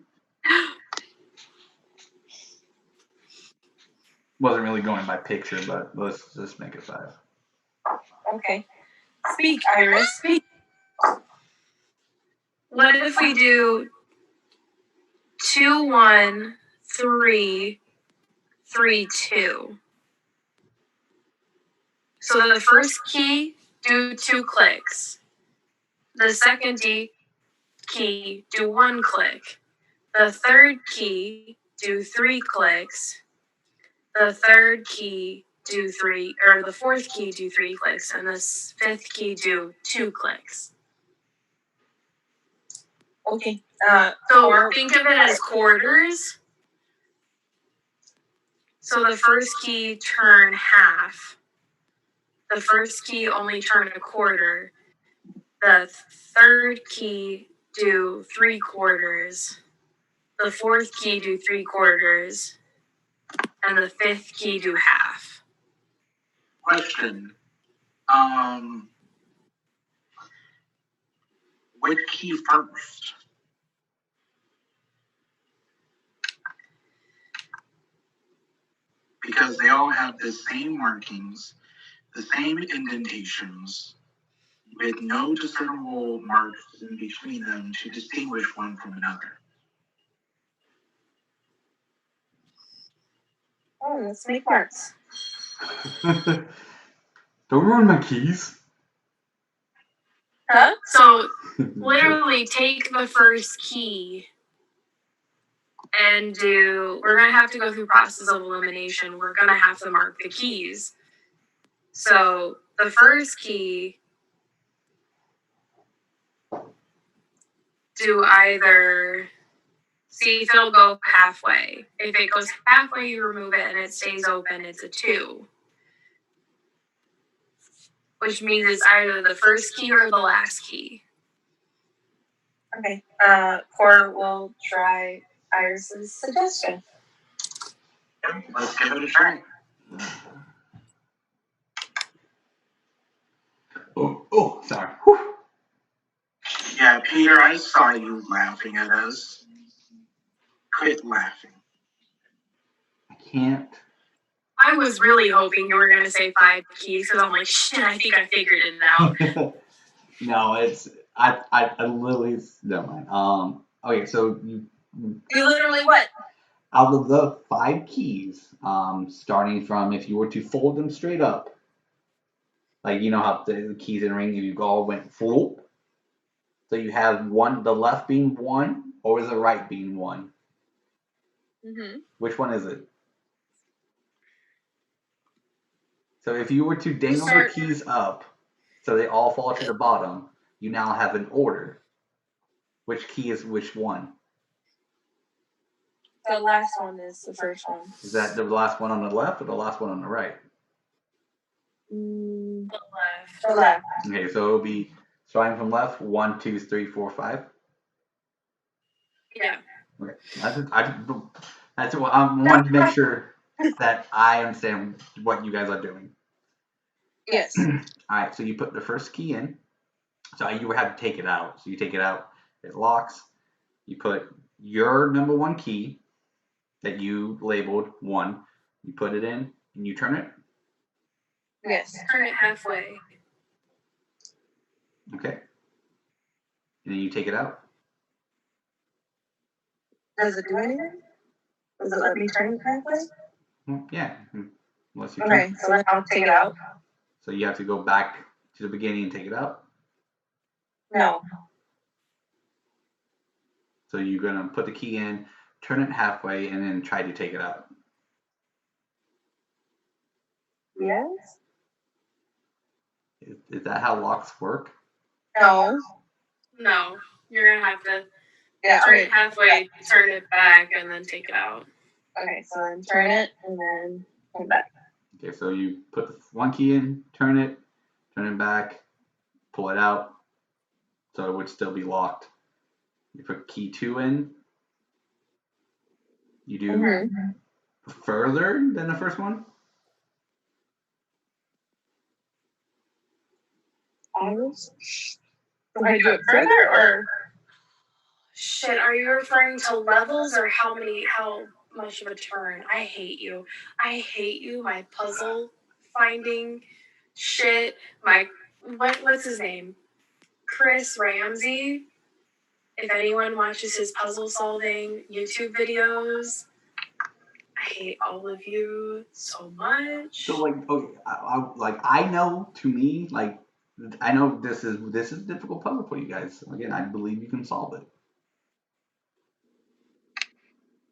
Wasn't really going by picture, but let's just make it 5. Okay. Speak, Iris. Speak. What if we do 2, 1, 3, 3, 2? So the first key, do 2 clicks. The second key, do 1 click. The third key, do 3 clicks. The third key, do 3, or the fourth key, do 3 clicks. And the fifth key, do 2 clicks. Okay. So think of it as quarters. So the first key, turn half. The first key, only turn a quarter. The third key, do 3 quarters. The fourth key, do 3 quarters. And the fifth key, do half. Question. Which key first? Because they all have the same markings, the same indentations, with no discernible marks in between them to distinguish one from another. Oh, let's make marks. Don't ruin my keys. Huh? So literally take the first key and we're going to have to go through process of elimination. We're going to have to mark the keys. So the first key, do either, see if it'll go halfway. If it goes halfway, you remove it and it stays open, it's a 2. Which means it's either the first key or the last key. Okay. Cora will try Iris's suggestion. Yep, let's give it a try. Oh, sorry. Whew. Yeah, Peter, I saw you laughing at us. Quit laughing. I can't. I was really hoping you were going to say 5 keys because I'm like, shit, I think I figured it out. No, it's I literally never mind. Okay, so You literally what? out of the 5 keys, starting from if you were to fold them straight up, like you know how the keys in ring, you all went floop. So you have one, the left being 1, or is the right being 1? Mm-hmm. Which one is it? So if you were to dangle the keys up, so they all fall to the bottom, you now have an order. Which key is which one? The last one is the first one. Is that the last one on the left or the last one on the right? The left. The left. Okay, so it'll be starting from left, 1, 2, 3, 4, 5. Yeah. Okay, that's what I wanted to make sure that I understand what you guys are doing. Yes. All right, so you put the first key in. So you would have to take it out. So you take it out, it locks. You put your number 1 key that you labeled 1. You put it in and you turn it. Yes. Turn it halfway. Okay. And then you take it out. Does it do anything? Does it let me turn it halfway? Yeah. Unless you turn. Okay, so then I'll take it out. So you have to go back to the beginning and take it out. No. So you're gonna put the key in, turn it halfway, and then try to take it out. Yes? Is that how locks work? No. No. You're going to have to Yeah, turn okay. it halfway, turn it back, and then take it out. Okay, so then turn it and then come back. Okay, so you put the 1 key in, turn it back, pull it out, so it would still be locked. You put key 2 in. You do further than the first one? Iris? Do I do it further or? Shit, are you referring to levels or how much of a turn? I hate you. My puzzle finding shit. What's his name? Chris Ramsey. If anyone watches his puzzle solving YouTube videos, I hate all of you so much. So okay, I know, to me, I know this is a difficult puzzle for you guys. Again, I believe you can solve it.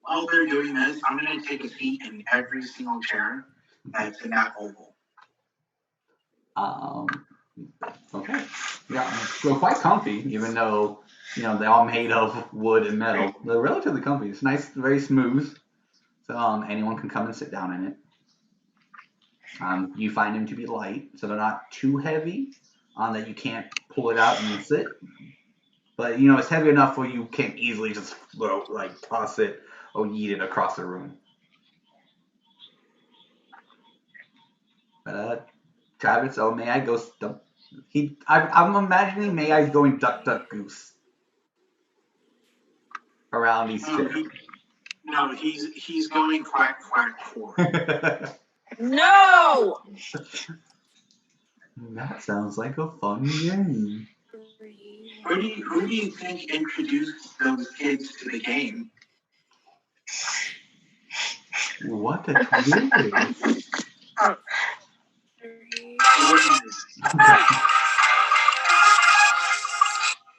While they're doing this, I'm going to take a seat in every single chair that's in that oval. Okay. Yeah, they're quite comfy, even though, they're all made of wood and metal. They're relatively comfy. It's nice, very smooth. So anyone can come and sit down in it. You find them to be light, so they're not too heavy that you can't pull it out and sit. But, it's heavy enough where you can't easily just toss it or yeet it across the room. But, Travis, May-Ighe goes... I'm imagining May-Ighe going duck, duck, goose around these chairs. No, he's going quack, quack, quack. No! That sounds like a fun game. Who do you think introduced those kids to the game? What a twist!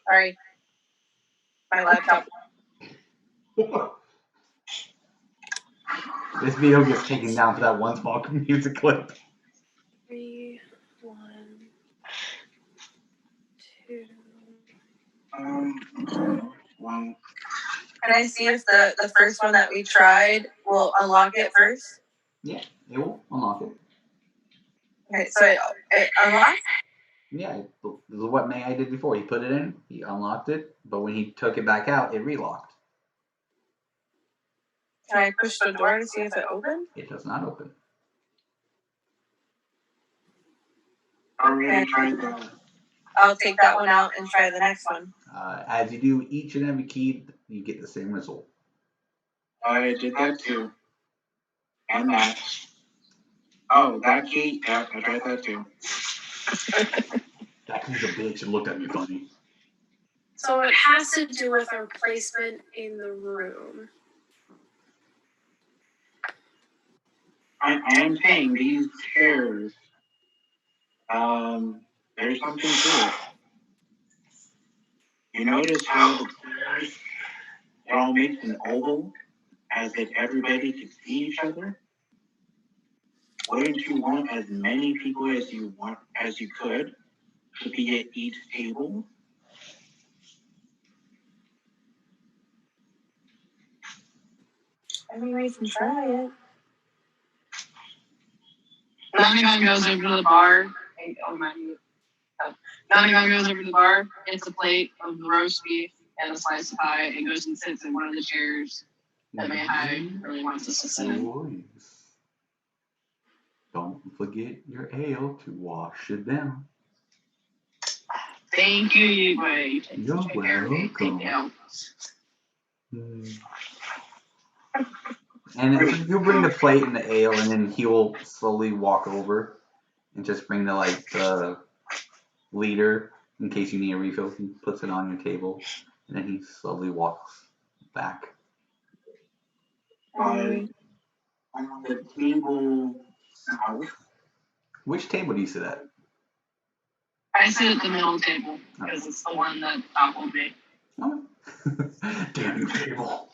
Sorry. My laptop. This video gets taken down for that one small music clip. 3, 1, 2. Well, Can I see if the first one that we tried will unlock it first? Yeah, it will unlock it. Okay, so it unlocks? Yeah, this is what May-Ighe did before. He put it in, he unlocked it, but when he took it back out, it relocked. Can I push the door to see if it opens? It does not open. already tried that. I'll take that one out and try the next one. As you do each and every key, you get the same result. I did that too. And that. Oh, that key? Yeah, I tried that too. That key's a bitch and looked at me funny. So it has to do with our placement in the room. I am saying these chairs, there's something to it. You notice how the chairs are all made an oval, as if everybody could see each other? Wouldn't you want as many people as you could to be at each table? I mean, we can try it. Nanagon goes over to the bar. Nanagon goes over to the bar, gets a plate of roast beef and a slice of pie, and goes and sits in one of the chairs that May-Ighe really wants us to sit in. Boys, don't forget your ale to wash it down. Thank you, Yeslie. You take You're such good care of me. welcome. Thank you. And you'll bring the plate and the ale, and then he will slowly walk over and just bring the leader in case you need a refill. He puts it on your table, and then he slowly walks back. On the table south. Which table do you sit at? I sit at the middle table because it's the one that Doc will be. Oh. Damn you, table.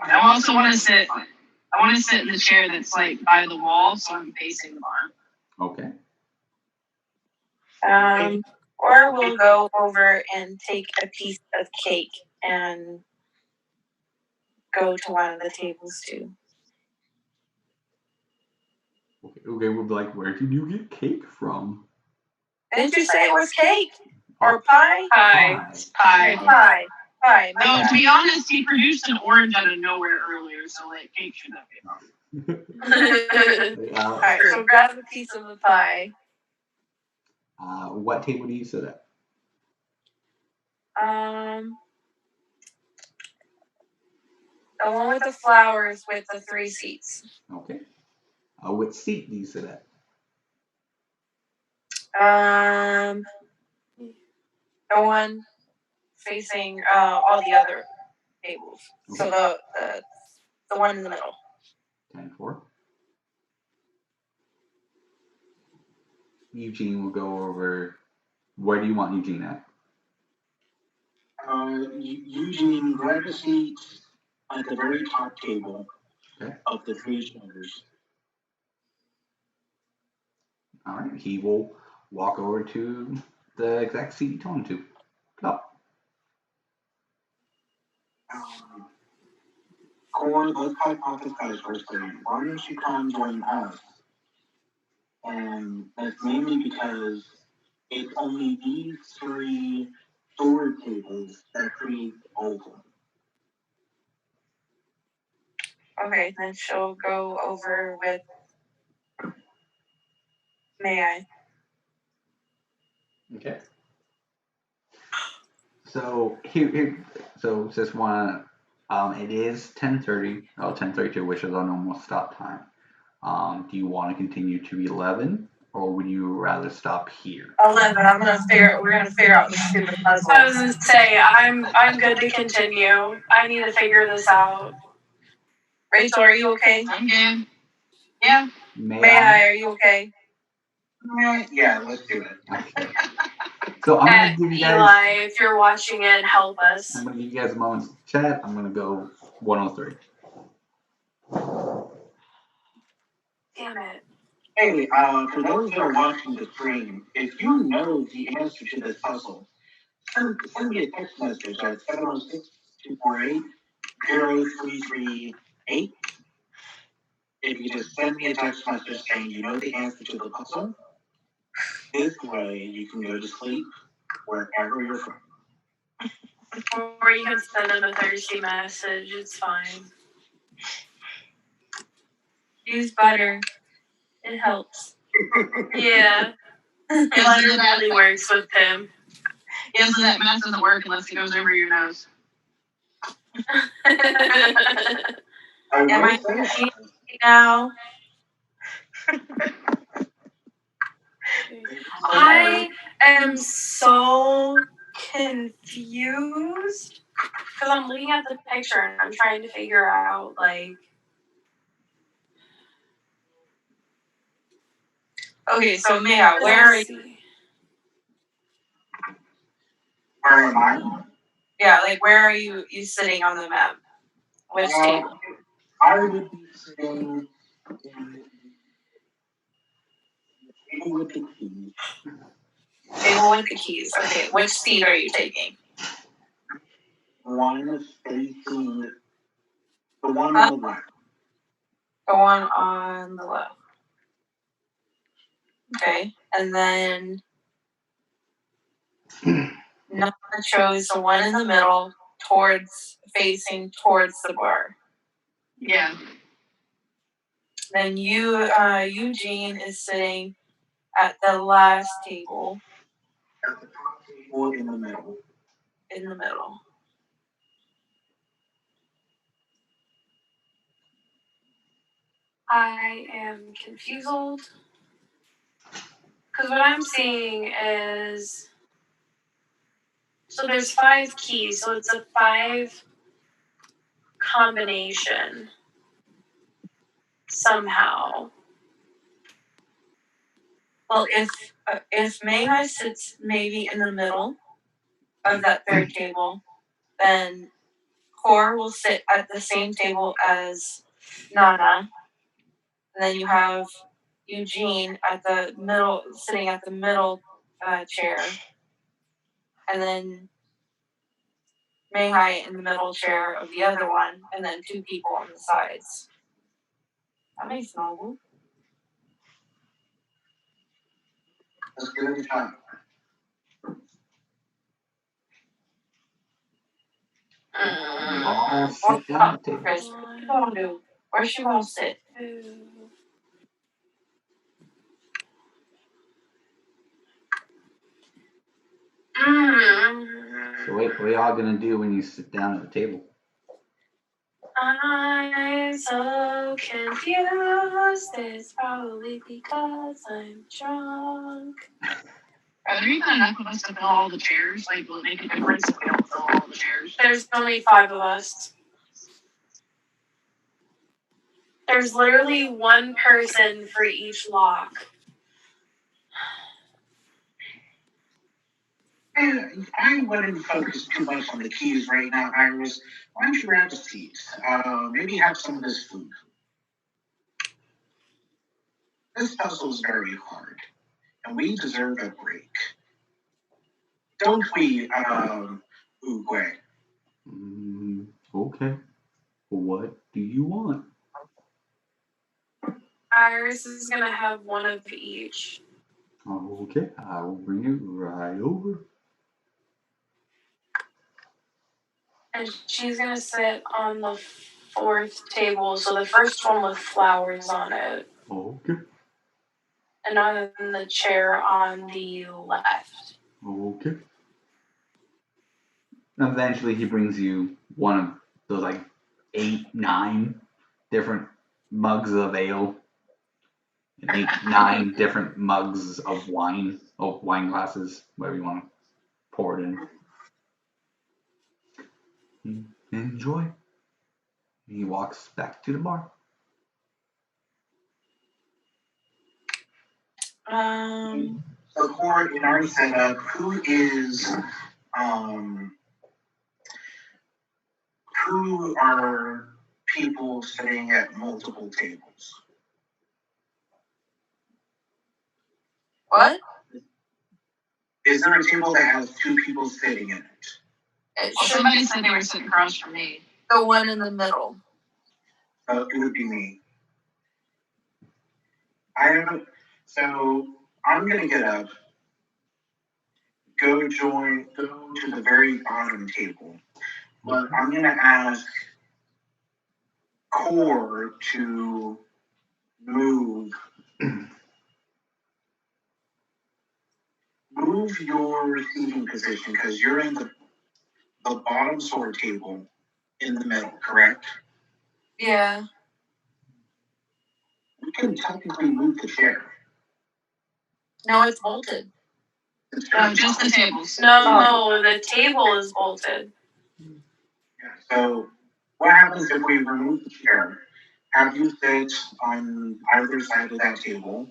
I also want to sit. I want to sit in the chair that's like by the wall, so I'm facing the bar. Okay. Or we'll go over and take a piece of cake and go to one of the tables too. Okay. Okay, we'll be like, where did you get cake from? Didn't you say it was cake? Or pie? Pie. Pie. Pie. No, My to be honest, he produced an orange out of nowhere earlier, so like cake should not be wrong. Alright, so grab a piece of the pie. What table do you sit at? The one with the flowers with the 3 seats. Okay. What seat do you sit at? The one facing all the other tables. Okay. So the one in the middle. 10-4. Eugene will go over. Where do you want Eugene at? Eugene, grab a seat at the very top table of the 3 chairs. All right. He will walk over to the exact seat you told him to. Go. Core, let's hypothesize for a second. Why don't you come join us? And that's mainly because it's only these 3 storage tables that create oval. Okay, then she'll go over with May-Ighe. Okay. So so just want it is 10:30, 10:32, which is our normal stop time. Do you want to continue to 11, or would you rather stop here? 11. We're gonna figure out the stupid puzzle. I was gonna say I'm good to continue. I need to figure this out. Rachel, are you okay? I'm game. Yeah. May-Ighe, are you okay? Yeah, let's do it. Okay. So I'm gonna give you guys. Eli, if you're watching it, help us. I'm gonna give you guys a moment to chat. I'm gonna go 103. Damn it. Hey, for those that are watching the stream, if you know the answer to this puzzle, send me a text message at 706-248-0338. If you just send me a text message saying you know the answer to the puzzle, this way you can go to sleep wherever you're from. Or you can send them a thirsty message. It's fine. Use butter. It helps. Yeah. Butter really works with him. Yeah, so that math doesn't work unless it goes over your nose. Am I okay now? I am so confused because I'm looking at the picture and I'm trying to figure out like. Okay, so May-Ighe, where are you? Where am I? Yeah, like where are you sitting on the map? Which table? I would be sitting in the table with the keys. Table with the keys. Okay, which seat are you taking? One facing the one on the left. The one on the left. Okay, and then Nana chose the one in the middle, facing towards the bar. Yeah. Then Eugene is sitting at the last table. At the top table in the middle. In the middle. I am confused because what I'm seeing is so there's 5 keys, so it's a 5 combination somehow. Well, if May-Ighe sits maybe in the middle of that third table, then Core will sit at the same table as Nana. And then you have Eugene at the middle, sitting at the middle chair. And then May-Ighe in the middle chair of the other one, and then 2 people on the sides. That makes normal. Let's give it a shot. We all sit down at the table. Chris, what you gonna do? Where she gonna sit? So wait, what are y'all gonna do when you sit down at the table? I'm so confused. It's probably because I'm drunk. Are there even enough of us to fill all the chairs? Like, will it make a difference if we don't fill all the chairs? There's only 5 of us. There's literally one person for each lock. I wouldn't focus too much on the keys right now, Iris. Why don't you grab a seat? Maybe have some of this food. This puzzle is very hard, and we deserve a break. Don't we, Uguay? Okay. What do you want? Iris is gonna have one of each. Okay, I will bring it right over. And she's gonna sit on the 4th table, so the first one with flowers on it. Okay. And on the chair on the left. Okay. And eventually he brings you one of those like 8, 9 different mugs of ale. And 8, 9 different mugs of wine. Oh, wine glasses, whatever you want to pour it in. Enjoy. He walks back to the bar. So, Core, in our setup, who are people sitting at multiple tables? What? Is there a table that has 2 people sitting in it? Somebody said they were sitting across from me. The one in the middle. It would be me. So I'm gonna get up, go to the very bottom table, but I'm gonna ask Core to move your seating position because you're in the bottom sword table in the middle, correct? Yeah. We can technically move the chair. No, it's bolted. No, just the tables. No, the table is bolted. Yeah, so what happens if we remove the chair, have you sit on either side of that table,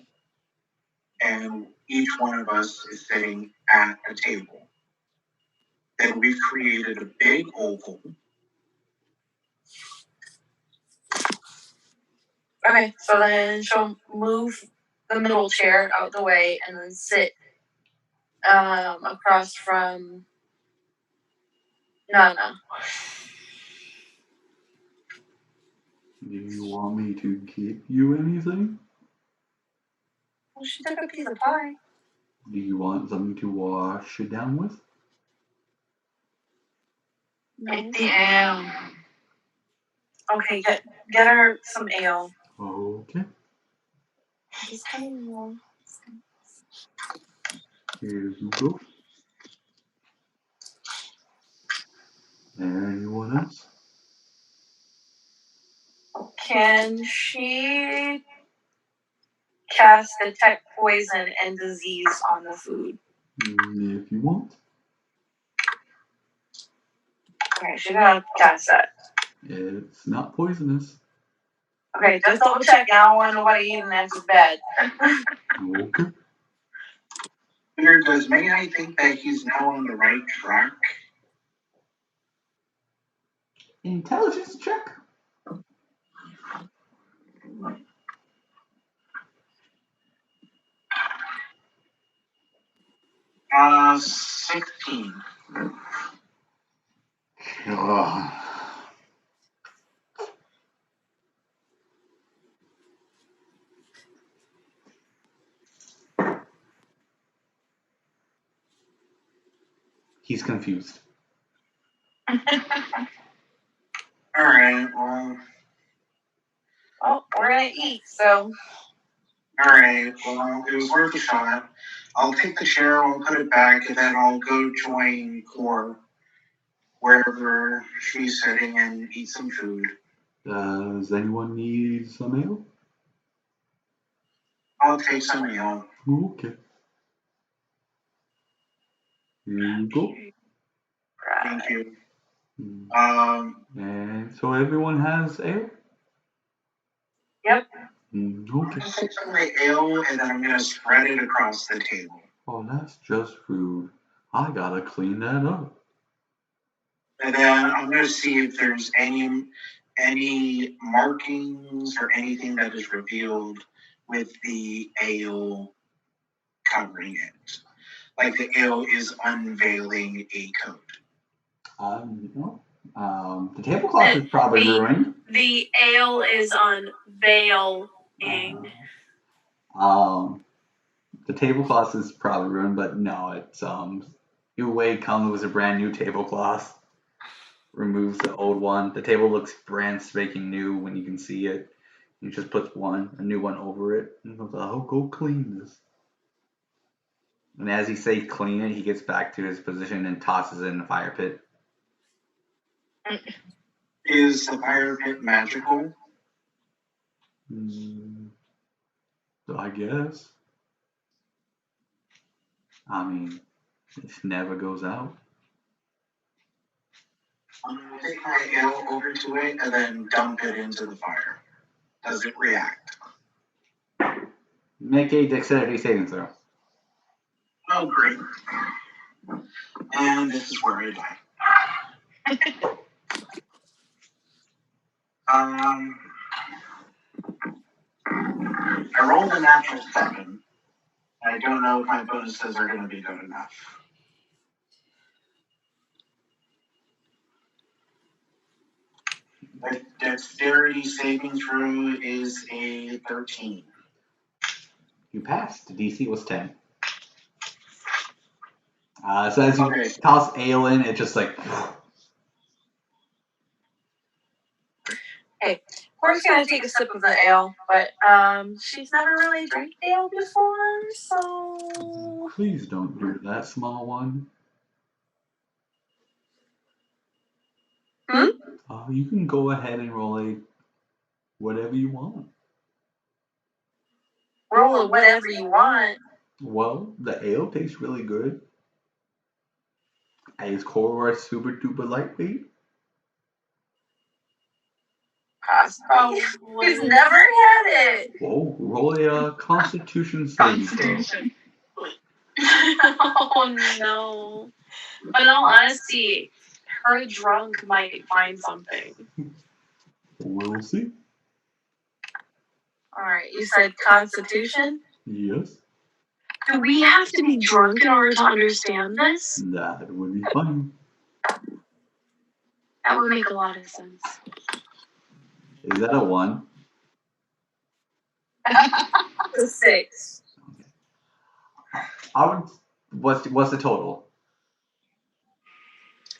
and each one of us is sitting at a table? Then we've created a big oval. Okay, so then she'll move the middle chair out the way and then sit across from Nana. Do you want me to get you anything? Well, she took a piece of pie. Do you want something to wash it down with? Get the ale. Okay, get her some ale. Okay. Just tell me more. Here you go. Anyone else? Can she cast detect poison and disease on the food? If you want. Okay, she's gonna cast that. It's not poisonous. Okay, just double check. I don't want nobody eating after bed. Okay. Peter, does May-Ighe think that he's now on the right track? Intelligence check. 16. Ugh. He's confused. Alright, well. Oh, we're gonna eat, so. Alright, well, it was worth a shot. I'll take the chair, I'll put it back, and then I'll go join Core wherever she's sitting and eat some food. Does anyone need some ale? I'll take some ale. Okay. Here you go. Thank you. And so everyone has ale? Yep. Okay. I'll take some of the ale and then I'm going to spread it across the table. Oh, that's just rude. I gotta clean that up. And then I'm going to see if there's any markings or anything that is revealed with the ale covering it. Like the ale is unveiling a code. No. The tablecloth is probably ruined. The ale is unveiling. The tablecloth is probably ruined, but no, it's new way comes with a brand new tablecloth. Removes the old one. The table looks brand spanking new when you can see it. He just puts a new one over it, and goes, "I'll go clean this." And as he says clean it, he gets back to his position and tosses it in the fire pit. Is the fire pit magical? So I guess. I mean, it never goes out. I'm going to take my ale over to it and then dump it into the fire. Does it react? Make a dexterity saving throw. Oh, great. And this is where I die. I rolled a natural 7. I don't know if my bonuses are going to be good enough. The dexterity saving throw is a 13. You passed. The DC was 10. So as you toss ale in, it just like. Hey, Court's gonna take a sip of the ale, but she's never really drank ale before, so. Please don't do that, small one. You can go ahead and roll whatever you want. Roll it whatever you want. Well, the ale tastes really good. Is Core super duper lightweight? Possibly. He's never had it. Whoa, roll a Constitution saving throw. Oh no. But in all honesty, her drunk might find something. We'll see. Alright, you said Constitution? Yes. Do we have to be drunk in order to understand this? That would be fun. That would make a lot of sense. Is that a 1? It's a 6. Okay. What's the total?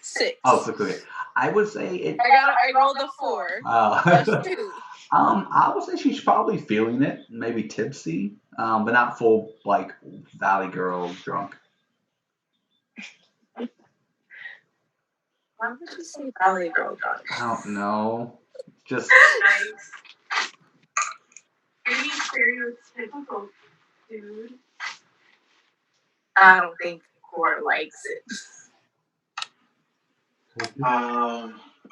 6. Oh, 6. Okay. I would say it. I rolled a 4. That's 2. I would say she's probably feeling it, maybe tipsy, but not full like Valley Girl drunk. Why would you say Valley Girl drunk? I don't know. Just Nice. Pretty stereotypical, dude. I don't think Core likes it.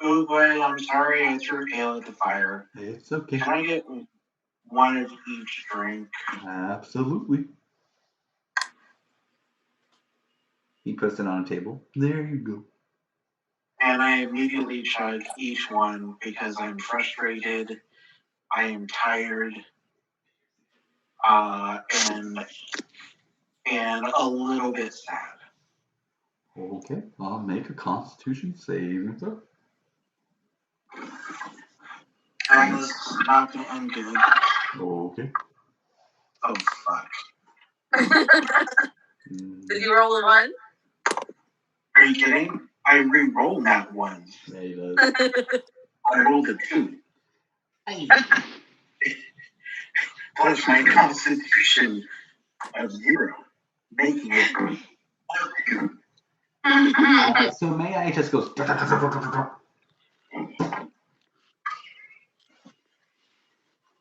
Oh boy, I'm sorry I threw ale at the fire. It's okay. Can I get one of each drink? Absolutely. He puts it on a table. There you go. And I immediately chug each one because I'm frustrated, I am tired, and a little bit sad. Okay, I'll make a Constitution saving throw. It's not going to end good. Okay. Oh, fuck. Did you roll a 1? Are you kidding? I re-rolled that one. Yeah, he does. I rolled a 2. Hey. Plus my constitution of 0, making it 2. So May-Ighe just goes.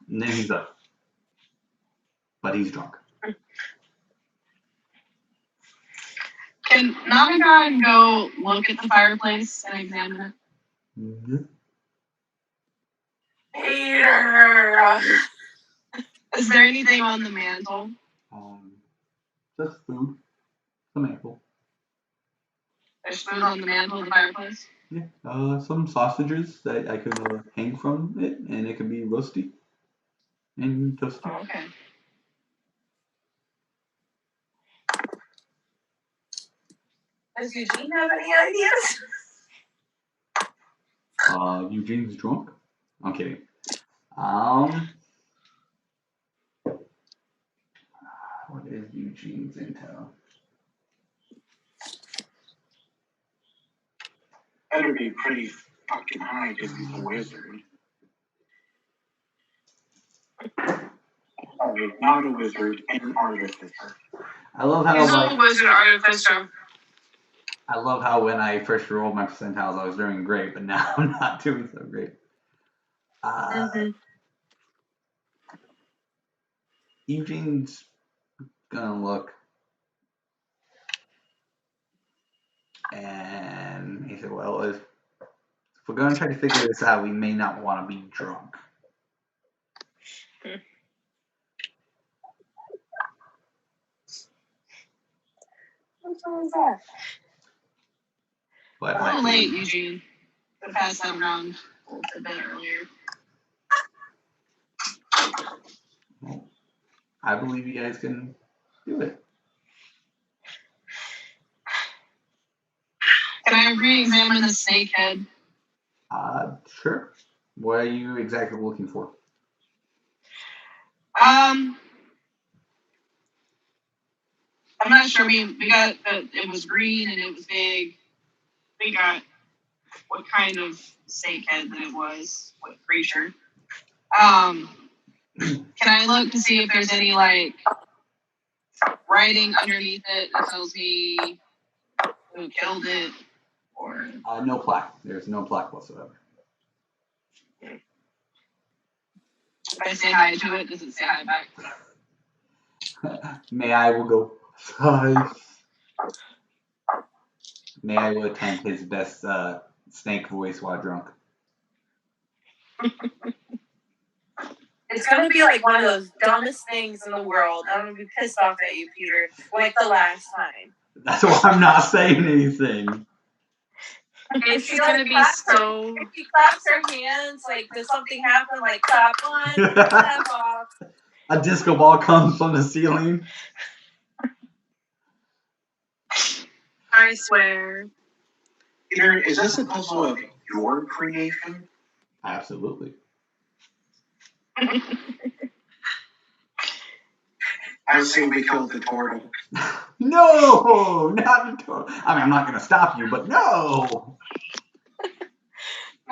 And then he's up. But he's drunk. Can Nonagon go look at the fireplace and examine it? Mm-hmm. Peter! Is there anything on the mantle? Just food. Some apple. There's food on the mantle of the fireplace? Yeah. Some sausages that I could hang from it, and it could be roasty and toasty. Oh, okay. Does Eugene have any ideas? Eugene's drunk. I'm kidding. What is Eugene's intel? Better be pretty fucking high because he's a wizard. Sorry, not a wizard, an artificer. I love how He's a wizard artificer. I love how when I first rolled my percentiles, I was doing great, but now I'm not doing so great. Eugene's gonna look, and he said, "Well, if we're gonna try to figure this out, we may not want to be drunk." Which one is that? But A little late, Eugene. Could have passed that around a little bit earlier. I believe you guys can do it. Can I re-examine the snake head? Sure. What are you exactly looking for? I'm not sure. We got it was green and it was big. We got what kind of snake head that it was, what creature. Can I look to see if there's any like writing underneath it that tells me who killed it, or No plaque. There's no plaque whatsoever. if I say hi to it, does it say hi back? May-Ighe will go, hi. May-Ighe will attempt his best snake voice while drunk. It's gonna be like one of those dumbest things in the world. I'm gonna be pissed off at you, Peter, like the last time. That's why I'm not saying anything. It's gonna be so. If she claps her hands, like, does something happen? Like, clap one, clap off. A disco ball comes from the ceiling. I swear. Peter, is this a puzzle of your creation? Absolutely. I say we killed the turtle. No, not the turtle. I mean, I'm not going to stop you, but no.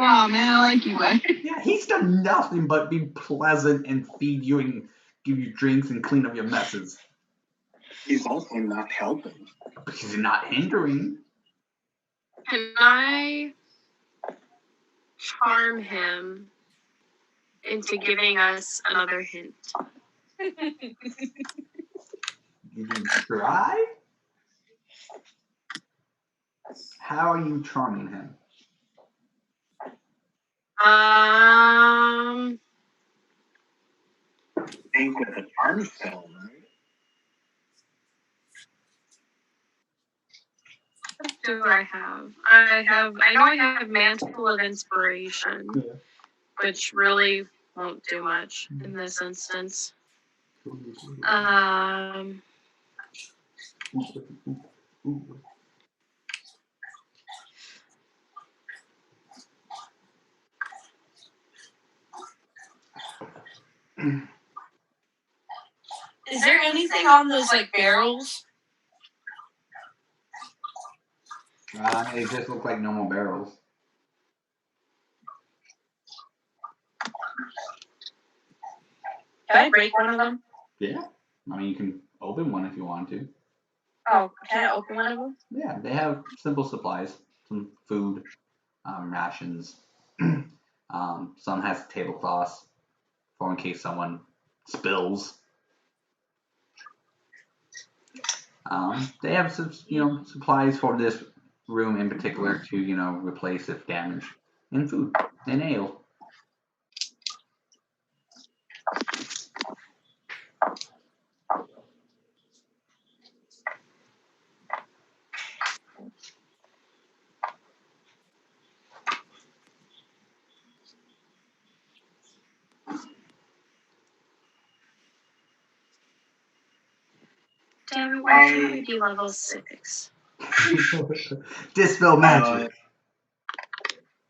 Oh man, I like you, Quack. Yeah, he's done nothing but be pleasant and feed you and give you drinks and clean up your messes. He's also not helping. But he's not hindering. Can I charm him into giving us another hint? You can try? How are you charming him? Think with a charm spell, right? What do I have? I know I have Mantle of Inspiration, which really won't do much in this instance. Is there anything on those, like, barrels? It just look like normal barrels. Can I break one of them? Yeah. I mean, you can open one if you want to. Oh, can I open one of them? Yeah, they have simple supplies, some food, rations. Some has tablecloths for in case someone spills. They have some, supplies for this room in particular to, replace if damaged, and food and ale. Damn it, why can't we be level 6? Dispel magic.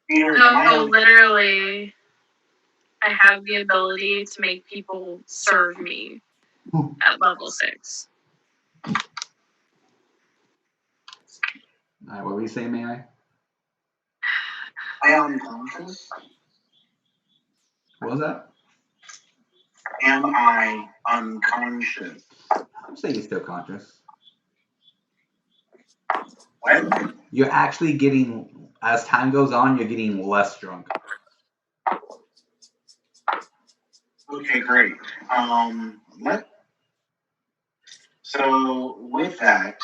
Peter, No, literally, I have the ability to make people serve me at level 6. What were you saying, May-Ighe? I am unconscious. What was that? Am I unconscious? I'd say you're still conscious. What? You're actually getting, as time goes on, you're getting less drunk. Okay, great. So with that,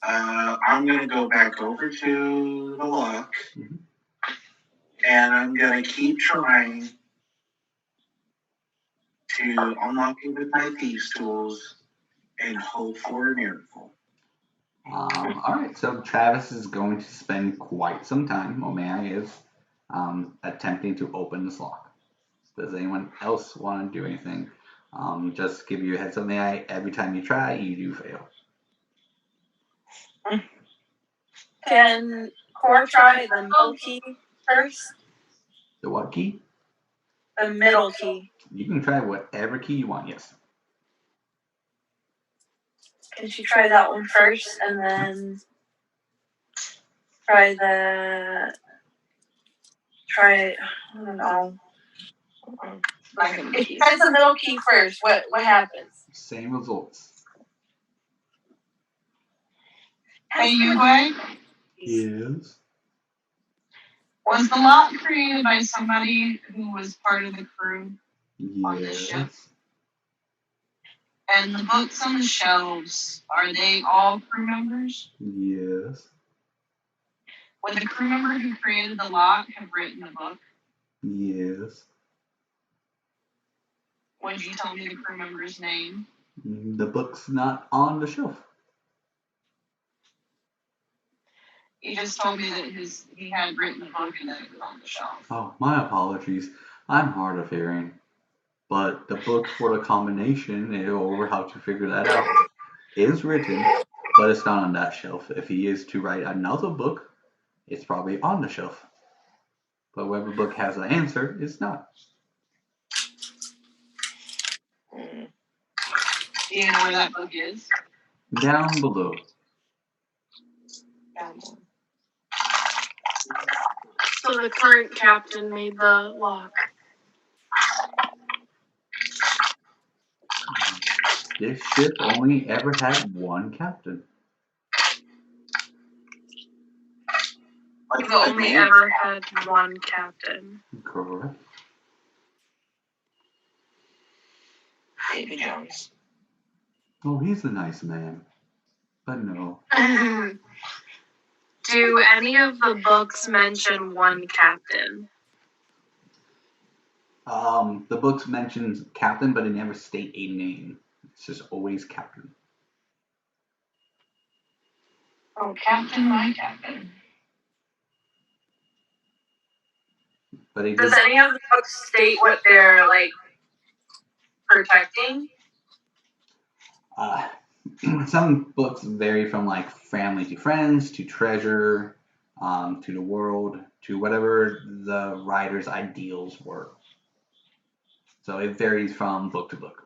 I'm gonna go back over to the lock, and I'm gonna keep trying to unlock it with my thieves' tools and hope for a miracle. Alright, so Travis is going to spend quite some time, May-Ighe is, attempting to open this lock. Does anyone else want to do anything? Just give you a heads up, May-Ighe, every time you try, you do fail. Can Core try the middle key first? The what key? The middle key. You can try whatever key you want, yes. Can she try that one first and then try I don't know. If she tries the middle key first, what happens? Same results. Hey, Yugway, Yes. was the lock created by somebody who was part of the crew on this ship? Yes. And the books on the shelves, are they all crew members? Yes. Would the crew member who created the lock have written the book? Yes. Would you tell me the crew member's name? The book's not on the shelf. You just told me that he had written the book and that it was on the shelf. Oh, my apologies. I'm hard of hearing. But the book for the combination, or how to figure that out, is written, but it's not on that shelf. If he is to write another book, it's probably on the shelf. But whatever book has the answer, it's not. Do you know where that book is? Down below. So the current captain made the lock. This ship only ever had one captain. We've only ever had one captain. Correct. David Jones. Oh, he's a nice man. But no. Do any of the books mention one captain? The books mentions captain, but it never state a name. It's just always captain. Oh, Captain, my captain. But it Does any of the books state what they're protecting? Some books vary from like family to friends to treasure, to the world, to whatever the writer's ideals were. So it varies from book to book.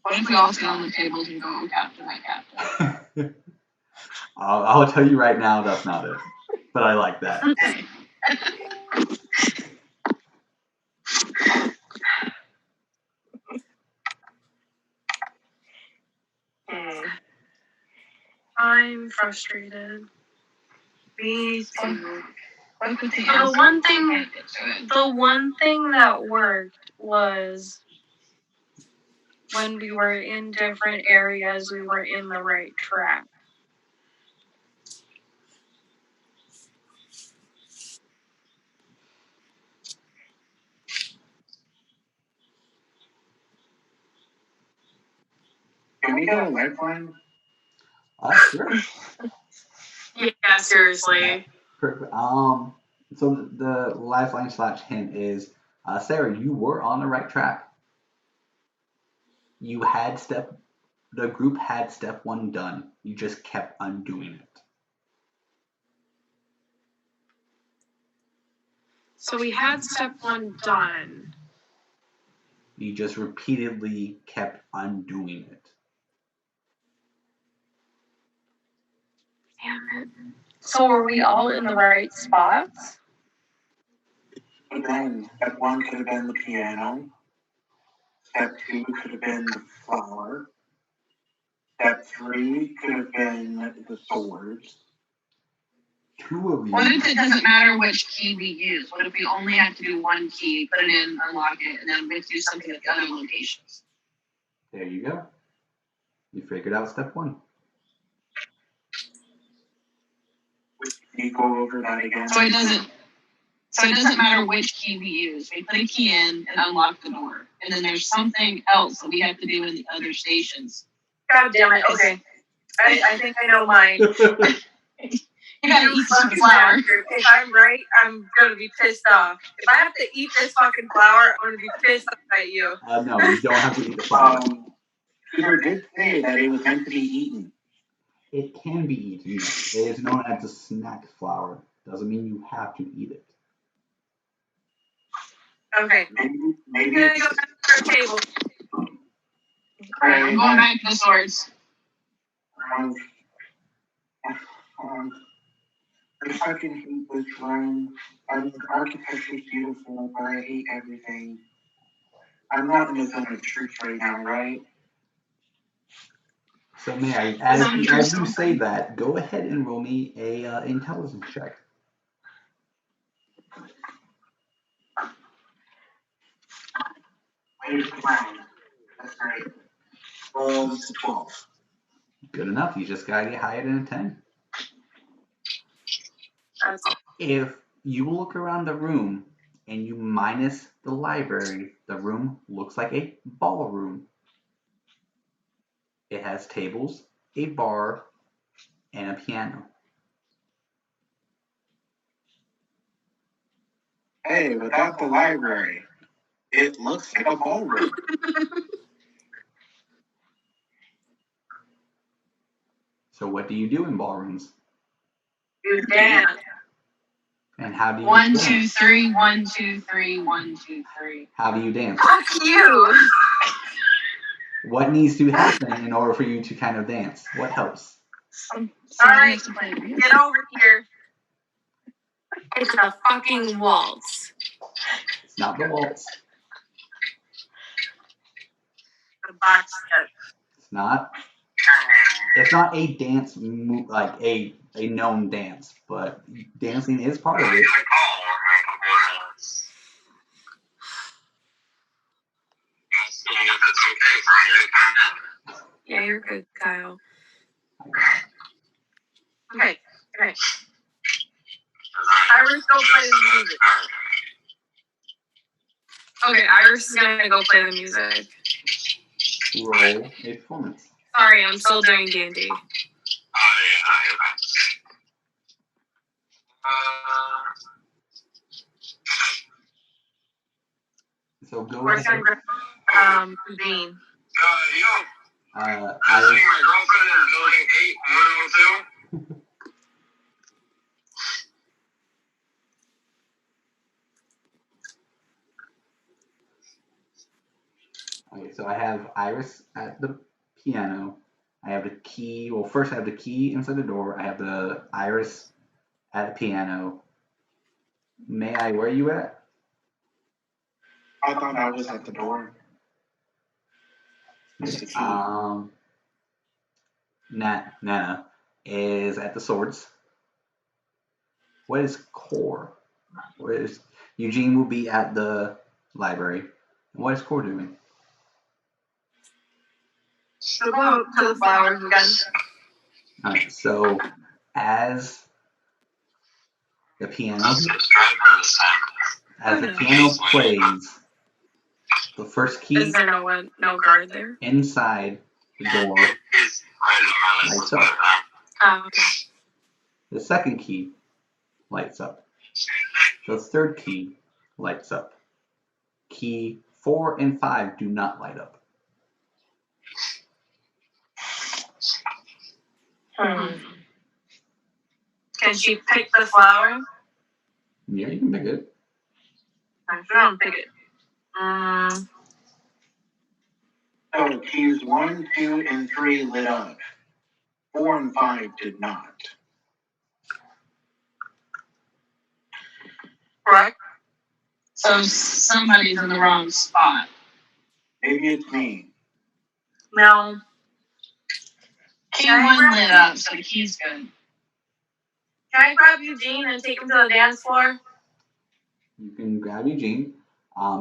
What if we all sit on the tables and go, Captain, my Captain? I'll tell you right now, that's not it. But I like that. Okay. I'm frustrated. Me too. The one thing that worked was when we were in different areas, we were in the right track. Can we get a lifeline? Sure. Yeah, seriously. Perfect. So the lifeline / hint is, Sarah, you were on the right track. The group had step 1 done. You just kept undoing it. So we had step 1 done. You just repeatedly kept undoing it. Damn it. So were we all in the right spots? But then, step 1 could have been the piano. Step 2 could have been the flower. Step 3 could have been the swords. 2 of you. What if it doesn't matter which key we use? What if we only have to do one key, put it in, unlock it, and then we have to do something at the other locations? There you go. You figured out step 1. Can you go over that again? So it doesn't matter which key we use. We put a key in and unlock the door. And then there's something else that we have to do in the other stations. God damn it. Okay. I think I know mine. You gotta eat this flower. If I'm right, I'm gonna be pissed off. If I have to eat this fucking flower, I'm gonna be pissed off at you. No, you don't have to eat the flower. Peter did say that it was meant to be eaten. It can be eaten. It is known as a snack flower. Doesn't mean you have to eat it. Okay. Maybe I'm gonna go back to the table. Alright, I'm going back to the swords. I fucking hate this room. I mean, architecture is beautiful, but I hate everything. I'm not in the zone of truth right now, right? So, May I, as you say that, go ahead and roll me a intelligence check. Where's the ground? That's great. Well, it's a 12. Good enough. You just gotta get higher than a 10. If you look around the room and you minus the library, the room looks like a ballroom. It has tables, a bar, and a piano. Hey, without the library, it looks like a ballroom. So what do you do in ballrooms? You dance. And how do you 1, dance? 2, 3, 1, 2, 3, 1, 2, 3. How do you dance? Fuck you. What needs to happen in order for you to kind of dance? What helps? Alright, get over here. It's a fucking waltz. It's not the waltz. The box step. It's not. It's not a dance like a known dance, but dancing is part of it. Yeah, you're good, Kyle. Okay. Iris, go play the music. Okay, Iris is gonna go play the music. Roll a performance. Sorry, I'm still doing D&D. So go We're ahead. gonna Bean. Iris, my girlfriend in building 8, 102. Okay, so I have Iris at the piano. I have the key. Well, first I have the key inside the door. I have the Iris at the piano. May-Ighe, where are you at? I thought I was at the door. It's the key. Nana is at the swords. What is Core? Eugene will be at the library. And what is Core doing? So go to the flowers again. Alright, so as the piano plays, the first key Is there no guard there? inside the door lights up. Oh, okay. The second key lights up. The third key lights up. Key 4 and 5 do not light up. Can she pick the flower? Yeah, you can pick it. I'm sure I'll pick it. So keys 1, 2, and 3 lit up. 4 and 5 did not. Correct. So somebody's in the wrong spot. Maybe it's me. No. Key 1 lit up, so the key's good. Can I grab Eugene and take him to the dance floor? You can grab Eugene.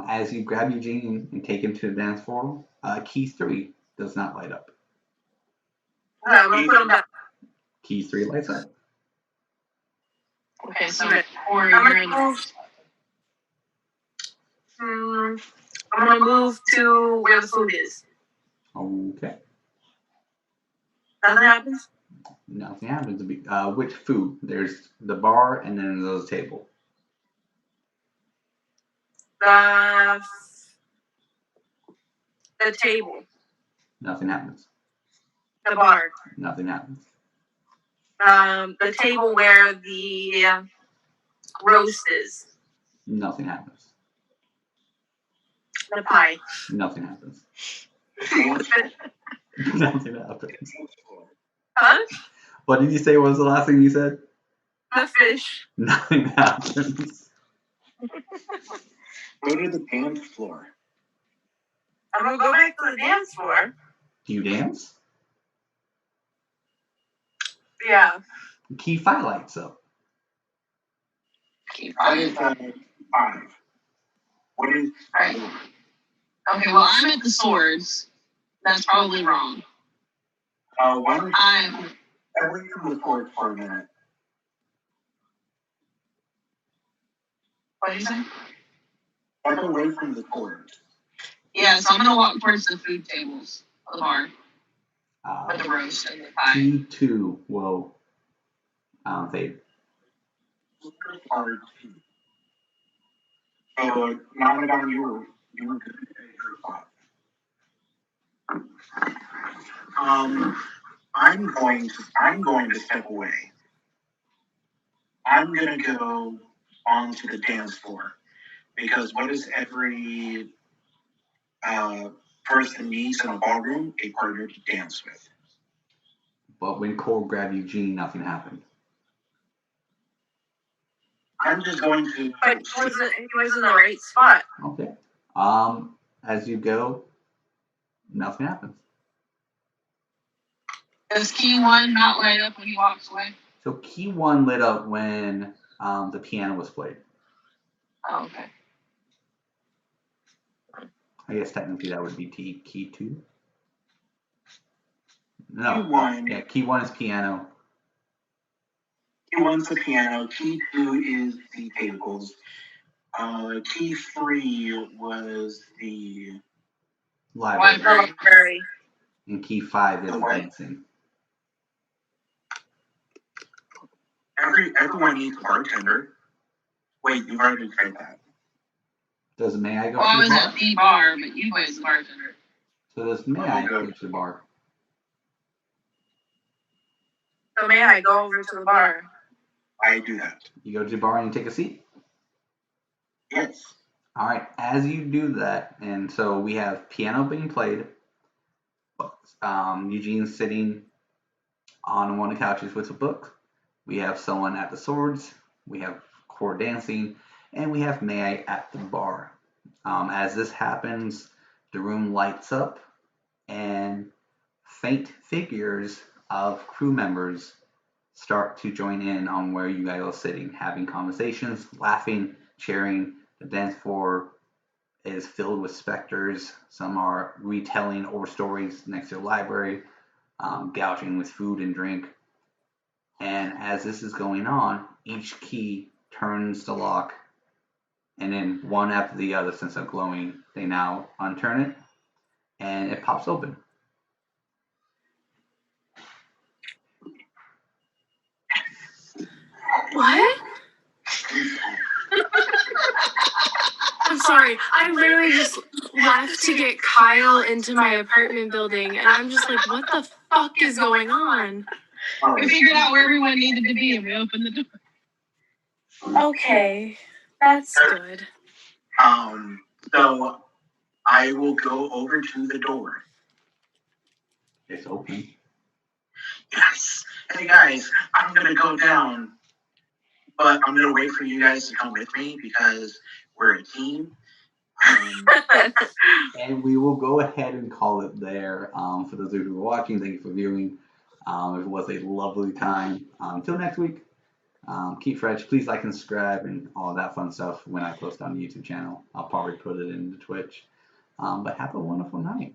As you grab Eugene and take him to the dance floor, key 3 does not light up. Okay, I'm going to put him down. Key 3 lights up. Okay, so Okay. Corey, I'm you're going in to the move. I'm going to move to where the food is. Okay. Nothing happens? Nothing happens. Which food? There's the bar and then there's a table. The table. Nothing happens. The bar. Nothing happens. The table where the roast is. Nothing happens. The pie. Nothing happens. The Nothing happens. Huh? What did you say was the last thing you said? The fish. Nothing happens. Go to the dance floor. I'm going to go back to the dance floor. Do you dance? Yeah. Key 5 lights up. key What 5. is 5? What is... Right. Okay, well, I'm at the swords. That's probably wrong. Why don't I'm... you away from the court for a minute? What did you say? Step away from the court. Yeah, so I'm going to walk towards the food tables of the bar with the Uh, roast and the pie. key 2 will fade. Hard. So, now that you were good at your spot. I'm going to step away. I'm going to go onto the dance floor because what does every person needs in a ballroom? A partner to dance with. But when Cole grabbed Eugene, nothing happened. I'm just going to. But he was in the right spot. Okay. As you go, nothing happens. Does key 1 not light up when he walks away? So key 1 lit up when the piano was played. Oh, okay. I guess technically that would be key 2. No. Key 1. Yeah, key 1 is piano. Key 1's the piano. Key 2 is the tables. Key 3 was the Library. Library. And key 5 is Okay. dancing. Everyone needs a bartender. Wait, you've already said that. Does May-Ighe go Well, I to was the at bar? the bar, but you guys the bartender. So does May-Ighe go to the bar? So may I go over to the bar? I do that. You go to the bar and you take a seat? Yes. All right, as you do that, and so we have piano being played, Eugene sitting on one of the couches with a book. We have someone at the swords. We have court dancing, and we have May at the bar. As this happens, the room lights up, and faint figures of crew members start to join in on where you guys are sitting, having conversations, laughing, cheering. The dance floor is filled with specters. Some are retelling old stories next to the library, gouging with food and drink. And as this is going on, each key turns the lock, and then one after the other, since they're glowing, they now unturn it, and it pops open. What? I'm sorry. I literally just left to get Kyle into my apartment building, and I'm just like, what the fuck is going on? We figured out where everyone needed to be and we opened the door. Okay, that's good. So I will go over to the door. It's open. Yes. Hey guys, I'm gonna go down, but I'm gonna wait for you guys to come with me because we're a team. And we will go ahead and call it there. For those of you who are watching, thank you for viewing. It was a lovely time. Until next week, keep fresh. Please like and subscribe and all that fun stuff when I post on the YouTube channel. I'll probably put it in the Twitch. But have a wonderful night.